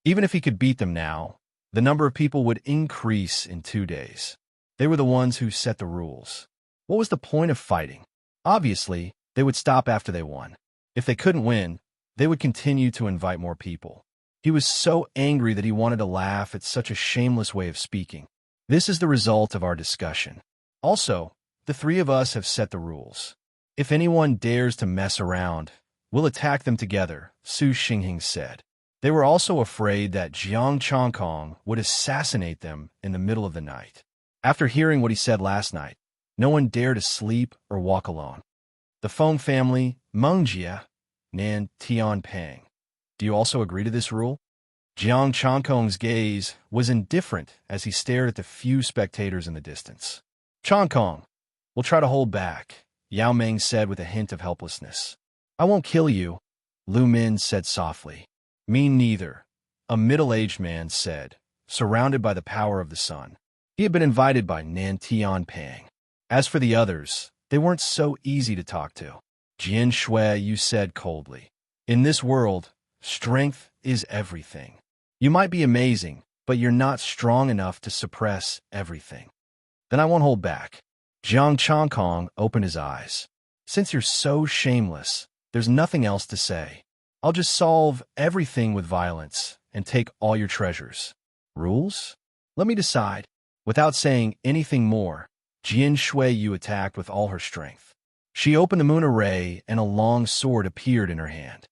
Even if he could beat them now, the number of people would increase in 2 days. They were the ones who set the rules. What was the point of fighting? Obviously, they would stop after they won. If they couldn't win, they would continue to invite more people. He was so angry that he wanted to laugh at such a shameless way of speaking. This is the result of our discussion. Also, the 3 of us have set the rules. If anyone dares to mess around, we'll attack them together, Su Xingheng said. They were also afraid that Jiang Changkong would assassinate them in the middle of the night. After hearing what he said last night, no one dared to sleep or walk alone. The Feng family, Meng Jia, Nan Tian Peng. Do you also agree to this rule? Jiang Changkong's gaze was indifferent as he stared at the few spectators in the distance. Changkong, we'll try to hold back, Yao Meng said with a hint of helplessness. I won't kill you, Lu Min said softly. Me neither, a middle-aged man said, surrounded by the power of the sun. He had been invited by Nan Tianping. As for the others, they weren't so easy to talk to. Jian Shui, you said coldly. In this world, strength is everything. You might be amazing, but you're not strong enough to suppress everything. Then I won't hold back. Jiang Changkong opened his eyes. Since you're so shameless, there's nothing else to say. I'll just solve everything with violence and take all your treasures. Rules? Let me decide. Without saying anything more, Jian Shui Yu attacked with all her strength. She opened the moon array and a long sword appeared in her hand.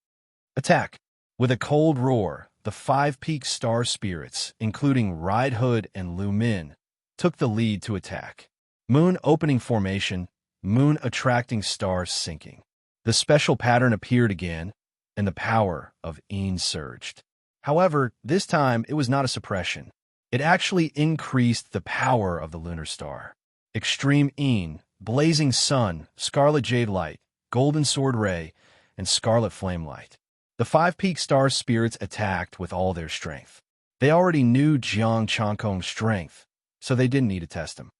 Attack! With a cold roar, the 5 peak star spirits, including Ride Hood and Lu Min, took the lead to attack. Moon opening formation, moon attracting stars sinking. The special pattern appeared again, and the power of Een surged. However, this time it was not a suppression. It actually increased the power of the lunar star. Extreme Een, blazing sun, scarlet jade light, golden sword ray, and scarlet flame light. The 5 peak star spirits attacked with all their strength. They already knew Jiang Changkong's strength, so they didn't need to test him.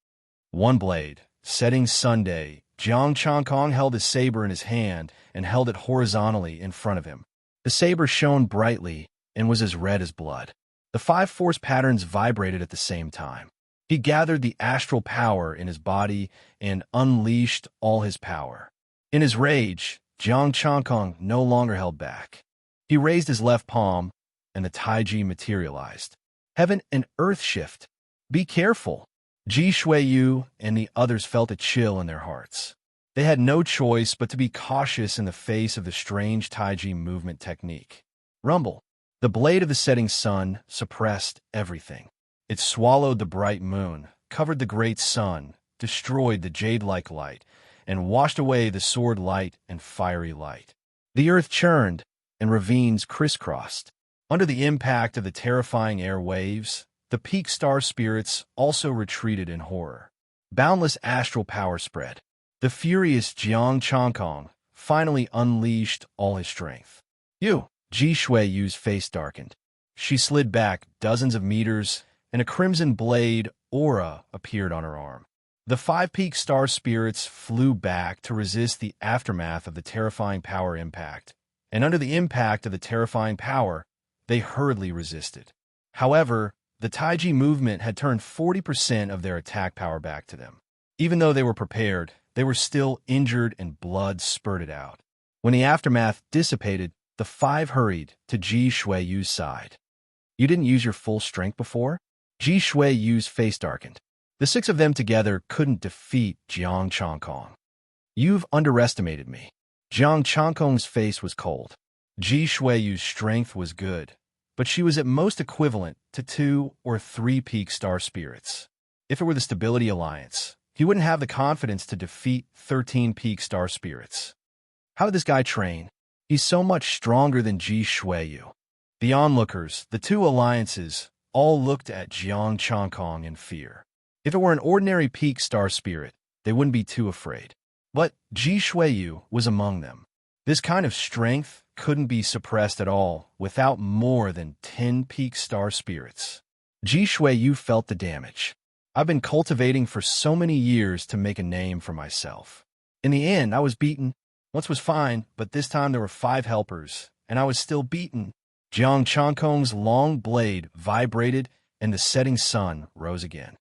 One blade, setting Sunday, Jiang Changkong held his saber in his hand and held it horizontally in front of him. The saber shone brightly and was as red as blood. The 5 force patterns vibrated at the same time. He gathered the astral power in his body and unleashed all his power. In his rage, Jiang Changkong no longer held back. He raised his left palm, and the Taiji materialized. Heaven and earth shift. Be careful. Ji Shuiyu and the others felt a chill in their hearts. They had no choice but to be cautious in the face of the strange Taiji movement technique. Rumble. The blade of the setting sun suppressed everything. It swallowed the bright moon, covered the great sun, destroyed the jade-like light, and washed away the sword light and fiery light. The earth churned, and ravines crisscrossed. Under the impact of the terrifying air waves, the peak star spirits also retreated in horror. Boundless astral power spread. The furious Jiang Changkong finally unleashed all his strength. Ji Shuiyu's face darkened. She slid back dozens of meters, and a crimson blade aura appeared on her arm. The 5 peak star spirits flew back to resist the aftermath of the terrifying power impact, and under the impact of the terrifying power, they hurriedly resisted. However, the Taiji movement had turned 40% of their attack power back to them. Even though they were prepared, they were still injured and blood spurted out. When the aftermath dissipated, the 5 hurried to Ji Shuiyu's side. You didn't use your full strength before? Ji Shuiyu's face darkened. The 6 of them together couldn't defeat Jiang Changkong. You've underestimated me. Jiang Changkong's face was cold. Ji Shuiyu's strength was good, but she was at most equivalent to 2 or 3 peak star spirits. If it were the Stability Alliance, he wouldn't have the confidence to defeat 13 peak star spirits. How did this guy train? He's so much stronger than Ji Shuiyu. The onlookers, the 2 alliances, all looked at Jiang Changkong in fear. If it were an ordinary peak star spirit, they wouldn't be too afraid. But Ji Shuiyu was among them. This kind of strength couldn't be suppressed at all without more than 10 peak star spirits. Ji Shuiyu felt the damage. I've been cultivating for so many years to make a name for myself. In the end, I was beaten. Once was fine, but this time there were 5 helpers, and I was still beaten. Jiang Changkong's long blade vibrated, and the setting sun rose again.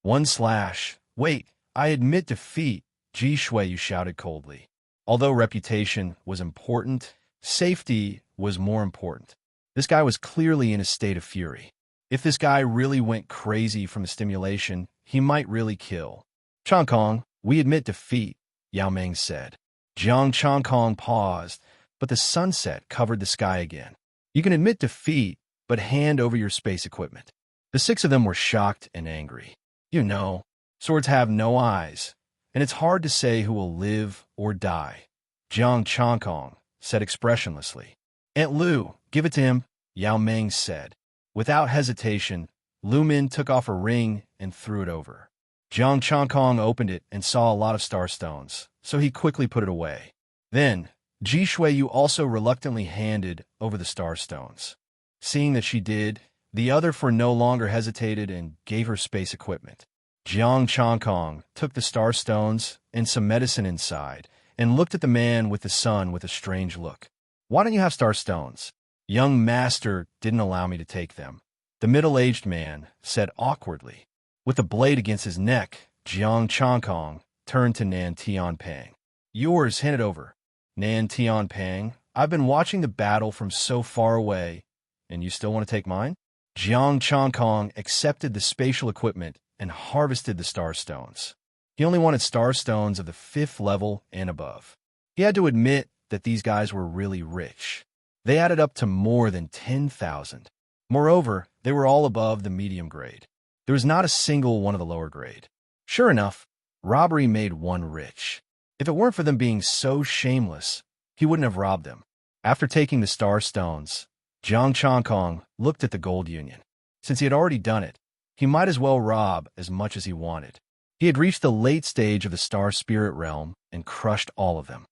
One slash. Wait, I admit defeat, Ji Shuiyu shouted coldly. Although reputation was important, safety was more important. This guy was clearly in a state of fury. If this guy really went crazy from the stimulation, he might really kill. Changkong, we admit defeat, Yao Ming said. Jiang Changkong paused, but the sunset covered the sky again. You can admit defeat, but hand over your space equipment. The 6 of them were shocked and angry. You know, swords have no eyes, and it's hard to say who will live or die. Jiang Changkong said expressionlessly. Aunt Lu, give it to him, Yao Ming said. Without hesitation, Lu Min took off a ring and threw it over. Jiang Changkong opened it and saw a lot of star stones, so he quickly put it away. Then, Ji Shuiyu also reluctantly handed over the star stones. Seeing that she did, the other for no longer hesitated and gave her space equipment. Jiang Changkong took the star stones and some medicine inside and looked at the man with the sun with a strange look. Why don't you have star stones? Young master didn't allow me to take them, the middle-aged man said awkwardly. With the blade against his neck, Jiang Changkong turned to Nan Tianping. Yours, hand it over. Nan Tianping, I've been watching the battle from so far away, and you still want to take mine? Jiang Changkong accepted the spatial equipment and harvested the star stones. He only wanted star stones of the 5th level and above. He had to admit that these guys were really rich. They added up to more than 10,000. Moreover, they were all above the medium grade. There was not a single one of the lower grade. Sure enough, robbery made one rich. If it weren't for them being so shameless, he wouldn't have robbed them. After taking the star stones, Jiang Changkong looked at the gold union. Since he had already done it, he might as well rob as much as he wanted. He had reached the late stage of the star spirit realm and crushed all of them.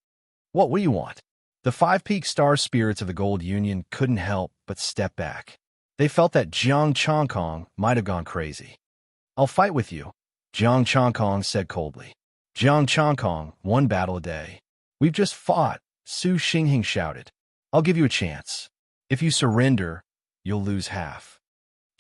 What do you want? The 5 peak star spirits of the gold union couldn't help but step back. They felt that Jiang Changkong might have gone crazy. I'll fight with you, Jiang Changkong said coldly. Jiang Changkong, 1 battle a day. We've just fought, Su Xinghing shouted. I'll give you a chance. If you surrender, you'll lose half.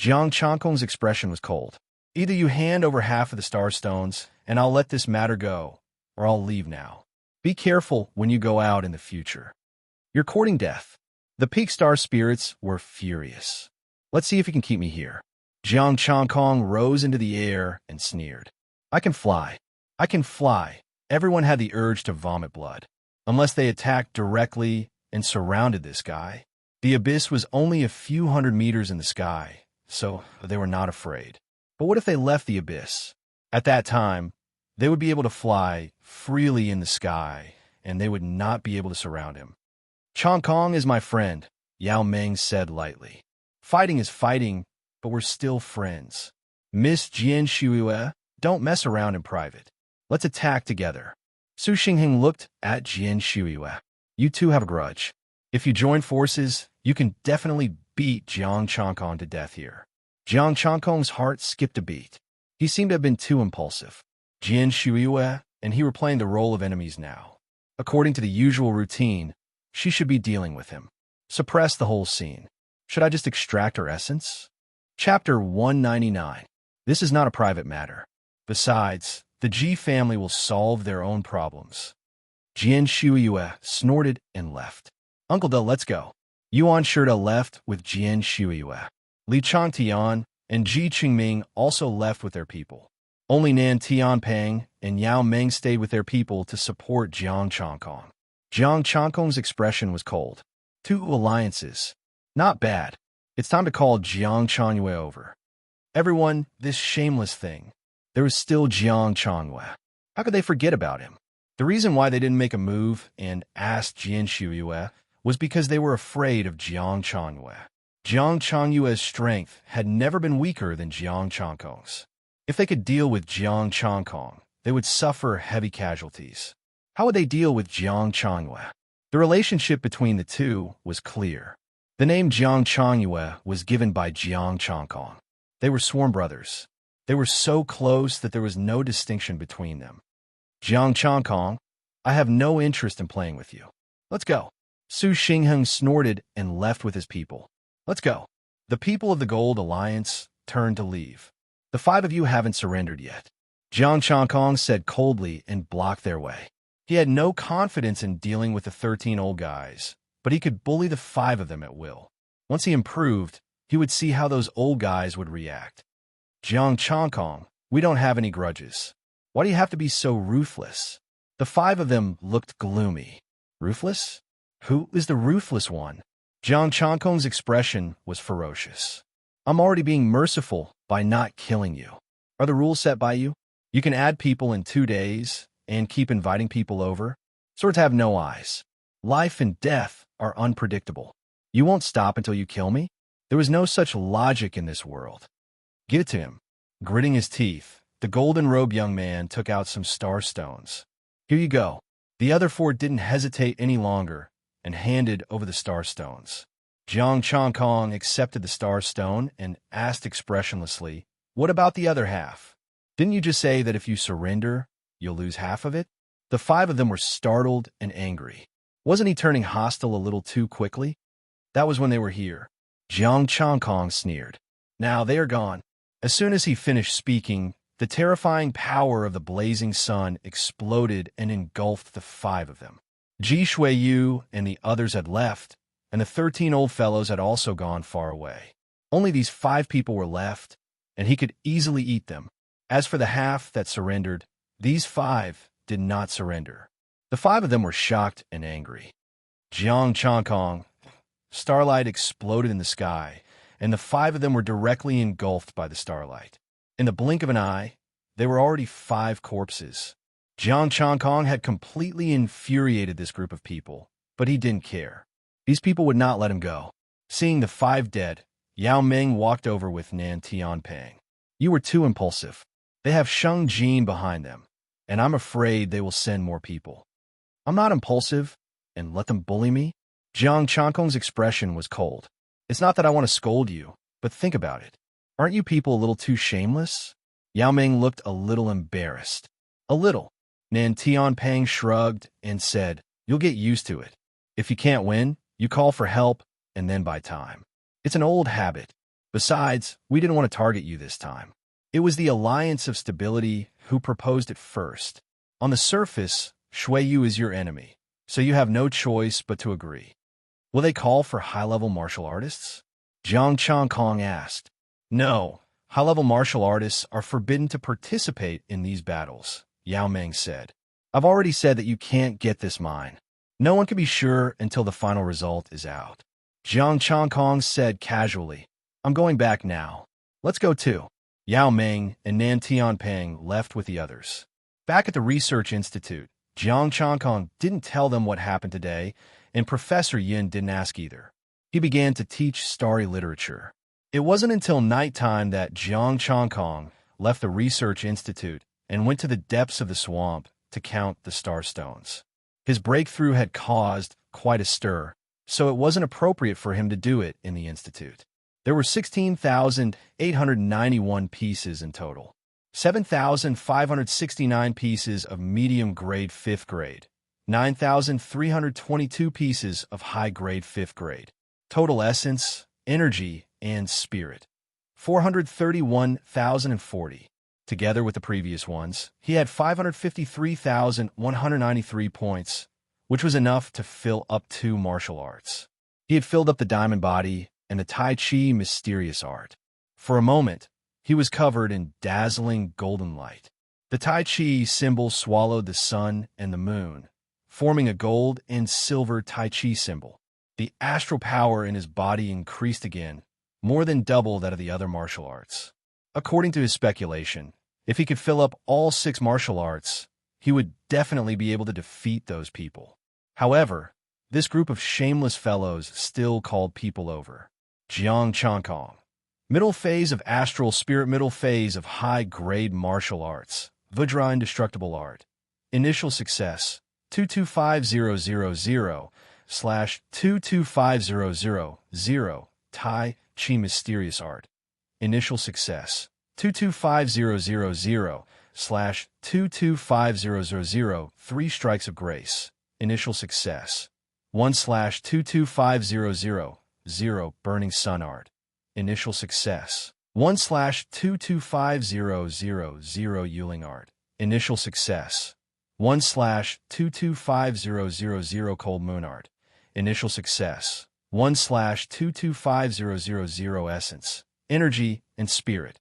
Jiang Changkong's expression was cold. Either you hand over half of the star stones, and I'll let this matter go, or I'll leave now. Be careful when you go out in the future. You're courting death. The peak star spirits were furious. Let's see if you can keep me here. Jiang Changkong rose into the air and sneered. I can fly. I can fly. Everyone had the urge to vomit blood. Unless they attacked directly and surrounded this guy. The abyss was only a few hundred meters in the sky, so they were not afraid. But what if they left the abyss? At that time, they would be able to fly freely in the sky, and they would not be able to surround him. Changkong is my friend, Yao Meng said lightly. Fighting is fighting, but we're still friends. Miss Jian Shuiue, don't mess around in private. Let's attack together. Su Xinghing looked at Jian Shuiue. You two have a grudge. If you join forces, you can definitely beat Jiang Changkong to death here. Jiang Changkong's heart skipped a beat. He seemed to have been too impulsive. Jian Shuiue and he were playing the role of enemies now. According to the usual routine, she should be dealing with him. Suppress the whole scene. Should I just extract her essence? Chapter 199. This is not a private matter. Besides, the Ji family will solve their own problems. Jian Shuiue snorted and left. Uncle De, let's go. Yuan Shirda left with Jian Shuiue. Li Changtian and Ji Qingming also left with their people. Only Nan Tianping and Yao Meng stayed with their people to support Jiang Changkong. Jiang Changkong's expression was cold. 2 alliances. Not bad. It's time to call Jiang Changyue over. Everyone, this shameless thing. There was still Jiang Changyue. How could they forget about him? The reason why they didn't make a move and asked Jian Shuiue was because they were afraid of Jiang Changyue. Jiang Changyue's strength had never been weaker than Jiang Changkong's. If they could deal with Jiang Changkong, they would suffer heavy casualties. How would they deal with Jiang Changyue? The relationship between the two was clear. The name Jiang Changyue was given by Jiang Changkong. They were sworn brothers. They were so close that there was no distinction between them. Jiang Changkong, I have no interest in playing with you. Let's go. Su Xingheng snorted and left with his people. Let's go. The people of the Gold Alliance turned to leave. The 5 of you haven't surrendered yet. Jiang Changkong said coldly and blocked their way. He had no confidence in dealing with the 13 old guys, but he could bully the 5 of them at will. Once he improved, he would see how those old guys would react. Jiang Changkong, we don't have any grudges. Why do you have to be so ruthless? The 5 of them looked gloomy. Ruthless? Who is the ruthless one? Jiang Changkong's expression was ferocious. I'm already being merciful by not killing you. Are the rules set by you? You can add people in 2 days and keep inviting people over. Swords have no eyes. Life and death are unpredictable. You won't stop until you kill me? There was no such logic in this world. Give it to him. Gritting his teeth, the golden-robed young man took out some star stones. Here you go. The other four didn't hesitate any longer and handed over the star stones. Jiang Changkong accepted the star stone and asked expressionlessly, "What about the other half? Didn't you just say that if you surrender, you'll lose half of it?" The five of them were startled and angry. Wasn't he turning hostile a little too quickly? That was when they were here. Jiang Changkong sneered. Now they are gone. As soon as he finished speaking, the terrifying power of the blazing sun exploded and engulfed the five of them. Ji Shuiyu and the others had left, and the 13 old fellows had also gone far away. Only these 5 people were left, and he could easily eat them. As for the half that surrendered, these 5 did not surrender. The 5 of them were shocked and angry. Jiang Changkong. Starlight exploded in the sky, and the 5 of them were directly engulfed by the starlight. In the blink of an eye, they were already 5 corpses. Jiang Changkong had completely infuriated this group of people, but he didn't care. These people would not let him go. Seeing the 5 dead, Yao Ming walked over with Nan Tianping. "You were too impulsive. They have Sheng Jin behind them, and I'm afraid they will send more people." "I'm not impulsive, and let them bully me?" Jiang Changkong's expression was cold. "It's not that I want to scold you, but think about it. Aren't you people a little too shameless?" Yao Ming looked a little embarrassed. "A little." Nan Tianping shrugged and said, "You'll get used to it. If you can't win, you call for help and then buy time. It's an old habit. Besides, we didn't want to target you this time. It was the Alliance of Stability who proposed it first. On the surface, Shuiyu is your enemy, so you have no choice but to agree." "Will they call for high-level martial artists?" Jiang Changkong asked. "No, high-level martial artists are forbidden to participate in these battles," Yao Ming said. "I've already said that you can't get this mine. No one can be sure until the final result is out." Jiang Changkong said casually, "I'm going back now. Let's go too." Yao Ming and Nan Tianping left with the others. Back at the research institute, Jiang Changkong didn't tell them what happened today, and Professor Yin didn't ask either. He began to teach starry literature. It wasn't until nighttime that Jiang Changkong left the research institute and went to the depths of the swamp to count the star stones. His breakthrough had caused quite a stir, so it wasn't appropriate for him to do it in the institute. There were 16,891 pieces in total. 7,569 pieces of medium-grade 5th grade. 9,322 pieces of high-grade 5th grade. Total essence, energy, and spirit. 431,040. Together with the previous ones, he had 553,193 points, which was enough to fill up 2 martial arts. He had filled up the diamond body and the Tai Chi mysterious art. For a moment, he was covered in dazzling golden light. The Tai Chi symbol swallowed the sun and the moon, forming a gold and silver Tai Chi symbol. The astral power in his body increased again, more than double that of the other martial arts. According to his speculation, if he could fill up all 6 martial arts, he would definitely be able to defeat those people. However, this group of shameless fellows still called people over. Jiang Changkong. Middle phase of astral spirit, middle phase of high-grade martial arts, Vajra indestructible art. Initial success, 225000/225000, Tai Chi mysterious art. Initial success, 225000/225000, 3 strikes of grace. Initial success, 1/225000, burning sun art. Initial success, 1/225000, Yuling art. Initial success, 1/225000, cold moon art. Initial success, 1/225000, essence, energy, and spirit.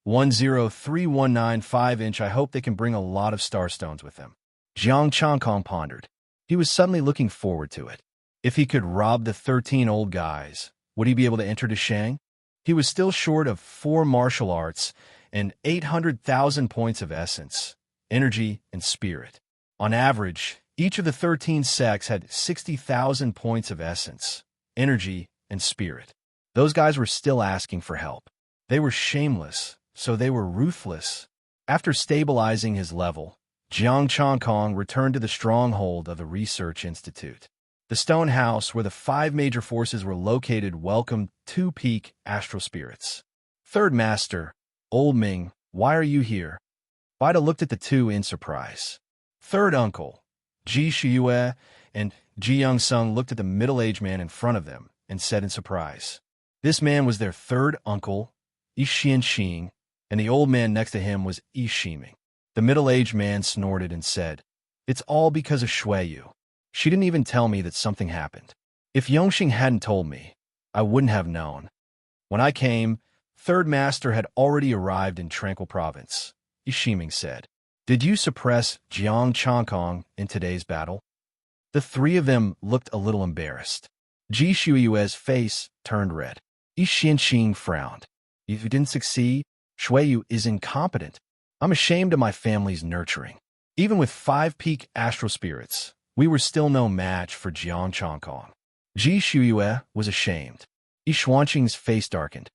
103195 I hope they can bring a lot of starstones with them. Jiang Changkong pondered. He was suddenly looking forward to it. If he could rob the 13 old guys, would he be able to enter to Shang? He was still short of 4 martial arts and 800,000 points of essence, energy, and spirit. On average, each of the 13 sects had 60,000 points of essence, energy, and spirit. Those guys were still asking for help. They were shameless, so they were ruthless. After stabilizing his level, Jiang Chongkong returned to the stronghold of the Research Institute. The stone house where the 5 major forces were located welcomed 2 peak astral spirits. Third Master, Old Ming, why are you here? Bida looked at the 2 in surprise. Third Uncle, Ji Shiyue and Ji Young-sung looked at the middle-aged man in front of them and said in surprise. This man was their third uncle, Yi Xianxing, and the old man next to him was Yi Shiming. The middle-aged man snorted and said, "It's all because of Shuiyu. She didn't even tell me that something happened. If Yongxing hadn't told me, I wouldn't have known. When I came, Third Master had already arrived in Tranquil Province," Yi Shiming said. "Did you suppress Jiang Chongkong in today's battle?" The 3 of them looked a little embarrassed. Ji Shuyue's face turned red. Yi Xianxing frowned. "If you didn't succeed, Shuiyu is incompetent. I'm ashamed of my family's nurturing. Even with 5 peak astral spirits, we were still no match for Jiang Chongkong." Ji Shuyue was ashamed. Yi Xuanqing's face darkened.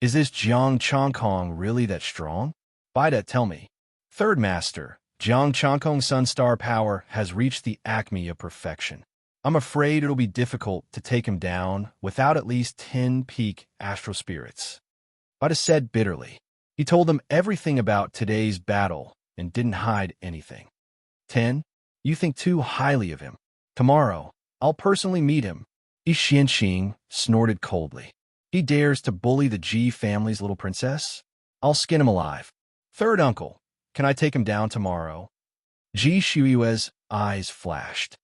"Is this Jiang Chongkong really that strong? Bida, tell me." Third Master, Jiang Chongkong's Sun Star power has reached the acme of perfection. I'm afraid it'll be difficult to take him down without at least 10 peak astral spirits. Bida said bitterly. He told them everything about today's battle and didn't hide anything. 10? You think too highly of him. Tomorrow, I'll personally meet him. Yi Xianxing snorted coldly. He dares to bully the Ji family's little princess? I'll skin him alive. Third Uncle, can I take him down tomorrow? Ji Shuyue's eyes flashed.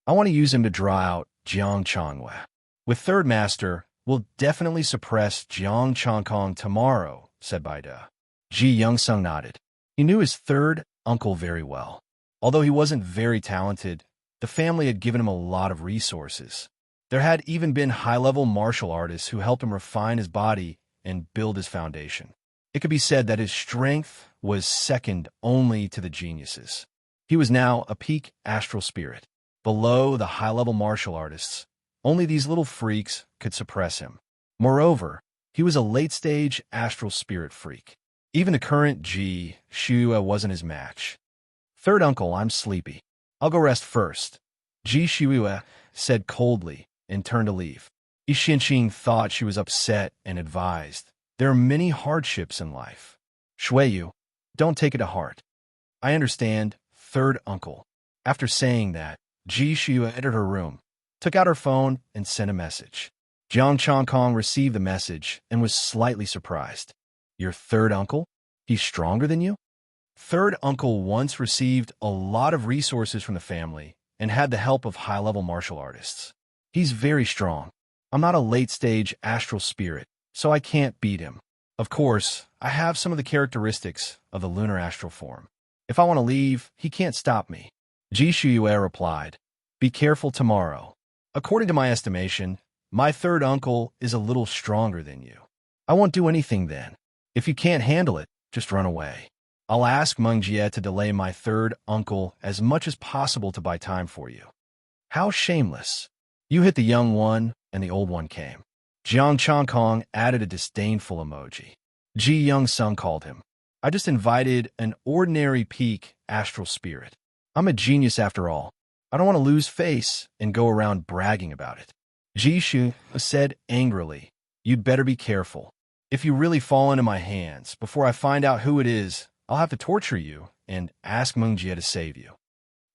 I want to use him to draw out Jiang Chongwei. With Third Master, we'll definitely suppress Jiang Chongkong tomorrow, said Bida. Ji Young-sung nodded. He knew his third uncle very well. Although he wasn't very talented, the family had given him a lot of resources. There had even been high-level martial artists who helped him refine his body and build his foundation. It could be said that his strength was second only to the geniuses. He was now a peak astral spirit. Below the high-level martial artists, only these little freaks could suppress him. Moreover, he was a late-stage astral spirit freak. Even the current Ji Shuyue wasn't his match. Third Uncle, I'm sleepy. I'll go rest first, Ji Shuyue said coldly and turned to leave. Yi Xianxing thought she was upset and advised, there are many hardships in life. Shuiyu, don't take it to heart. I understand, Third Uncle. After saying that, Ji Shuyue entered her room, took out her phone, and sent a message. Jiang Chongkong received the message and was slightly surprised. Your third uncle? He's stronger than you? Third Uncle once received a lot of resources from the family and had the help of high-level martial artists. He's very strong. I'm not a late-stage astral spirit, so I can't beat him. Of course, I have some of the characteristics of the lunar astral form. If I want to leave, he can't stop me. Ji Shuyue replied, Be careful tomorrow. According to my estimation, my third uncle is a little stronger than you. I won't do anything then. If you can't handle it, just run away. I'll ask Meng Jie to delay my third uncle as much as possible to buy time for you. How shameless. You hit the young one, and the old one came. Jiang Chongkong added a disdainful emoji. Ji Young-sung called him. I just invited an ordinary peak astral spirit. I'm a genius after all. I don't want to lose face and go around bragging about it. Ji Shu said angrily, You'd better be careful. If you really fall into my hands, before I find out who it is, I'll have to torture you and ask Meng Jie to save you.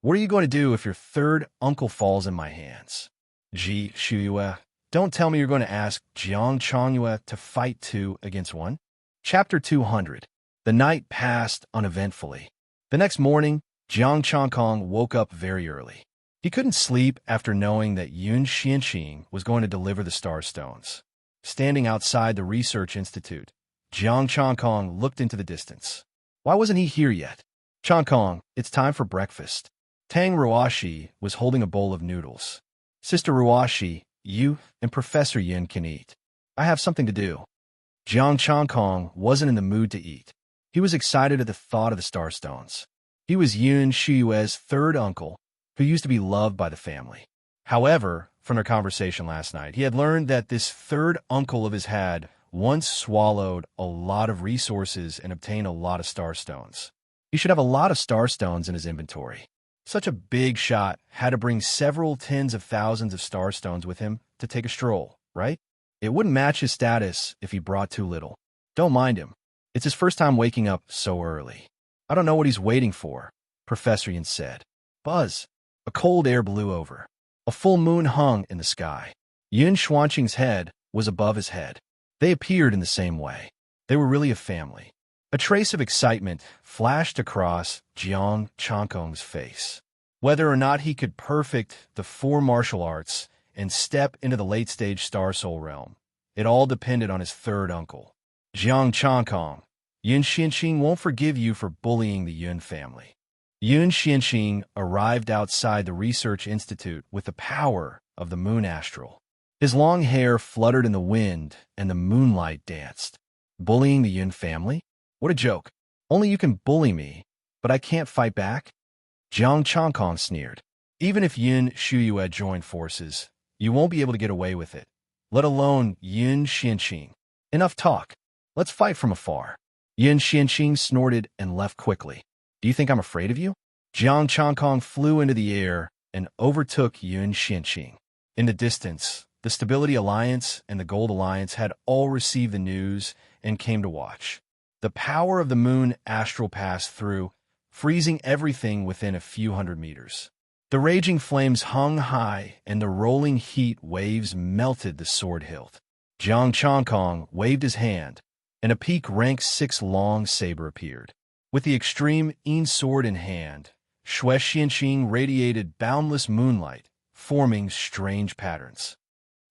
What are you going to do if your third uncle falls in my hands? Ji Shuyue, don't tell me you're going to ask Jiang Chongyue to fight 2 against 1. Chapter 200. The night passed uneventfully. The next morning, Jiang Chongkong woke up very early. He couldn't sleep after knowing that Yun Xianxing was going to deliver the star stones. Standing outside the research institute, Jiang Chongkong looked into the distance. Why wasn't he here yet? Chongkong, it's time for breakfast. Tang Ruoshi was holding a bowl of noodles. Sister Ruoshi, you and Professor Yin can eat. I have something to do. Jiang Chongkong wasn't in the mood to eat. He was excited at the thought of the star stones. He was Yun Shuyue's third uncle, who used to be loved by the family. However, from their conversation last night, he had learned that this third uncle of his had once swallowed a lot of resources and obtained a lot of star stones. He should have a lot of star stones in his inventory. Such a big shot had to bring several tens of thousands of star stones with him to take a stroll, right? It wouldn't match his status if he brought too little. Don't mind him. It's his first time waking up so early. I don't know what he's waiting for, Professor Yin said. Buzz. A cold air blew over. A full moon hung in the sky. Yun Xuanqing's head was above his head. They appeared in the same way. They were really a family. A trace of excitement flashed across Jiang Changkong's face. Whether or not he could perfect the four martial arts and step into the late-stage Star Soul realm, it all depended on his third uncle. Jiang Changkong, Yun Xianqing won't forgive you for bullying the Yun family. Yun Xianqing arrived outside the research institute with the power of the moon astral. His long hair fluttered in the wind and the moonlight danced. Bullying the Yun family? What a joke. Only you can bully me, but I can't fight back? Jiang Changkong sneered. Even if Yun Shuyue joined forces, you won't be able to get away with it, let alone Yun Xianqing. Enough talk. Let's fight from afar. Yun Xianqing snorted and left quickly. Do you think I'm afraid of you? Jiang Changkong flew into the air and overtook Yun Xianqing. In the distance, the Stability Alliance and the Gold Alliance had all received the news and came to watch. The power of the moon astral passed through, freezing everything within a few hundred meters. The raging flames hung high, and the rolling heat waves melted the sword hilt. Jiang Changkong waved his hand, and a peak rank 6 long saber appeared. With the extreme Yin sword in hand, Shui Xianqing radiated boundless moonlight, forming strange patterns.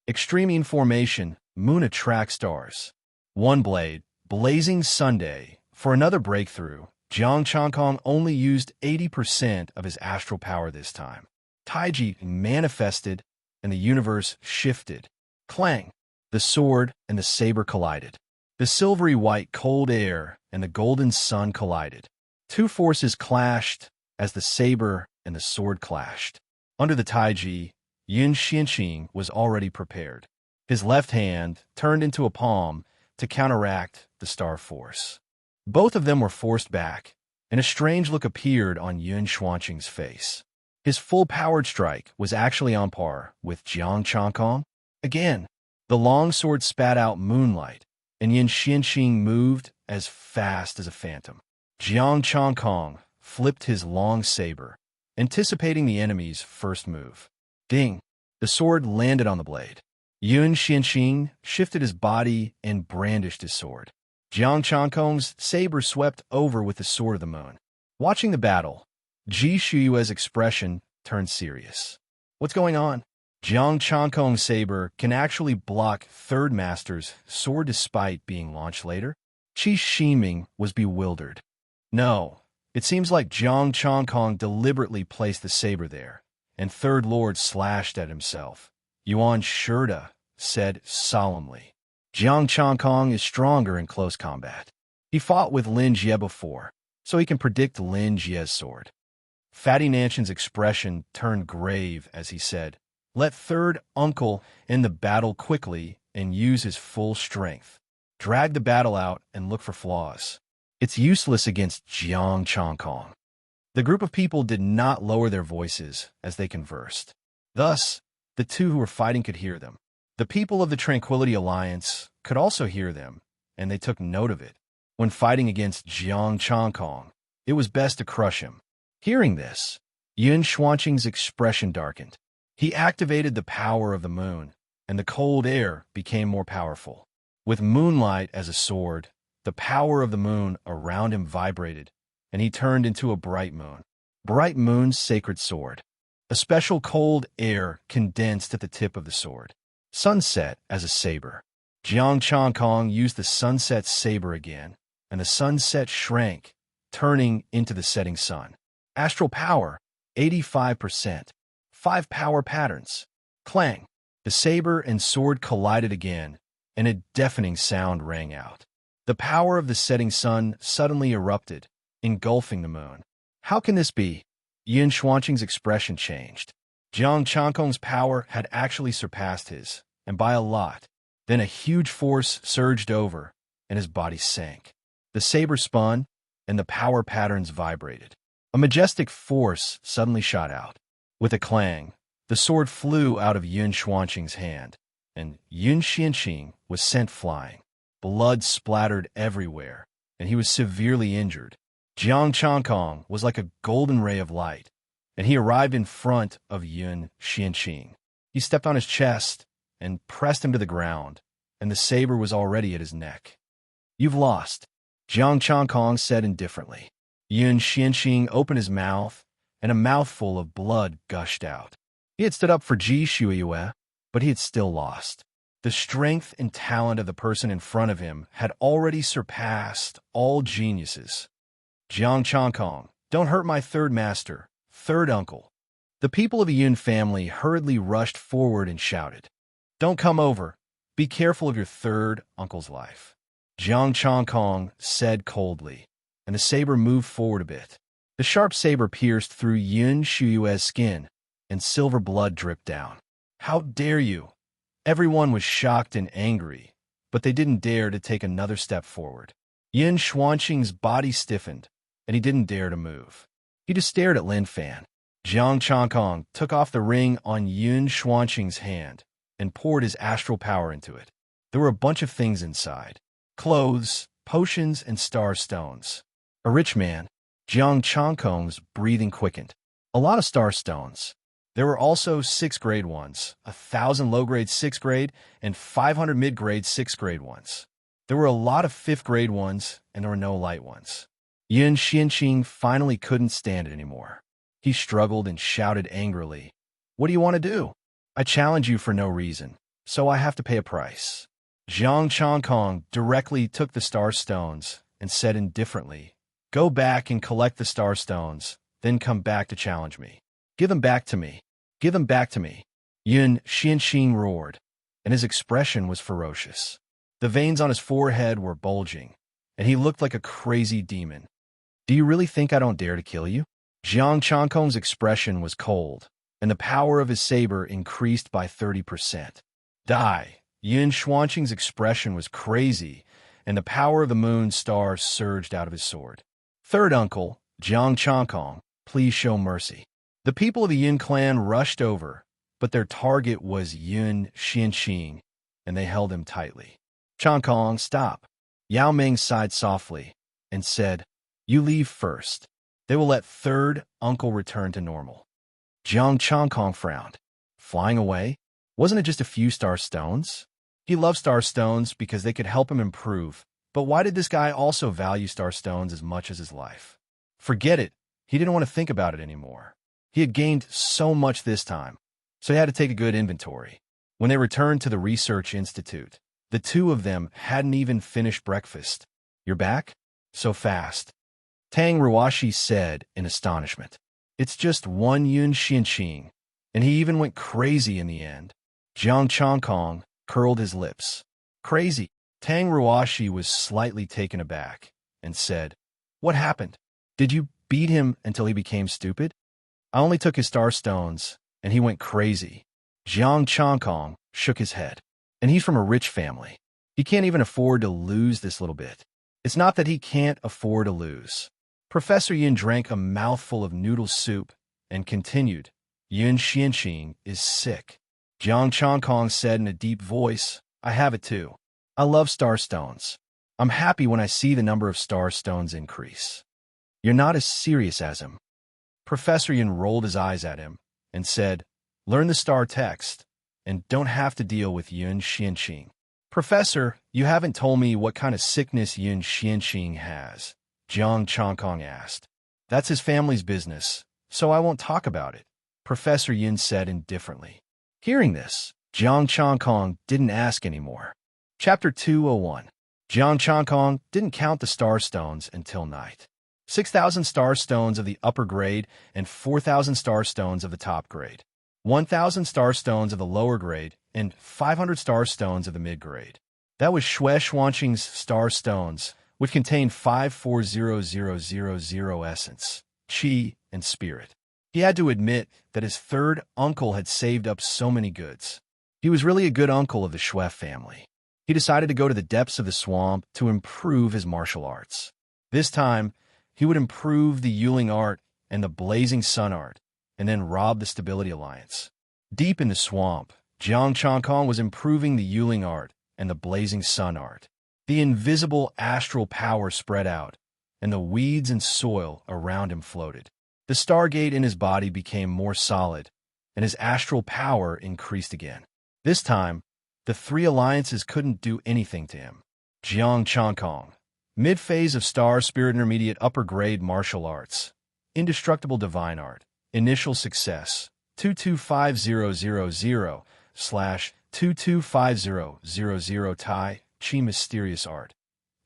Extreme Yin formation, moon attracts stars. One blade, blazing Sunday. For another breakthrough, Jiang Changkong only used 80% of his astral power this time. Taiji manifested, and the universe shifted. Clang! The sword and the saber collided. The silvery white cold air and the golden sun collided. Two forces clashed as the saber and the sword clashed. Under the Taiji, Yun Xianqing was already prepared. His left hand turned into a palm to counteract the star force. Both of them were forced back, and a strange look appeared on Yun Xuanqing's face. His full-powered strike was actually on par with Jiang Changkong. Again, the long sword spat out moonlight, and Yun Xianqing moved as fast as a phantom. Jiang Changkong flipped his long saber, anticipating the enemy's first move. Ding! The sword landed on the blade. Yun Xianqing shifted his body and brandished his sword. Jiang Changkong's saber swept over with the sword of the moon. Watching the battle, Ji Shuyue's expression turned serious. What's going on? Jiang Changkong's saber can actually block Third Master's sword despite being launched later? Qi Shiming was bewildered. No, it seems like Jiang Changkong deliberately placed the saber there, and Third Lord slashed at himself. Yuan Shurda said solemnly. Jiang Changkong is stronger in close combat. He fought with Lin Jie before, so he can predict Lin Jie's sword. Fatty Nanshan's expression turned grave as he said, let third uncle end the battle quickly and use his full strength. Drag the battle out and look for flaws. It's useless against Jiang Changkong. The group of people did not lower their voices as they conversed. Thus, the two who were fighting could hear them. The people of the Tranquility Alliance could also hear them, and they took note of it. When fighting against Jiang Changkong, it was best to crush him. Hearing this, Yun Xuanqing's expression darkened. He activated the power of the moon, and the cold air became more powerful. With moonlight as a sword, the power of the moon around him vibrated, and he turned into a bright moon. Bright moon's sacred sword. A special cold air condensed at the tip of the sword. Sunset as a saber. Jiang Changkong used the sunset saber again, and the sunset shrank, turning into the setting sun. Astral power, 85%. 5 power patterns. Clang. The saber and sword collided again, and a deafening sound rang out. The power of the setting sun suddenly erupted, engulfing the moon. How can this be? Yun Xuanqing's expression changed. Jiang Changkong's power had actually surpassed his, and by a lot. Then a huge force surged over, and his body sank. The saber spun, and the power patterns vibrated. A majestic force suddenly shot out. With a clang, the sword flew out of Yun Xuanqing's hand, and Yun Xianqing was sent flying. Blood splattered everywhere, and he was severely injured. Jiang Changkong was like a golden ray of light, and he arrived in front of Yun Xianqing. He stepped on his chest and pressed him to the ground, and the saber was already at his neck. "You've lost," Jiang Changkong said indifferently. Yun Xianqing opened his mouth, and a mouthful of blood gushed out. He had stood up for Ji Shuiyue, but he had still lost. The strength and talent of the person in front of him had already surpassed all geniuses. "Jiang Changkong, don't hurt my third master, third uncle." The people of the Yun family hurriedly rushed forward and shouted, "Don't come over. Be careful of your third uncle's life." Jiang Changkong said coldly, and the saber moved forward a bit. The sharp saber pierced through Yun Shuyue's skin, and silver blood dripped down. "How dare you!" Everyone was shocked and angry, but they didn't dare to take another step forward. Yun Xuanqing's body stiffened, and he didn't dare to move. He just stared at Lin Fan. Jiang Changkong took off the ring on Yun Xuanqing's hand and poured his astral power into it. There were a bunch of things inside: clothes, potions, and star stones. A rich man. Jiang Changkong's breathing quickened. A lot of star stones. There were also 6th-grade ones, 1,000 low-grade 6th-grade, and 500 mid-grade 6th-grade ones. There were a lot of 5th-grade ones, and there were no light ones. Yun Xianqing finally couldn't stand it anymore. He struggled and shouted angrily, "What do you want to do? I challenge you for no reason, so I have to pay a price." Jiang Changkong directly took the star stones and said indifferently, "Go back and collect the star stones, then come back to challenge me. Give them back to me. Give them back to me." Yun Xianqing roared, and his expression was ferocious. The veins on his forehead were bulging, and he looked like a crazy demon. "Do you really think I don't dare to kill you?" Jiang Changkong's expression was cold, and the power of his saber increased by 30%. "Die!" Yun Xuanqing's expression was crazy, and the power of the moon star surged out of his sword. "Third uncle, Jiang Changkong, please show mercy." The people of the Yun clan rushed over, but their target was Yun Xianqing, and they held him tightly. "Changkong, stop." Yao Ming sighed softly and said, "You leave first. They will let third uncle return to normal." Jiang Changkong frowned. Flying away? Wasn't it just a few star stones? He loved star stones because they could help him improve, but why did this guy also value star stones as much as his life? Forget it. He didn't want to think about it anymore. He had gained so much this time, so he had to take a good inventory. When they returned to the research institute, the two of them hadn't even finished breakfast. "You're back? So fast?" Tang Ruashi said in astonishment. "It's just one Yun Xianqing, and he even went crazy in the end." Jiang Changkong curled his lips. "Crazy?" Tang Ruashi was slightly taken aback and said, "What happened? Did you beat him until he became stupid?" "I only took his star stones, and he went crazy." Jiang Changkong shook his head. "And he's from a rich family. He can't even afford to lose this little bit." "It's not that he can't afford to lose." Professor Yin drank a mouthful of noodle soup and continued, "Yun Xianqing is sick." Jiang Changkong said in a deep voice, "I have it too. I love star stones. I'm happy when I see the number of star stones increase." "You're not as serious as him." Professor Yin rolled his eyes at him and said, "Learn the star text, and don't have to deal with Yun Xianqing." "Professor, you haven't told me what kind of sickness Yun Xianqing has," Jiang Changkong asked. "That's his family's business, so I won't talk about it," Professor Yin said indifferently. Hearing this, Jiang Changkong didn't ask anymore. Chapter 201. Jiang Changkong didn't count the star stones until night. 6,000 star stones of the upper grade and 4,000 star stones of the top grade. 1,000 star stones of the lower grade and 500 star stones of the mid grade. That was Xue Xuanqing's star stones, which contained 540,000 essence, qi, and spirit. He had to admit that his third uncle had saved up so many goods. He was really a good uncle of the Xue family. He decided to go to the depths of the swamp to improve his martial arts. This time, He would improve the Yuling art and the blazing sun art, and then rob the Stability Alliance. Deep in the swamp, Jiang Changkong was improving the Yuling art and the blazing sun art. The invisible astral power spread out, and the weeds and soil around him floated. The stargate in his body became more solid, and his astral power increased again. This time, the three alliances couldn't do anything to him. Jiang Changkong, mid-phase of Star Spirit Intermediate Upper Grade Martial Arts, Indestructible Divine Art, Initial Success, 225000/225000 Tai Chi Mysterious Art,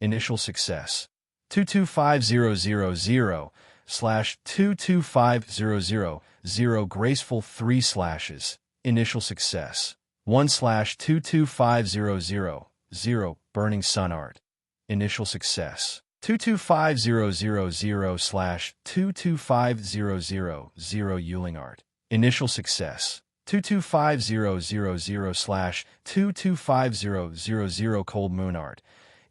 Initial Success, 225000/225000 Graceful 3 slashes, Initial Success, 1/225000 Burning Sun Art, Initial Success, 225000/225000 Yuling Art, Initial Success, 225000/225000 Cold Moon Art,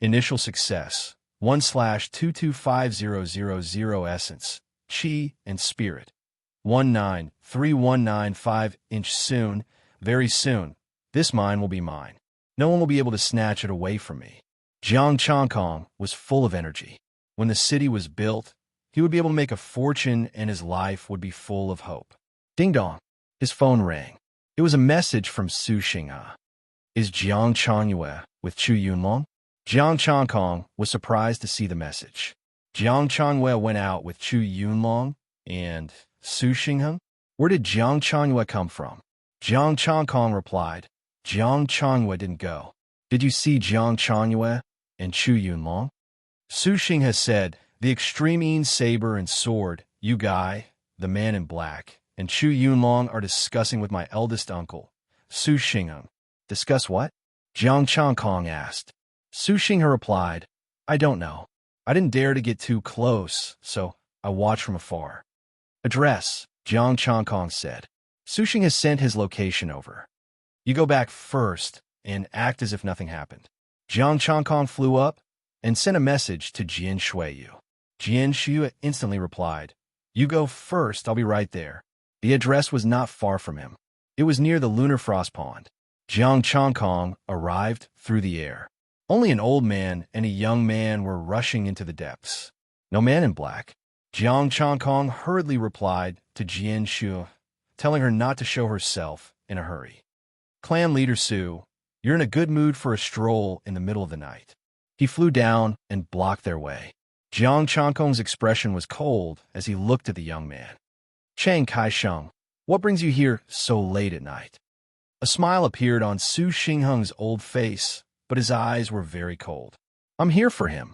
Initial Success, 1/225000 Essence, Chi, and Spirit, 193195 Soon, very soon, this mine will be mine. No one will be able to snatch it away from me. Jiang Changkong was full of energy. When the city was built, he would be able to make a fortune and his life would be full of hope. Ding dong. His phone rang. It was a message from Su Xinghe. Is Jiang Changyue with Chu Yunlong? Jiang Changkong was surprised to see the message. Jiang Changyue went out with Chu Yunlong and Su Xinghe? Where did Jiang Changyue come from? Jiang Changkong replied, Jiang Changyue didn't go. Did you see Jiang Changyue and Chu Yunlong? Su Xinghe said, the Extreme Saber and Sword, you guy, the man in black, and Chu Yunlong are discussing with my eldest uncle, Su Xinghe. Discuss what? Jiang Changkong asked. Su Xinghe replied, I don't know. I didn't dare to get too close, so I watched from afar. Address, Jiang Changkong said. Su Xinghe sent his location over. You go back first and act as if nothing happened. Jiang Changkong flew up and sent a message to Jian Shuiyu. Jian Shuiyu instantly replied, you go first, I'll be right there. The address was not far from him. It was near the Lunar Frost Pond. Jiang Changkong arrived through the air. Only an old man and a young man were rushing into the depths. No man in black. Jiang Changkong hurriedly replied to Jian Shuiyu, telling her not to show herself in a hurry. Clan leader Su, you're in a good mood for a stroll in the middle of the night. He flew down and blocked their way. Jiang Changkong's expression was cold as he looked at the young man. Chang Kai-sheng, what brings you here so late at night? A smile appeared on Su Xingheng's old face, but his eyes were very cold. I'm here for him.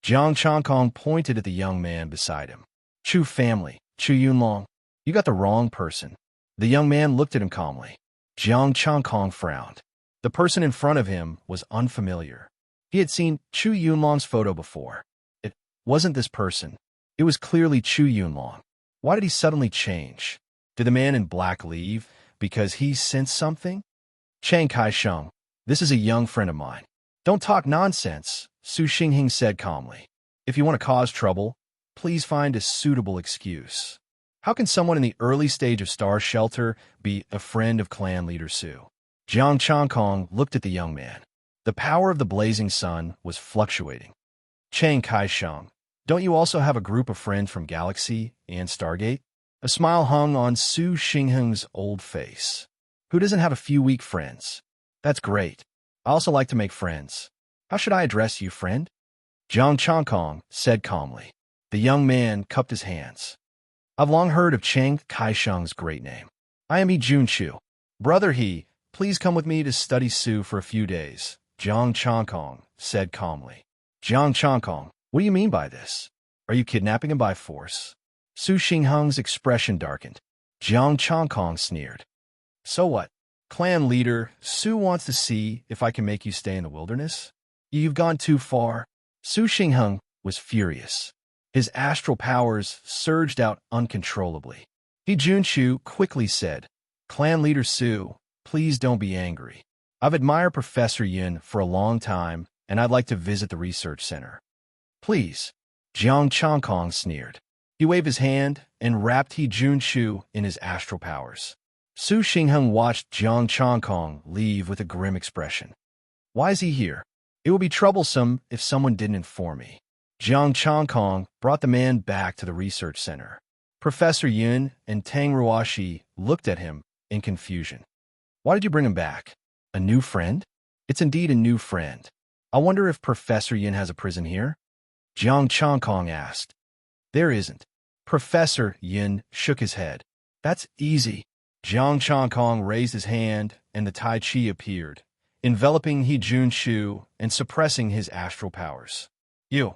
Jiang Changkong pointed at the young man beside him. Chu family, Chu Yunlong, you got the wrong person. The young man looked at him calmly. Jiang Changkong frowned. The person in front of him was unfamiliar. He had seen Chu Yunlong's photo before. It wasn't this person. It was clearly Chu Yunlong. Why did he suddenly change? Did the man in black leave because he sensed something? Chang Kai-sheng, this is a young friend of mine. Don't talk nonsense, Su Xinghe said calmly. If you want to cause trouble, please find a suitable excuse. How can someone in the early stage of Star Shelter be a friend of clan leader Su? Jiang Changkong looked at the young man. The power of the blazing sun was fluctuating. Chang Kai-sheng, don't you also have a group of friends from Galaxy and Stargate? A smile hung on Su Xinghe's old face. Who doesn't have a few weak friends? That's great. I also like to make friends. How should I address you, friend? Jiang Changkong said calmly. The young man cupped his hands. I've long heard of Chang Kai-sheng's great name. I am Yi Junchu. Brother He, please come with me to study Su for a few days, Jiang Changkong said calmly. Jiang Changkong, what do you mean by this? Are you kidnapping him by force? Su Xingheng's expression darkened. Jiang Changkong sneered. So what? Clan leader, Su wants to see if I can make you stay in the wilderness? You've gone too far. Su Xingheng was furious. His astral powers surged out uncontrollably. He Junchu quickly said, Clan leader Su, please don't be angry. I've admired Professor Yin for a long time, and I'd like to visit the research center. Please. Jiang Changkong sneered. He waved his hand and wrapped He Junshu in his astral powers. Su Xingheng watched Jiang Changkong leave with a grim expression. Why is he here? It will be troublesome if someone didn't inform me. Jiang Changkong brought the man back to the research center. Professor Yun and Tang Ruoshi looked at him in confusion. Why did you bring him back? A new friend? It's indeed a new friend. I wonder if Professor Yin has a prison here? Jiang Changkong asked. There isn't. Professor Yin shook his head. That's easy. Jiang Changkong raised his hand and the Tai Chi appeared, enveloping He Junshu and suppressing his astral powers. You.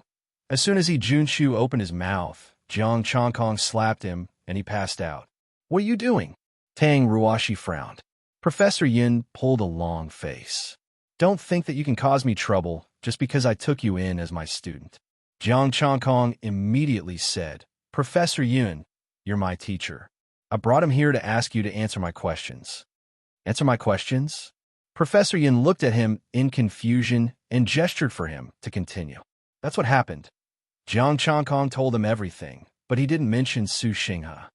As soon as He Junshu opened his mouth, Jiang Changkong slapped him and he passed out. What are you doing? Tang Ruoshi frowned. Professor Yin pulled a long face. Don't think that you can cause me trouble just because I took you in as my student. Jiang Changkong immediately said, Professor Yun, you're my teacher. I brought him here to ask you to answer my questions. Answer my questions? Professor Yin looked at him in confusion and gestured for him to continue. That's what happened. Jiang Changkong told him everything, but he didn't mention Su Xinghe.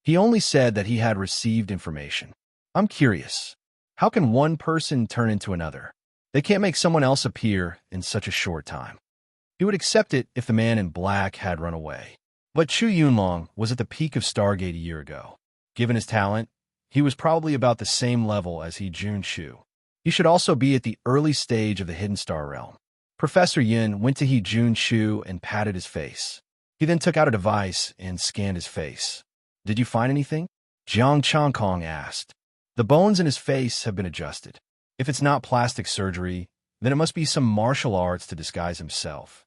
He only said that he had received information. I'm curious. How can one person turn into another? They can't make someone else appear in such a short time. He would accept it if the man in black had run away. But Chu Yunlong was at the peak of Stargate a year ago. Given his talent, he was probably about the same level as He Junshu. He should also be at the early stage of the Hidden Star realm. Professor Yin went to He Junshu and patted his face. He then took out a device and scanned his face. Did you find anything? Jiang Changkong asked. The bones in his face have been adjusted. If it's not plastic surgery, then it must be some martial arts to disguise himself.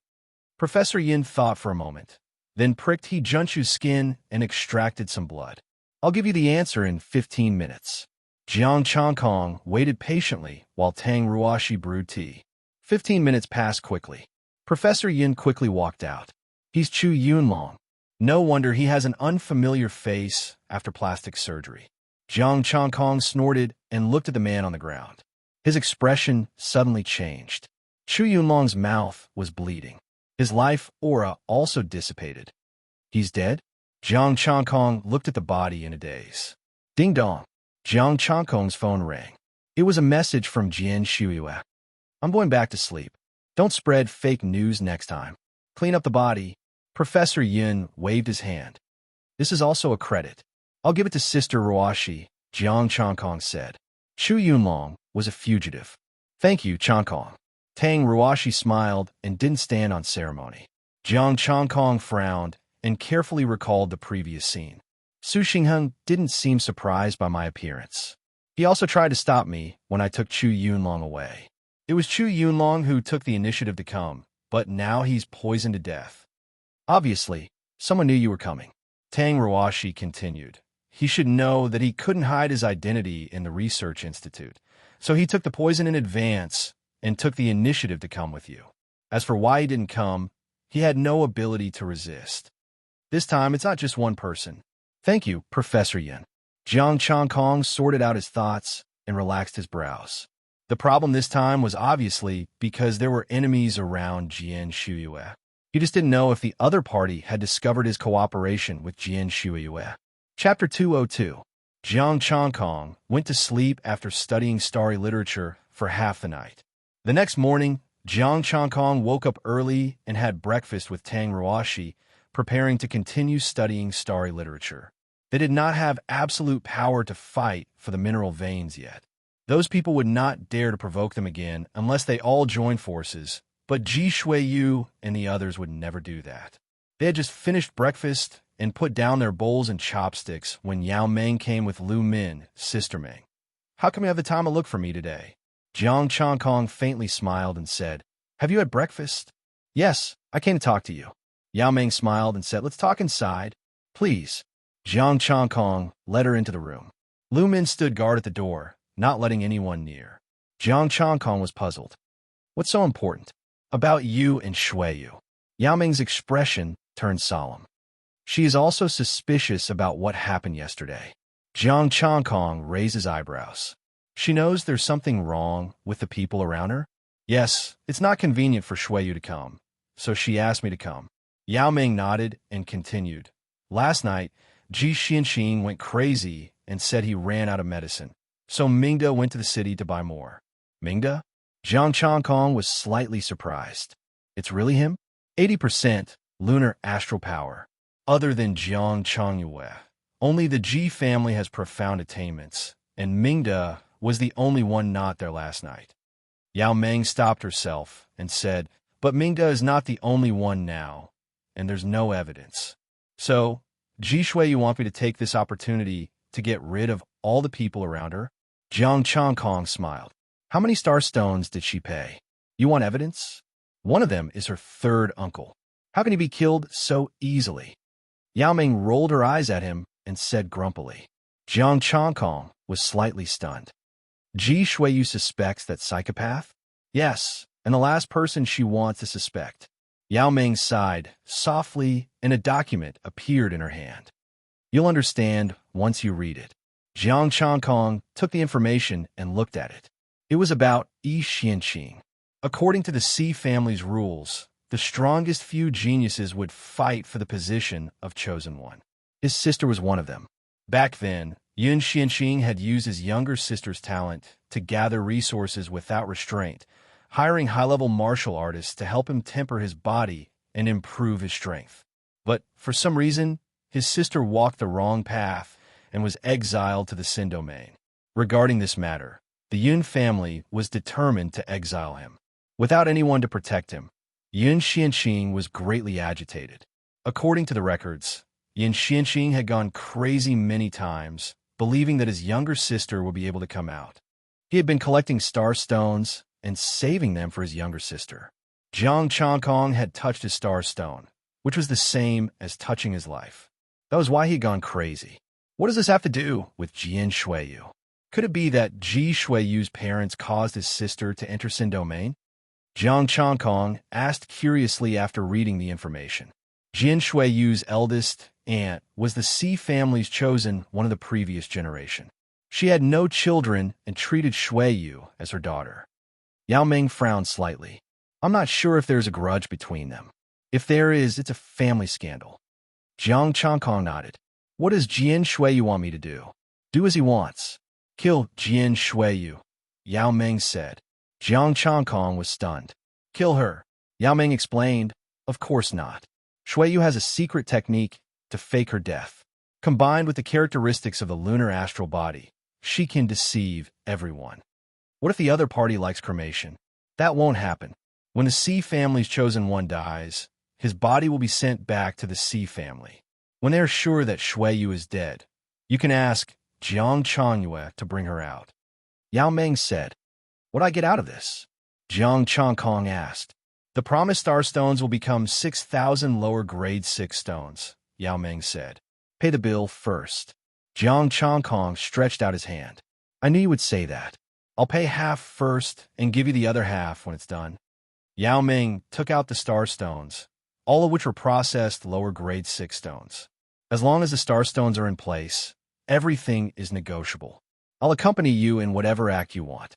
Professor Yin thought for a moment, then pricked He Junshu's skin and extracted some blood. I'll give you the answer in 15 minutes. Jiang Changkong waited patiently while Tang Ruoshi brewed tea. 15 minutes passed quickly. Professor Yin quickly walked out. He's Chu Yunlong. No wonder he has an unfamiliar face after plastic surgery. Jiang Changkong snorted and looked at the man on the ground. His expression suddenly changed. Chu Yunlong's mouth was bleeding. His life aura also dissipated. He's dead? Jiang Changkong looked at the body in a daze. Ding dong. Jiang Changkong's phone rang. It was a message from Jian Shuiyue. I'm going back to sleep. Don't spread fake news next time. Clean up the body. Professor Yin waved his hand. This is also a credit. I'll give it to Sister Ruoshi, Jiang Changkong said. Chu Yunlong was a fugitive. Thank you, Changkong. Tang Ruoshi smiled and didn't stand on ceremony. Jiang Changkong frowned and carefully recalled the previous scene. Su Xingheng didn't seem surprised by my appearance. He also tried to stop me when I took Chu Yunlong away. It was Chu Yunlong who took the initiative to come, but now he's poisoned to death. Obviously, someone knew you were coming. Tang Ruoshi continued. He should know that he couldn't hide his identity in the research institute, so he took the poison in advance and took the initiative to come with you. As for why he didn't come, he had no ability to resist. This time, it's not just one person. Thank you, Professor Yin. Jiang Changkong sorted out his thoughts and relaxed his brows. The problem this time was obviously because there were enemies around Jian Shuiyue. He just didn't know if the other party had discovered his cooperation with Jian Shuiyue. Chapter 202. Jiang Changkong went to sleep after studying starry literature for half the night. The next morning, Jiang Changkong woke up early and had breakfast with Tang Ruoshi, preparing to continue studying starry literature. They did not have absolute power to fight for the mineral veins yet. Those people would not dare to provoke them again unless they all joined forces, but Ji Shuiyu and the others would never do that. They had just finished breakfast and put down their bowls and chopsticks when Yao Meng came with Lu Min, Sister Meng. How come you have the time to look for me today? Jiang Changkong faintly smiled and said, Have you had breakfast? Yes, I came to talk to you. Yao Meng smiled and said, Let's talk inside. Please. Jiang Changkong led her into the room. Lu Min stood guard at the door, not letting anyone near. Jiang Changkong was puzzled. What's so important about you and Shuiyu? Yao Meng's expression turned solemn. She is also suspicious about what happened yesterday. Jiang Changkong raised his eyebrows. She knows there's something wrong with the people around her? Yes, it's not convenient for Shuiyu to come, so she asked me to come. Yao Ming nodded and continued. Last night, Ji Xianxing went crazy and said he ran out of medicine. So Mingda went to the city to buy more. Mingda? Jiang Changkong was slightly surprised. It's really him? 80% lunar astral power. Other than Jiang Changyue, only the Ji family has profound attainments, and Mingda was the only one not there last night. Yao Meng stopped herself and said, but Mingda is not the only one now, and there's no evidence. So, Ji Shui, you want me to take this opportunity to get rid of all the people around her? Jiang Changkong smiled. How many star stones did she pay? You want evidence? One of them is her third uncle. How can he be killed so easily? Yao Ming rolled her eyes at him and said grumpily. Jiang Changkong was slightly stunned. Ji Shuiyu suspects that psychopath? Yes, and the last person she wants to suspect. Yao Ming sighed softly, and a document appeared in her hand. You'll understand once you read it. Jiang Changkong took the information and looked at it. It was about Yi Xianxing. According to the Xi family's rules, the strongest few geniuses would fight for the position of chosen one. His sister was one of them. Back then, Yun Xianxing had used his younger sister's talent to gather resources without restraint, hiring high-level martial artists to help him temper his body and improve his strength. But for some reason, his sister walked the wrong path and was exiled to the Sin domain. Regarding this matter, the Yun family was determined to exile him. Without anyone to protect him, Yun Xianxing was greatly agitated. According to the records, Yun Xianxing had gone crazy many times, believing that his younger sister would be able to come out. He had been collecting star stones and saving them for his younger sister. Jiang Changkong had touched his star stone, which was the same as touching his life. That was why he had gone crazy. What does this have to do with Jian Shuiyu? Could it be that Ji Shuiyu's parents caused his sister to enter Sin domain? Jiang Changkong asked curiously after reading the information. Jian Shuiyu's eldest aunt was the Xi family's chosen one of the previous generation. She had no children and treated Shuiyu as her daughter. Yao Ming frowned slightly. I'm not sure if there's a grudge between them. If there is, it's a family scandal. Jiang Changkong nodded. What does Jian Shuiyu want me to do? Do as he wants. Kill Jian Shuiyu, Yao Ming said. Jiang Changkong was stunned. Kill her, Yao Ming explained. Of course not. Shuiyu has a secret technique to fake her death. Combined with the characteristics of the lunar astral body, she can deceive everyone. What if the other party likes cremation? That won't happen. When the Xi family's chosen one dies, his body will be sent back to the Xi family. When they are sure that Shuiyu is dead, you can ask Jiang Changyue to bring her out. Yao Ming said, What do I get out of this? Jiang Changkong asked. The promised star stones will become 6,000 lower grade 6 stones, Yao Ming said. Pay the bill first. Jiang Changkong stretched out his hand. I knew you would say that. I'll pay half first and give you the other half when it's done. Yao Ming took out the star stones, all of which were processed lower grade 6 stones. As long as the star stones are in place, everything is negotiable. I'll accompany you in whatever act you want.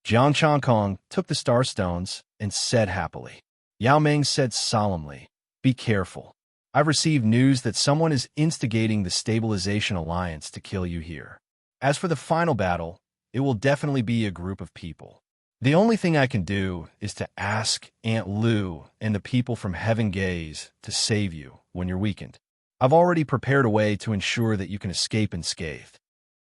Jiang Changkong took the star stones and said happily. Yao Ming said solemnly, Be careful. I've received news that someone is instigating the Stabilization Alliance to kill you here. As for the final battle, it will definitely be a group of people. The only thing I can do is to ask Aunt Lu and the people from Heaven Gaze to save you when you're weakened. I've already prepared a way to ensure that you can escape unscathed.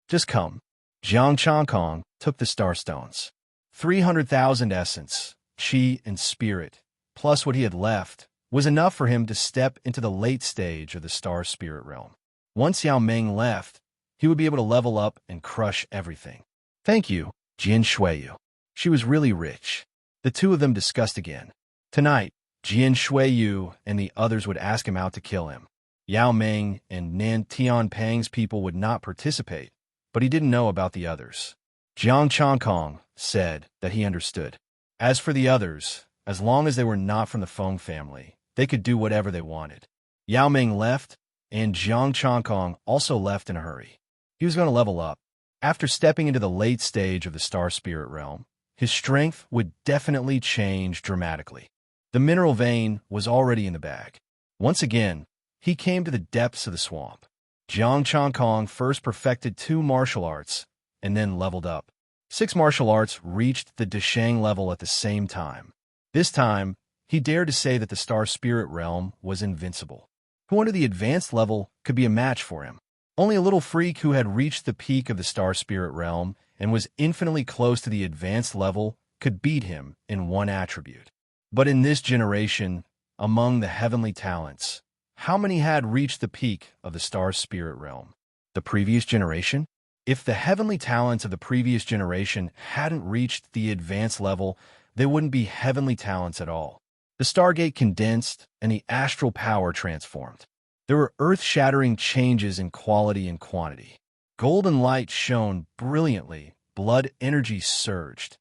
Just come. Jiang Changkong took the star stones. 300,000 essence, chi, and spirit, plus what he had left, was enough for him to step into the late stage of the star spirit realm. Once Yao Ming left, he would be able to level up and crush everything. Thank you, Jian Shuiyu. She was really rich. The two of them discussed again. Tonight, Jian Shuiyu and the others would ask him out to kill him. Yao Ming and Nan Tianpeng's people would not participate, but he didn't know about the others. Jiang Changkong said that he understood. As for the others, as long as they were not from the Feng family, they could do whatever they wanted. Yao Ming left, and Jiang Changkong also left in a hurry. He was going to level up. After stepping into the late stage of the star spirit realm, his strength would definitely change dramatically. The mineral vein was already in the bag. Once again, he came to the depths of the swamp. Jiang Changkong first perfected 2 martial arts, and then leveled up. 6 martial arts reached the Deshang level at the same time. This time, he dared to say that the Star Spirit realm was invincible. Who under the advanced level could be a match for him? Only a little freak who had reached the peak of the Star Spirit realm and was infinitely close to the advanced level could beat him in one attribute. But in this generation, among the heavenly talents, how many had reached the peak of the Star Spirit realm? The previous generation? If the heavenly talents of the previous generation hadn't reached the advanced level, they wouldn't be heavenly talents at all. The Stargate condensed and the astral power transformed. There were earth-shattering changes in quality and quantity. Golden light shone brilliantly, blood energy surged.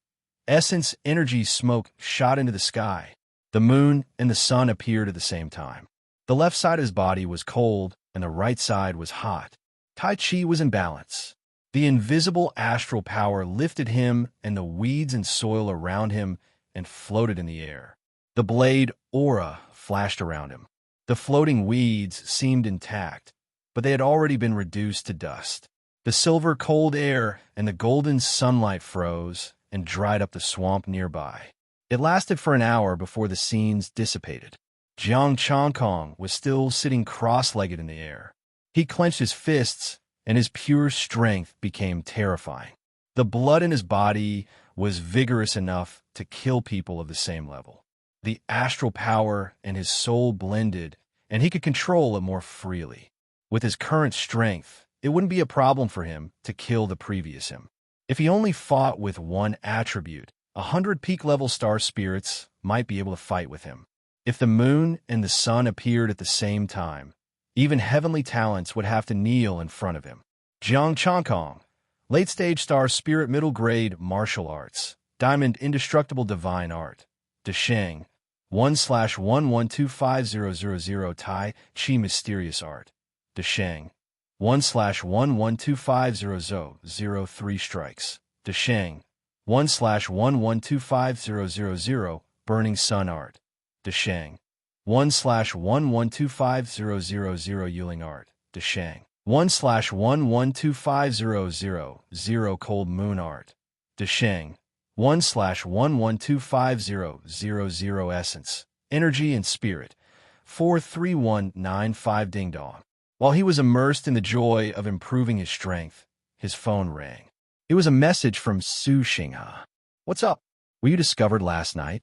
Essence energy smoke shot into the sky. The moon and the sun appeared at the same time. The left side of his body was cold and the right side was hot. Tai Chi was in balance. The invisible astral power lifted him and the weeds and soil around him and floated in the air. The blade aura flashed around him. The floating weeds seemed intact, but they had already been reduced to dust. The silver cold air and the golden sunlight froze and dried up the swamp nearby. It lasted for an hour before the scenes dissipated. Jiang Changkong was still sitting cross-legged in the air. He clenched his fists, and his pure strength became terrifying. The blood in his body was vigorous enough to kill people of the same level. The astral power and his soul blended, and he could control it more freely. With his current strength, it wouldn't be a problem for him to kill the previous him. If he only fought with one attribute, 100 peak-level star spirits might be able to fight with him. If the moon and the sun appeared at the same time, even heavenly talents would have to kneel in front of him. Jiang Changkong, late-stage star spirit middle grade martial arts, diamond indestructible divine art, Deshang, 1/11250000 Tai Chi mysterious art, Deshang, 1/11250003 strikes, Deshang, 1/11250000 burning sun art, Deshang, 1/11250000 Yuling art, Deshang, 1/112500 cold moon art, Deshang, 1/112500 essence, energy and spirit, 43195 ding dong. While he was immersed in the joy of improving his strength, his phone rang. It was a message from Su Xinghe. "What's up? Were you discovered last night?"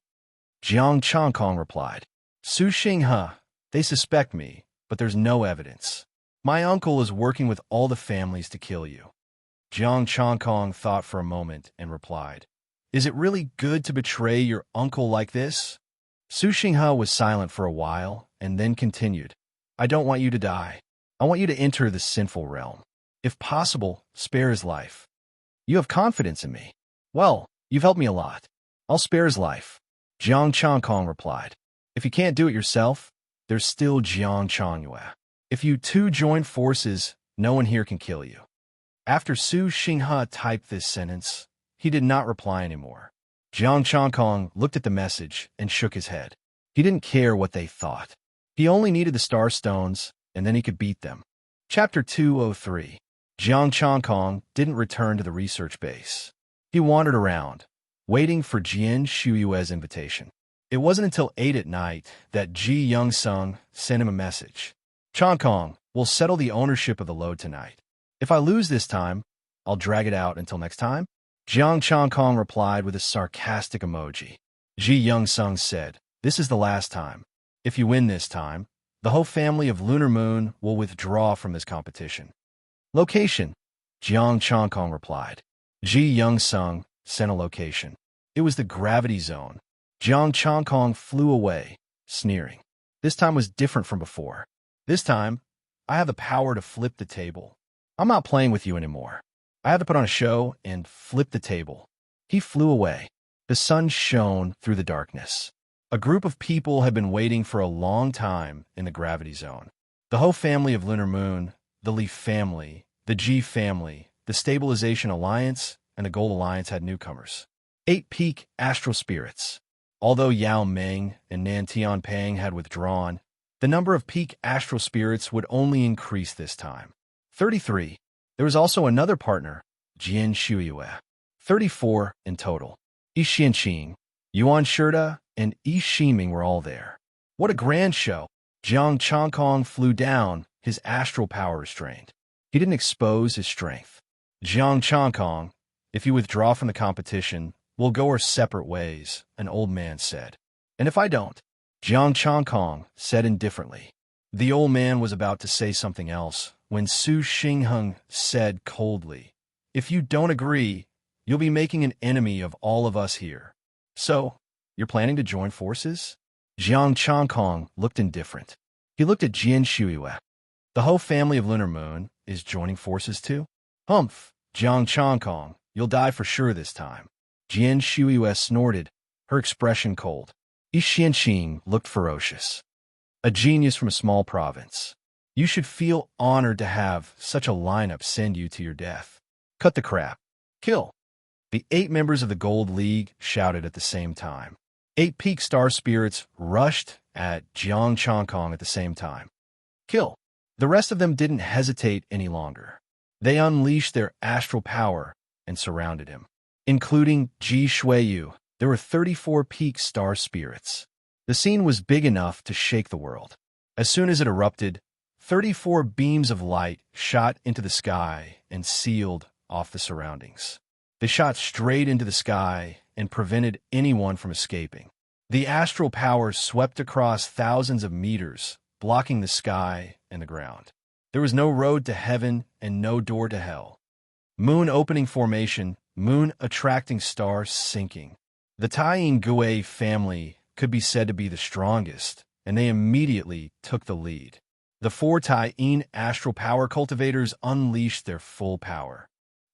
Jiang Changkong replied. "Su Xinghe, they suspect me, but there's no evidence. My uncle is working with all the families to kill you." Jiang Changkong thought for a moment and replied, "Is it really good to betray your uncle like this?" Su Xinghe was silent for a while and then continued, "I don't want you to die. I want you to enter the sinful realm. If possible, spare his life. You have confidence in me. Well, you've helped me a lot. I'll spare his life." Jiang Changkong replied, "If you can't do it yourself, there's still Jiang Changyue. If you two join forces, no one here can kill you." After Su Xinghe typed this sentence, he did not reply anymore. Jiang Changkong looked at the message and shook his head. He didn't care what they thought. He only needed the star stones, and then he could beat them. Chapter 203. Jiang Changkong didn't return to the research base. He wandered around, waiting for Jian Shuyue's invitation. It wasn't until 8 at night that Ji Young-sung sent him a message. "Changkong, we'll settle the ownership of the load tonight. If I lose this time, I'll drag it out until next time." Jiang Changkong replied with a sarcastic emoji. Ji Young-sung said, "This is the last time. If you win this time, the whole family of Lunar Moon will withdraw from this competition." "Location," Jiang Changkong replied. Ji Young-sung sent a location. It was the gravity zone. Jiang Changkong flew away, sneering. This time was different from before. This time, I have the power to flip the table. I'm not playing with you anymore. I have to put on a show and flip the table. He flew away. The sun shone through the darkness. A group of people had been waiting for a long time in the gravity zone. The whole family of Lunar Moon, the Leaf family, the G family, the Stabilization Alliance, and the Gold Alliance had newcomers. 8 peak astral spirits. Although Yao Ming and Nan Tianping had withdrawn, The number of peak astral spirits would only increase this time. 33. There was also another partner, Jian Shuiyue. 34 in total. Yi Xianqing, Yuan Shida, and Yi Shiming were all there. What a grand show! Jiang Changkong flew down, his astral power restrained. He didn't expose his strength. Jiang Changkong, if you withdraw from the competition, we'll go our separate ways, an old man said. And if I don't? Jiang Changkong said indifferently. The old man was about to say something else when Su Xingheng said coldly, if you don't agree, you'll be making an enemy of all of us here. So, you're planning to join forces? Jiang Changkong looked indifferent. He looked at Jian Shuiyue. The whole family of Lunar Moon is joining forces too? Humph, Jiang Changkong, you'll die for sure this time. Jian Shuiyue snorted, her expression cold. Yi Xianqing looked ferocious. A genius from a small province. You should feel honored to have such a lineup send you to your death. Cut the crap. Kill. The 8 members of the Gold League shouted at the same time. 8 peak star spirits rushed at Jiang Changkong at the same time. Kill. The rest of them didn't hesitate any longer. They unleashed their astral power and surrounded him. Including Ji Shuiyu, there were 34 peak star spirits. The scene was big enough to shake the world. As soon as it erupted, 34 beams of light shot into the sky and sealed off the surroundings. They shot straight into the sky and prevented anyone from escaping. The astral power swept across thousands of meters, blocking the sky and the ground. There was no road to heaven and no door to hell. Moon opening formation, moon attracting star sinking. The Taiying Gui family could be said to be the strongest, and they immediately took the lead. The 4 Taiying astral power cultivators unleashed their full power.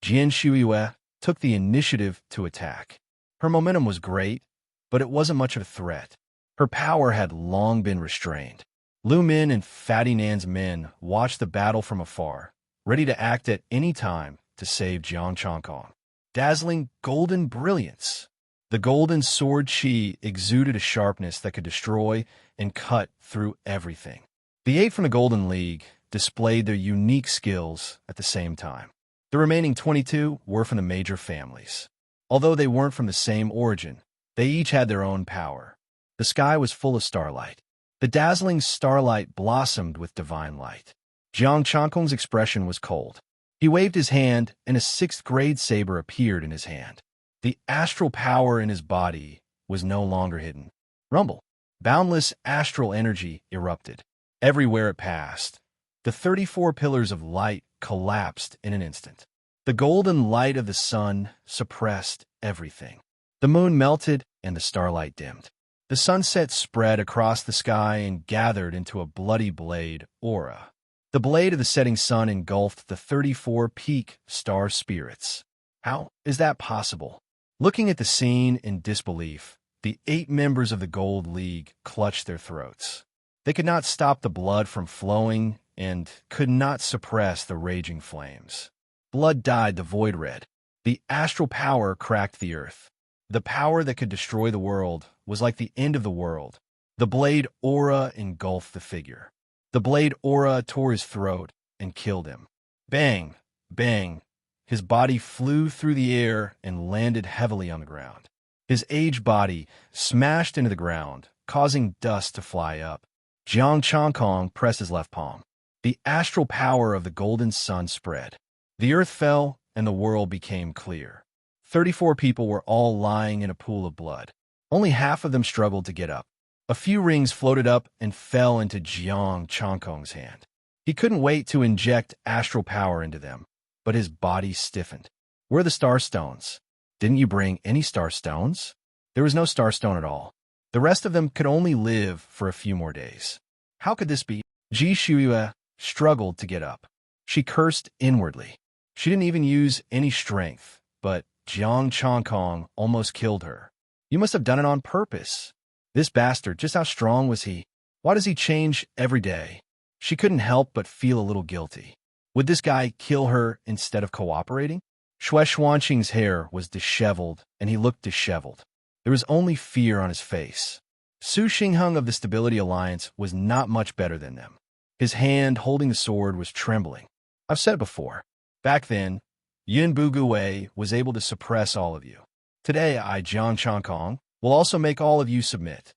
Jian Shuiyue took the initiative to attack. Her momentum was great, but it wasn't much of a threat. Her power had long been restrained. Lu Min and Fatty Nan's men watched the battle from afar, ready to act at any time to save Jiang Changkong. Dazzling golden brilliance. The golden sword chi exuded a sharpness that could destroy and cut through everything. The 8 from the Golden League displayed their unique skills at the same time. The remaining 22 were from the major families. Although they weren't from the same origin, they each had their own power. The sky was full of starlight. The dazzling starlight blossomed with divine light. Jiang Changkong's expression was cold. He waved his hand, and a 6th grade saber appeared in his hand. The astral power in his body was no longer hidden. Rumble. Boundless astral energy erupted. Everywhere it passed, the 34 pillars of light collapsed in an instant. The golden light of the sun suppressed everything. The moon melted and the starlight dimmed. The sunset spread across the sky and gathered into a bloody blade aura. The blade of the setting sun engulfed the 34 peak star spirits. How is that possible? Looking at the scene in disbelief, the 8 members of the Gold League clutched their throats. They could not stop the blood from flowing and could not suppress the raging flames. Blood dyed the void red. The astral power cracked the earth. The power that could destroy the world was like the end of the world. The blade aura engulfed the figure. The blade aura tore his throat and killed him. Bang! Bang! His body flew through the air and landed heavily on the ground. His aged body smashed into the ground, causing dust to fly up. Jiang Changkong pressed his left palm. The astral power of the golden sun spread. The earth fell and the world became clear. 34 people were all lying in a pool of blood. Only half of them struggled to get up. A few rings floated up and fell into Jiang Changkong's hand. He couldn't wait to inject astral power into them, but his body stiffened. Where are the star stones? Didn't you bring any star stones? There was no star stone at all. The rest of them could only live for a few more days. How could this be? Ji Shuiyue struggled to get up. She cursed inwardly. She didn't even use any strength, but Jiang Changkong almost killed her. You must have done it on purpose. This bastard, just how strong was he? Why does he change every day? She couldn't help but feel a little guilty. Would this guy kill her instead of cooperating? Shui Xuanqing's hair was disheveled, and he looked disheveled. There was only fear on his face. Su Xingheng of the Stability Alliance was not much better than them. His hand holding the sword was trembling. I've said it before. Back then, Yin Bugui was able to suppress all of you. Today, I, Jiang Changkong, will also make all of you submit.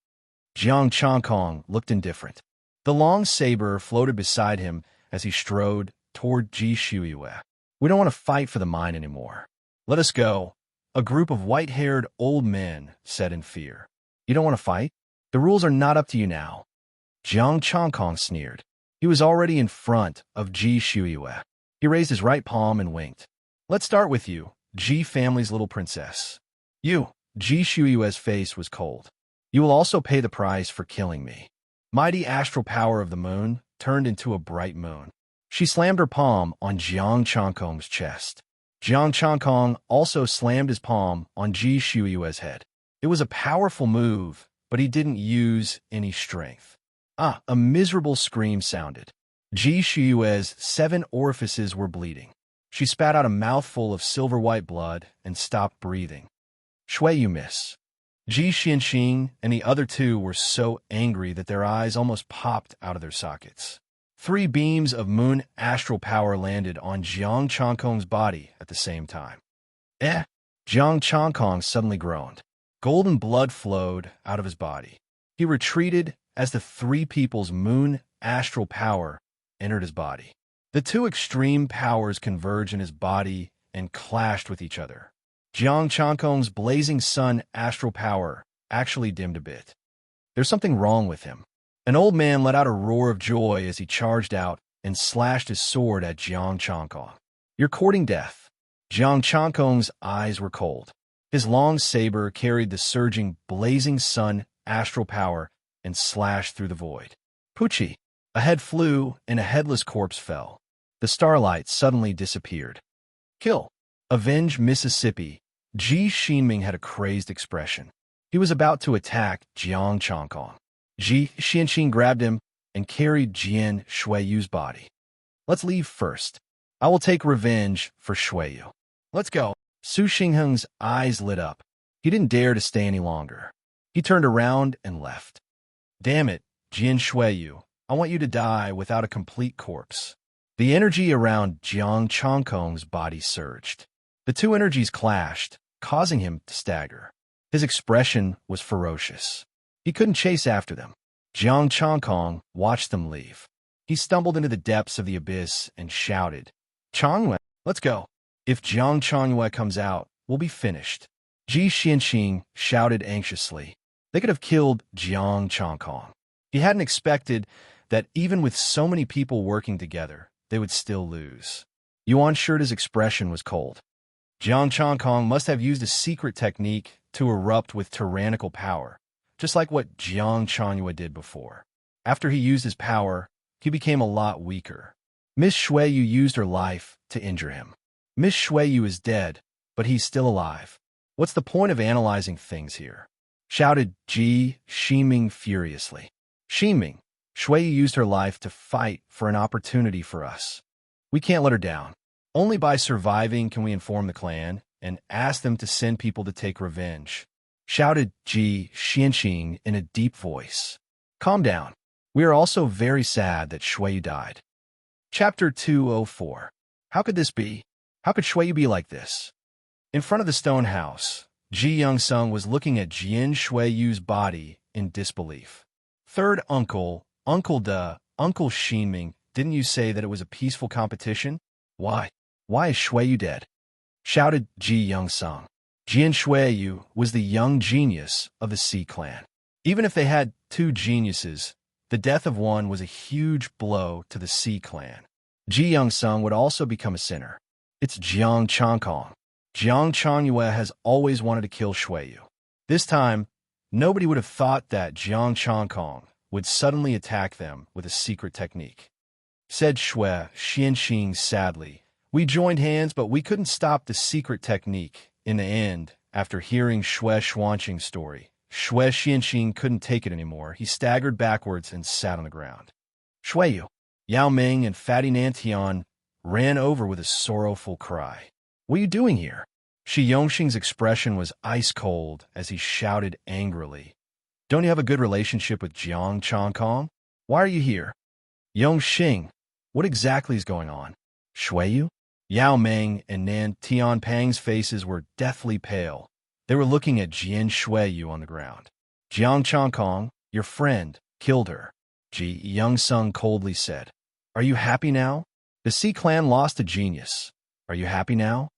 Jiang Changkong looked indifferent. The long saber floated beside him as he strode toward Ji Shuiyue. We don't want to fight for the mine anymore. Let us go, a group of white-haired old men said in fear. You don't want to fight? The rules are not up to you now. Jiang Changkong sneered. He was already in front of Ji Shuiyue. He raised his right palm and winked. Let's start with you, Ji family's little princess. You, Ji Shuiyue's face was cold. You will also pay the price for killing me. Mighty astral power of the moon turned into a bright moon. She slammed her palm on Jiang Changkong's chest. Jiang Changkong also slammed his palm on Ji Shuiyue's head. It was a powerful move, but he didn't use any strength. A miserable scream sounded. Ji Shuiyue's 7 orifices were bleeding. She spat out a mouthful of silver-white blood and stopped breathing. Shui, you miss. Ji Xianxing and the other 2 were so angry that their eyes almost popped out of their sockets. 3 beams of moon astral power landed on Jiang Changkong's body at the same time. Jiang Changkong suddenly groaned. Golden blood flowed out of his body. He retreated as the 3 people's moon astral power entered his body. The 2 extreme powers converged in his body and clashed with each other. Jiang Changkong's blazing sun astral power actually dimmed a bit. There's something wrong with him. An old man let out a roar of joy as he charged out and slashed his sword at Jiang Changkong. You're courting death. Jiang Changkong's eyes were cold. His long saber carried the surging, blazing sun astral power and slashed through the void. Poochie! A head flew and a headless corpse fell. The starlight suddenly disappeared. Kill! Avenge Mississippi. Ji Xinming had a crazed expression. He was about to attack Jiang Changkong. Ji Xianxing grabbed him and carried Jian Shuiyu's body. Let's leave first. I will take revenge for Shuiyu. Let's go. Su Xingheng's eyes lit up. He didn't dare to stay any longer. He turned around and left. Damn it, Jian Shuiyu. I want you to die without a complete corpse. The energy around Jiang Changkong's body surged. The 2 energies clashed, causing him to stagger. His expression was ferocious. He couldn't chase after them. Jiang Changkong watched them leave. He stumbled into the depths of the abyss and shouted, Changyue, let's go. If Jiang Changyue comes out, we'll be finished. Ji Xianxing shouted anxiously. They could have killed Jiang Changkong. He hadn't expected that even with so many people working together, they would still lose. Yuan Shirta's expression was cold. Jiang Changkong must have used a secret technique to erupt with tyrannical power, just like what Jiang Changyue did before. After he used his power, he became a lot weaker. Miss Shuiyu used her life to injure him. Miss Shuiyu is dead, but he's still alive. What's the point of analyzing things here? Shouted Ji Ximing furiously. Ximing, Shuiyu used her life to fight for an opportunity for us. We can't let her down. Only by surviving can we inform the clan and ask them to send people to take revenge. Shouted Ji Xianxing in a deep voice. Calm down. We are also very sad that Shuiyu died. Chapter 204. How could this be? How could Shuiyu be like this? In front of the stone house, Ji Youngsung was looking at Jian Shuiyu's body in disbelief. Third uncle, Uncle Xinming, didn't you say that it was a peaceful competition? Why? Why is Shuiyu dead? Shouted Ji Youngsung. Jian Shuiyu was the young genius of the Sea clan. Even if they had 2 geniuses, the death of one was a huge blow to the Sea clan. Ji Youngsung would also become a sinner. It's Jiang Changkong. Jiang Changyue has always wanted to kill Shuiyu. This time, nobody would have thought that Jiang Changkong would suddenly attack them with a secret technique. Said Shui Xianxing sadly. We joined hands, but we couldn't stop the secret technique. In the end, after hearing Shui Xuanqing's story, Shui Xianxing couldn't take it anymore. He staggered backwards and sat on the ground. Shuiyu, Yao Ming and Fatty Nantian ran over with a sorrowful cry. What are you doing here? Shi Yongxing's expression was ice cold as he shouted angrily. Don't you have a good relationship with Jiang Changkong? Why are you here? Yong Xing, what exactly is going on? Shuiyu? Yao Meng and Nan Tianpang's faces were deathly pale. They were looking at Jian Shuiyu on the ground. Jiang Changkong, your friend, killed her. Ji Youngsung coldly said. Are you happy now? The Xi clan lost a genius. Are you happy now?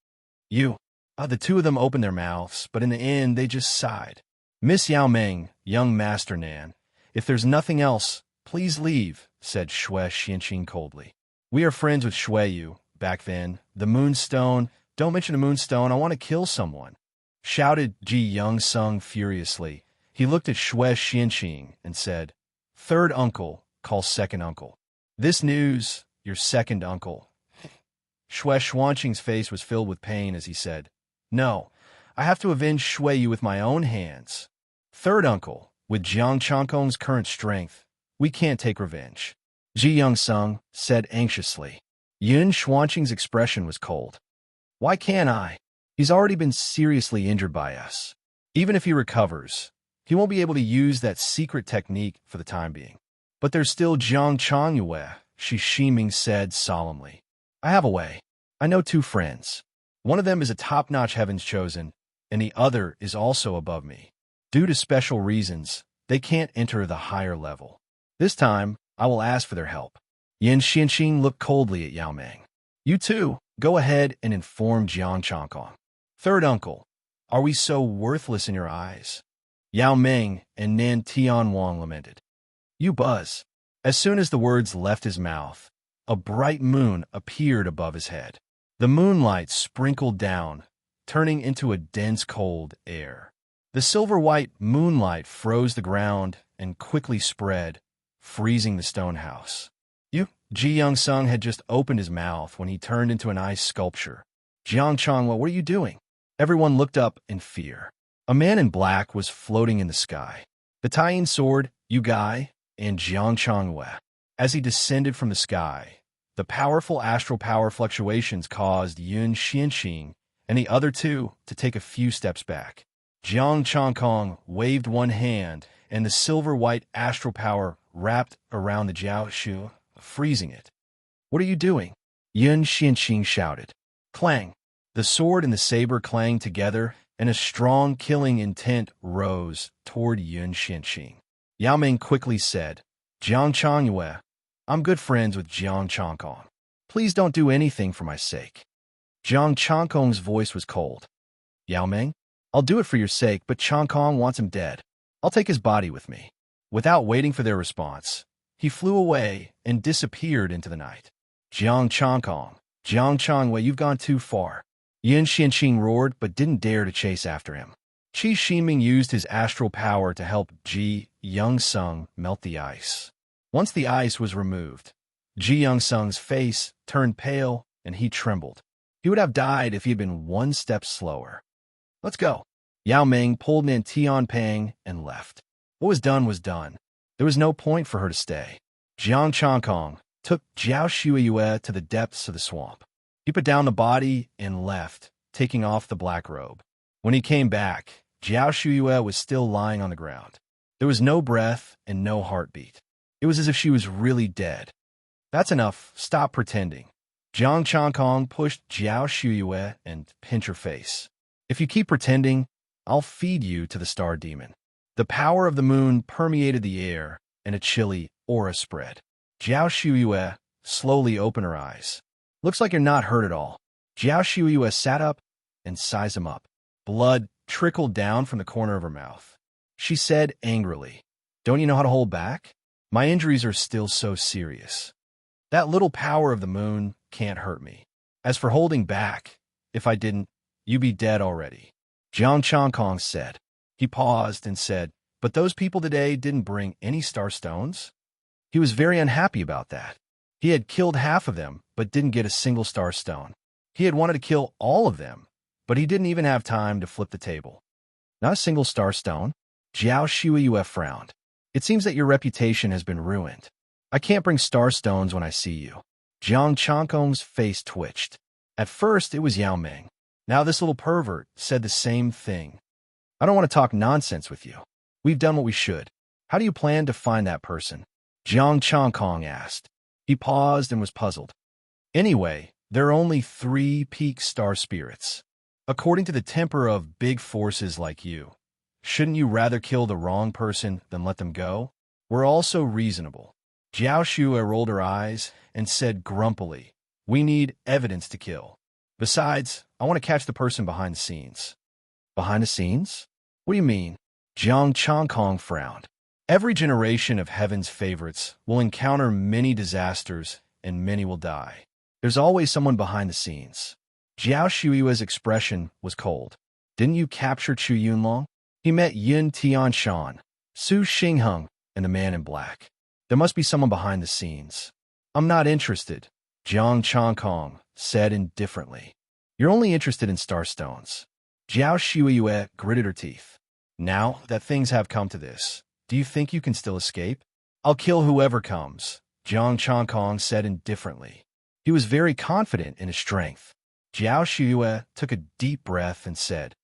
You. The two of them opened their mouths, but in the end they just sighed. Miss Yao Meng, young Master Nan, if there's nothing else, please leave, said Shui Xianqing coldly. We are friends with Shuiyu. Back then, the Moonstone, don't mention the Moonstone, I want to kill someone, shouted Ji Youngsung furiously. He looked at Shui Xianqing and said, Third uncle, call second uncle. This news, your second uncle. Shui Xuanqing's face was filled with pain as he said, No, I have to avenge Shuiyu with my own hands. Third uncle, with Jiang Changkong's current strength, we can't take revenge. Ji Youngsung said anxiously. Yun Xuanqing's expression was cold. Why can't I? He's already been seriously injured by us. Even if he recovers, he won't be able to use that secret technique for the time being. But there's still Jiang Changyue, Shi Shiming said solemnly. I have a way. I know two friends. One of them is a top-notch Heaven's Chosen, and the other is also above me. Due to special reasons, they can't enter the higher level. This time, I will ask for their help. Yin Xianqing looked coldly at Yao Meng. You too, go ahead and inform Jiang Changkong. Third uncle, are we so worthless in your eyes? Yao Meng and Nan Tianwang lamented. You buzz. As soon as the words left his mouth, a bright moon appeared above his head. The moonlight sprinkled down, turning into a dense cold air. The silver-white moonlight froze the ground and quickly spread, freezing the stone house. Ji Youngsung had just opened his mouth when he turned into an ice sculpture. Jiang Changhua, what are you doing? Everyone looked up in fear. A man in black was floating in the sky. The tying sword, Yu Gai, and Jiang Changhua. As he descended from the sky, the powerful astral power fluctuations caused Yun Xianqing and the other two to take a few steps back. Jiang Changkong waved one hand, and the silver-white astral power wrapped around the Jiao Shu, freezing it. What are you doing? Yun Xianqing shouted. Clang! The sword and the saber clanged together, and a strong killing intent rose toward Yun Xianqing. Yao Ming quickly said, Jiang Changyue, I'm good friends with Jiang Changkong. Please don't do anything for my sake. Jiang Changkong's voice was cold. Yao Ming, I'll do it for your sake, but Changkong wants him dead. I'll take his body with me. Without waiting for their response, he flew away and disappeared into the night. Jiang Changkong, Jiang Changyue, you've gone too far. Yin Xianqing roared but didn't dare to chase after him. Qi Shiming used his astral power to help Ji Youngsung melt the ice. Once the ice was removed, Ji Youngsung's face turned pale and he trembled. He would have died if he had been one step slower. Let's go. Yao Ming pulled Nan Tianpang and left. What was done. There was no point for her to stay. Jiang Changkong took Jiao Shuiyue to the depths of the swamp. He put down the body and left, taking off the black robe. When he came back, Jiao Shuiyue was still lying on the ground. There was no breath and no heartbeat. It was as if she was really dead. That's enough. Stop pretending. Jiang Changkong pushed Jiao Shuiyue and pinched her face. If you keep pretending, I'll feed you to the star demon. The power of the moon permeated the air, and a chilly aura spread. Jiao Shuiyue slowly opened her eyes. Looks like you're not hurt at all. Jiao Shuiyue sat up and sized him up. Blood trickled down from the corner of her mouth. She said angrily, Don't you know how to hold back? My injuries are still so serious. That little power of the moon can't hurt me. As for holding back, if I didn't, you'd be dead already. Jiang Changkong said. He paused and said, But those people today didn't bring any star stones? He was very unhappy about that. He had killed half of them, but didn't get a single star stone. He had wanted to kill all of them, but he didn't even have time to flip the table. Not a single star stone? Jiao Shuiyue frowned. It seems that your reputation has been ruined. I can't bring star stones when I see you. Jiang Changkong's face twitched. At first, it was Yao Ming. Now this little pervert said the same thing. I don't want to talk nonsense with you. We've done what we should. How do you plan to find that person? Jiang Changkong asked. He paused and was puzzled. Anyway, there are only 3 peak star spirits. According to the temper of big forces like you, shouldn't you rather kill the wrong person than let them go? We're also reasonable. Jiao Shue rolled her eyes and said grumpily, we need evidence to kill. Besides, I want to catch the person behind the scenes. Behind the scenes? What do you mean? Jiang Changkong frowned. Every generation of heaven's favorites will encounter many disasters and many will die. There's always someone behind the scenes. Jiao Shui's expression was cold. Didn't you capture Chu Yunlong? He met Yin Tianshan, Su Xingheng, and the man in black. There must be someone behind the scenes. I'm not interested, Jiang Changkong said indifferently. You're only interested in starstones. Jiao Shuiyue gritted her teeth. Now that things have come to this, do you think you can still escape? I'll kill whoever comes, Jiang Changkong said indifferently. He was very confident in his strength. Jiao Shuiyue took a deep breath and said,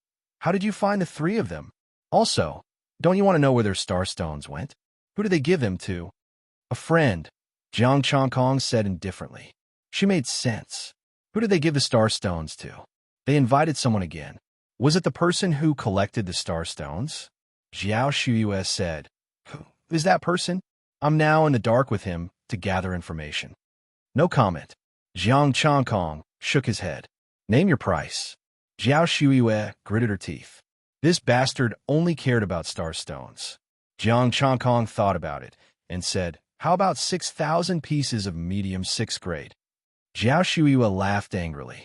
how did you find the 3 of them? Also, don't you want to know where their starstones went? Who did they give them to? A friend, Jiang Changkong said indifferently. She made sense. Who did they give the starstones to? They invited someone again. Was it the person who collected the starstones? Jiao Shuiyue said. Who is that person? I'm now in the dark with him to gather information. No comment. Jiang Changkong shook his head. Name your price. Jiao Shuiyue gritted her teeth. This bastard only cared about starstones. Jiang Changkong thought about it and said, how about 6,000 pieces of medium 6th grade? Jiao Shuiyue laughed angrily.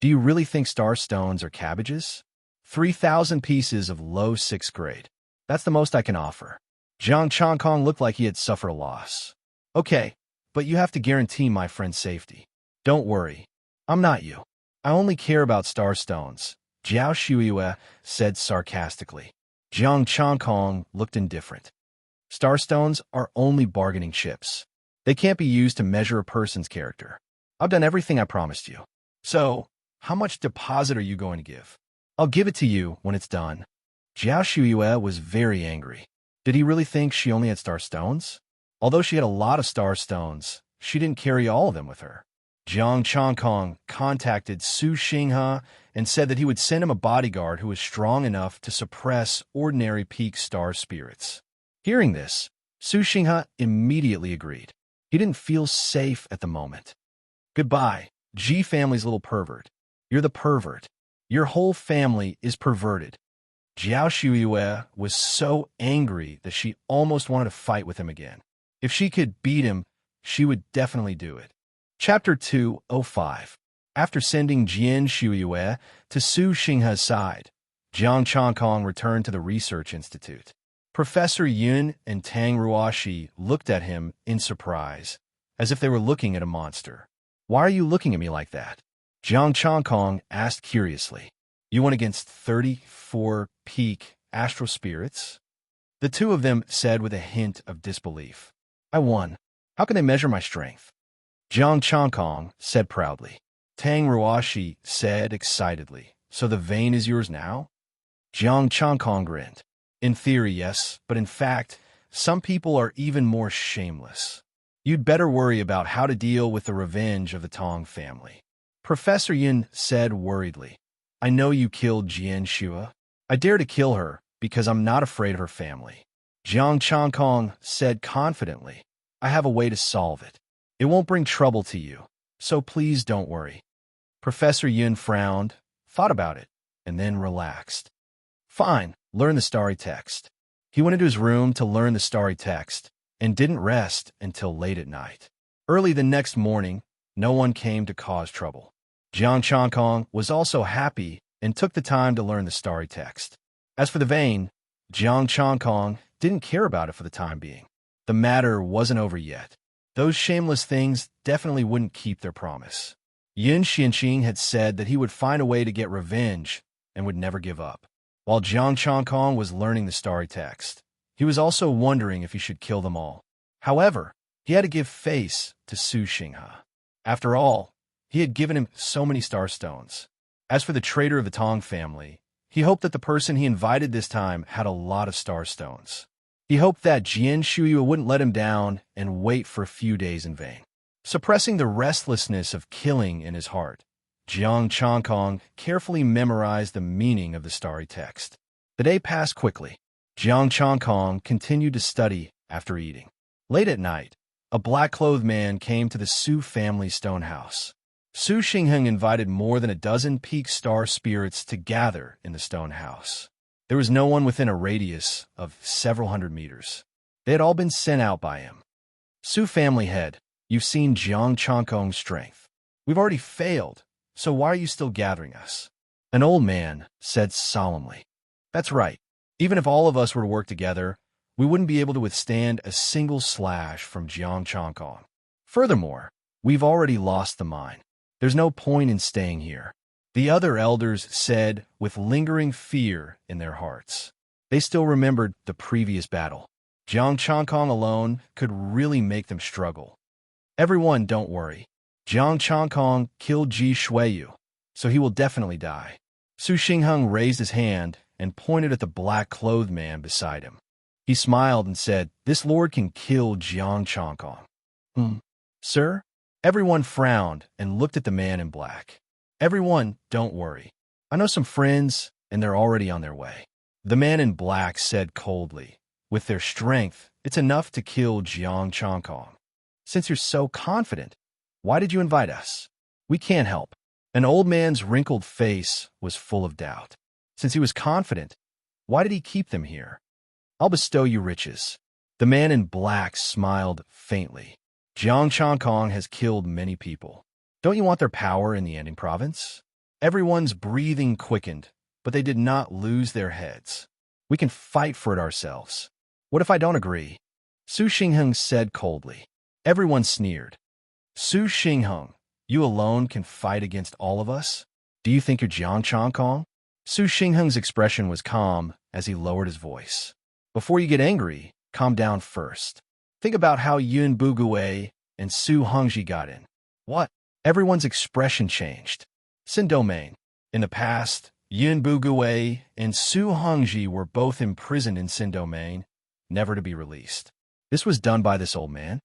Do you really think starstones are cabbages? 3,000 pieces of low 6th grade. That's the most I can offer. Jiang Changkong looked like he had suffered a loss. Okay, but you have to guarantee my friend's safety. Don't worry. I'm not you. I only care about starstones, Jiao Shuiyue said sarcastically. Jiang Changkong looked indifferent. Starstones are only bargaining chips. They can't be used to measure a person's character. I've done everything I promised you. So, how much deposit are you going to give? I'll give it to you when it's done. Jiao Shuiyue was very angry. Did he really think she only had starstones? Although she had a lot of starstones, she didn't carry all of them with her. Jiang Changkong contacted Su Xinghe and said that he would send him a bodyguard who was strong enough to suppress ordinary peak star spirits. Hearing this, Su Xinghe immediately agreed. He didn't feel safe at the moment. Goodbye, Ji family's little pervert. You're the pervert. Your whole family is perverted. Jiao Shuiyue was so angry that she almost wanted to fight with him again. If she could beat him, she would definitely do it. Chapter 205. After sending Jian Shuiyue to Su Xinghe's side, Jiang Changkong returned to the research institute. Professor Yun and Tang Ruoshi looked at him in surprise, as if they were looking at a monster. Why are you looking at me like that? Jiang Changkong asked curiously. You went against 34 peak astral spirits? The 2 of them said with a hint of disbelief. I won. How can they measure my strength? Jiang Changkong said proudly. Tang Ruoshi said excitedly. So the vein is yours now? Jiang Changkong grinned. In theory, yes, but in fact, some people are even more shameless. You'd better worry about how to deal with the revenge of the Tong family. Professor Yin said worriedly. I know you killed Jian Shue. I dare to kill her because I'm not afraid of her family. Jiang Changkong said confidently. I have a way to solve it. It won't bring trouble to you, so please don't worry. Professor Yun frowned, thought about it, and then relaxed. Fine, learn the starry text. He went into his room to learn the starry text and didn't rest until late at night. Early the next morning, no one came to cause trouble. Jiang Changkong was also happy and took the time to learn the starry text. As for the vein, Jiang Changkong didn't care about it for the time being. The matter wasn't over yet. Those shameless things definitely wouldn't keep their promise. Yin Xianqing had said that he would find a way to get revenge and would never give up. While Jiang Changkong was learning the starry text, he was also wondering if he should kill them all. However, he had to give face to Su Xinghe. After all, he had given him so many starstones. As for the traitor of the Tong family, He hoped that the person he invited this time had a lot of star stones. He hoped that Jian Shuyu wouldn't let him down and wait for a few days in vain. Suppressing the restlessness of killing in his heart, Jiang Changkong carefully memorized the meaning of the starry text. The day passed quickly. Jiang Changkong continued to study after eating. Late at night, a black-clothed man came to the Su family stone house. Su Xingheng invited more than a dozen peak star spirits to gather in the stone house. There was no one within a radius of several hundred meters. They had all been sent out by him. Su family head, you've seen Jiang Changkong's strength. We've already failed, so why are you still gathering us? An old man said solemnly. That's right. Even if all of us were to work together, we wouldn't be able to withstand a single slash from Jiang Changkong. Furthermore, we've already lost the mine. There's no point in staying here. The other elders said with lingering fear in their hearts. They still remembered the previous battle. Jiang Changkong alone could really make them struggle. Everyone, don't worry. Jiang Changkong killed Ji Shuiyu, so he will definitely die. Su Xingheng raised his hand and pointed at the black-clothed man beside him. He smiled and said, this lord can kill Jiang Changkong. Sir? Everyone frowned and looked at the man in black. Everyone, don't worry. I know some friends, and they're already on their way. The man in black said coldly, with their strength, it's enough to kill Jiang Changkong. Since you're so confident, why did you invite us? We can't help. An old man's wrinkled face was full of doubt. Since he was confident, why did he keep them here? I'll bestow you riches. The man in black smiled faintly. Jiang Changkong has killed many people. Don't you want their power in the ending province? Everyone's breathing quickened, but they did not lose their heads. We can fight for it ourselves. What if I don't agree? Su Xingheng said coldly. Everyone sneered. Su Xingheng, you alone can fight against all of us? Do you think you're Jiang Changkong? Su Xingheng's expression was calm as he lowered his voice. Before you get angry, calm down first. Think about how Yun Bugui and Su Hongji got in. What? Everyone's expression changed. Sin Domain. In the past, Yun Bugui and Su Hongji were both imprisoned in Sin Domain, never to be released. This was done by this old man.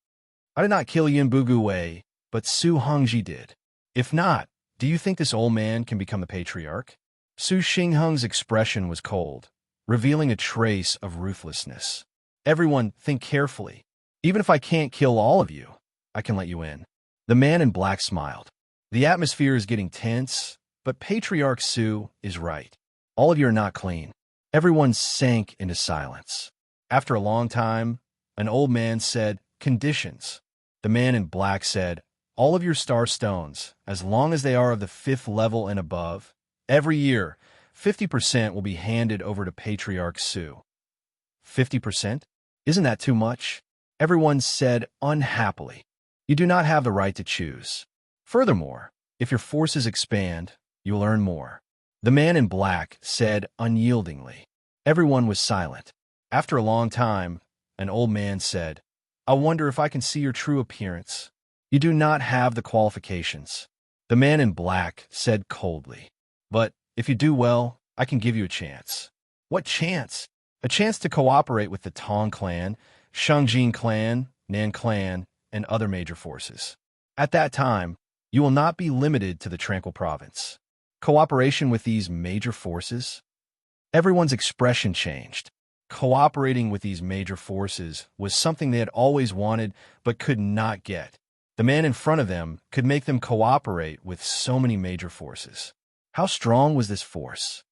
I did not kill Yun Bugui, but Su Hongji did. If not, do you think this old man can become the patriarch? Su Xingheng's expression was cold, revealing a trace of ruthlessness. Everyone, think carefully. Even if I can't kill all of you, I can let you in. The man in black smiled. The atmosphere is getting tense, but Patriarch Su is right. All of you are not clean. Everyone sank into silence. After a long time, an old man said, conditions. The man in black said, all of your star stones, as long as they are of the 5th level and above, every year, 50% will be handed over to Patriarch Su. 50%? Isn't that too much? Everyone said unhappily. You do not have the right to choose. Furthermore, if your forces expand, you will earn more. The man in black said unyieldingly. Everyone was silent. After a long time, an old man said, I wonder if I can see your true appearance. You do not have the qualifications. The man in black said coldly. But if you do well, I can give you a chance. What chance? A chance to cooperate with the Tong clan, Shangjin clan, Nan clan, and other major forces. At that time, you will not be limited to the Tranquil province. Cooperation with these major forces? Everyone's expression changed. Cooperating with these major forces was something they had always wanted but could not get. The man in front of them could make them cooperate with so many major forces. How strong was this force?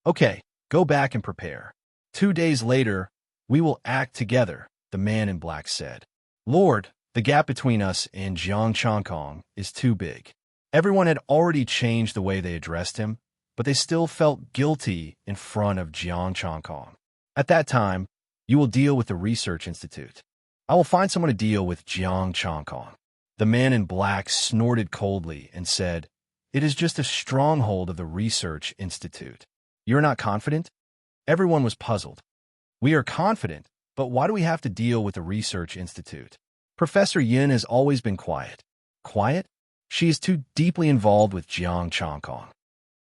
Okay, go back and prepare. 2 days later, we will act together, the man in black said. Lord, the gap between us and Jiang Changkong is too big. Everyone had already changed the way they addressed him, but they still felt guilty in front of Jiang Changkong. At that time, you will deal with the Research Institute. I will find someone to deal with Jiang Changkong. The man in black snorted coldly and said, It is just a stronghold of the Research Institute. You're not confident? Everyone was puzzled. We are confident, but why do we have to deal with the Research Institute? Professor Yin has always been quiet. Quiet? She is too deeply involved with Jiang Changkong.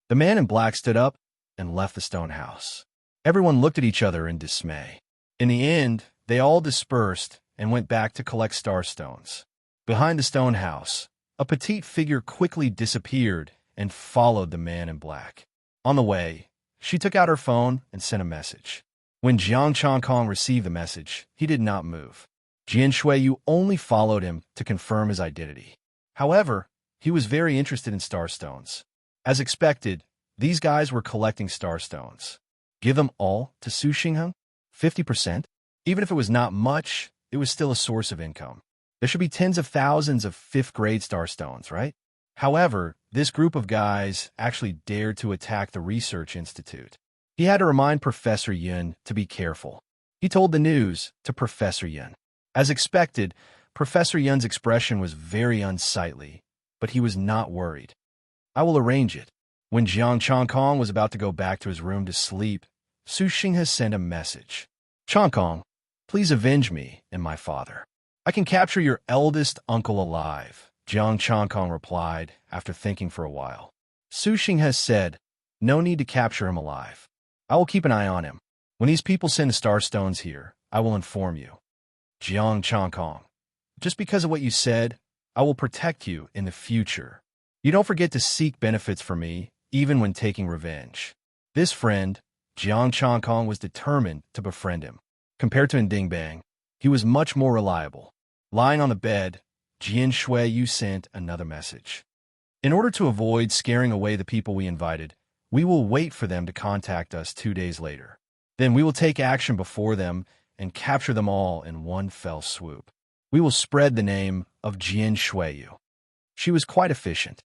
The man in black stood up and left the stone house. Everyone looked at each other in dismay. In the end, they all dispersed and went back to collect starstones. Behind the stone house, a petite figure quickly disappeared and followed the man in black. On the way, she took out her phone and sent a message. When Jiang Changkong received the message, he did not move. Jian Shuiyu only followed him to confirm his identity. However, he was very interested in starstones. As expected, these guys were collecting starstones. Give them all to Su Xingheng? 50%? Even if it was not much, it was still a source of income. There should be tens of thousands of 5th-grade starstones, right? However, this group of guys actually dared to attack the research institute. He had to remind Professor Yun to be careful. He told the news to Professor Yun. As expected, Professor Yun's expression was very unsightly, but he was not worried. I will arrange it. When Jiang Changkong was about to go back to his room to sleep, Su Xinghe sent a message. Changkong, please avenge me and my father. I can capture your eldest uncle alive, Jiang Changkong replied after thinking for a while. Su Xinghe said, no need to capture him alive. I will keep an eye on him. When these people send starstones here, I will inform you. Jiang Changkong, just because of what you said, I will protect you in the future. You don't forget to seek benefits for me, even when taking revenge. This friend, Jiang Changkong, was determined to befriend him. Compared to Nding Bang, he was much more reliable. Lying on the bed, Jian Shuiyu sent another message. In order to avoid scaring away the people we invited, we will wait for them to contact us 2 days later. Then we will take action before them and capture them all in one fell swoop. We will spread the name of Jian Shuiyu. She was quite efficient.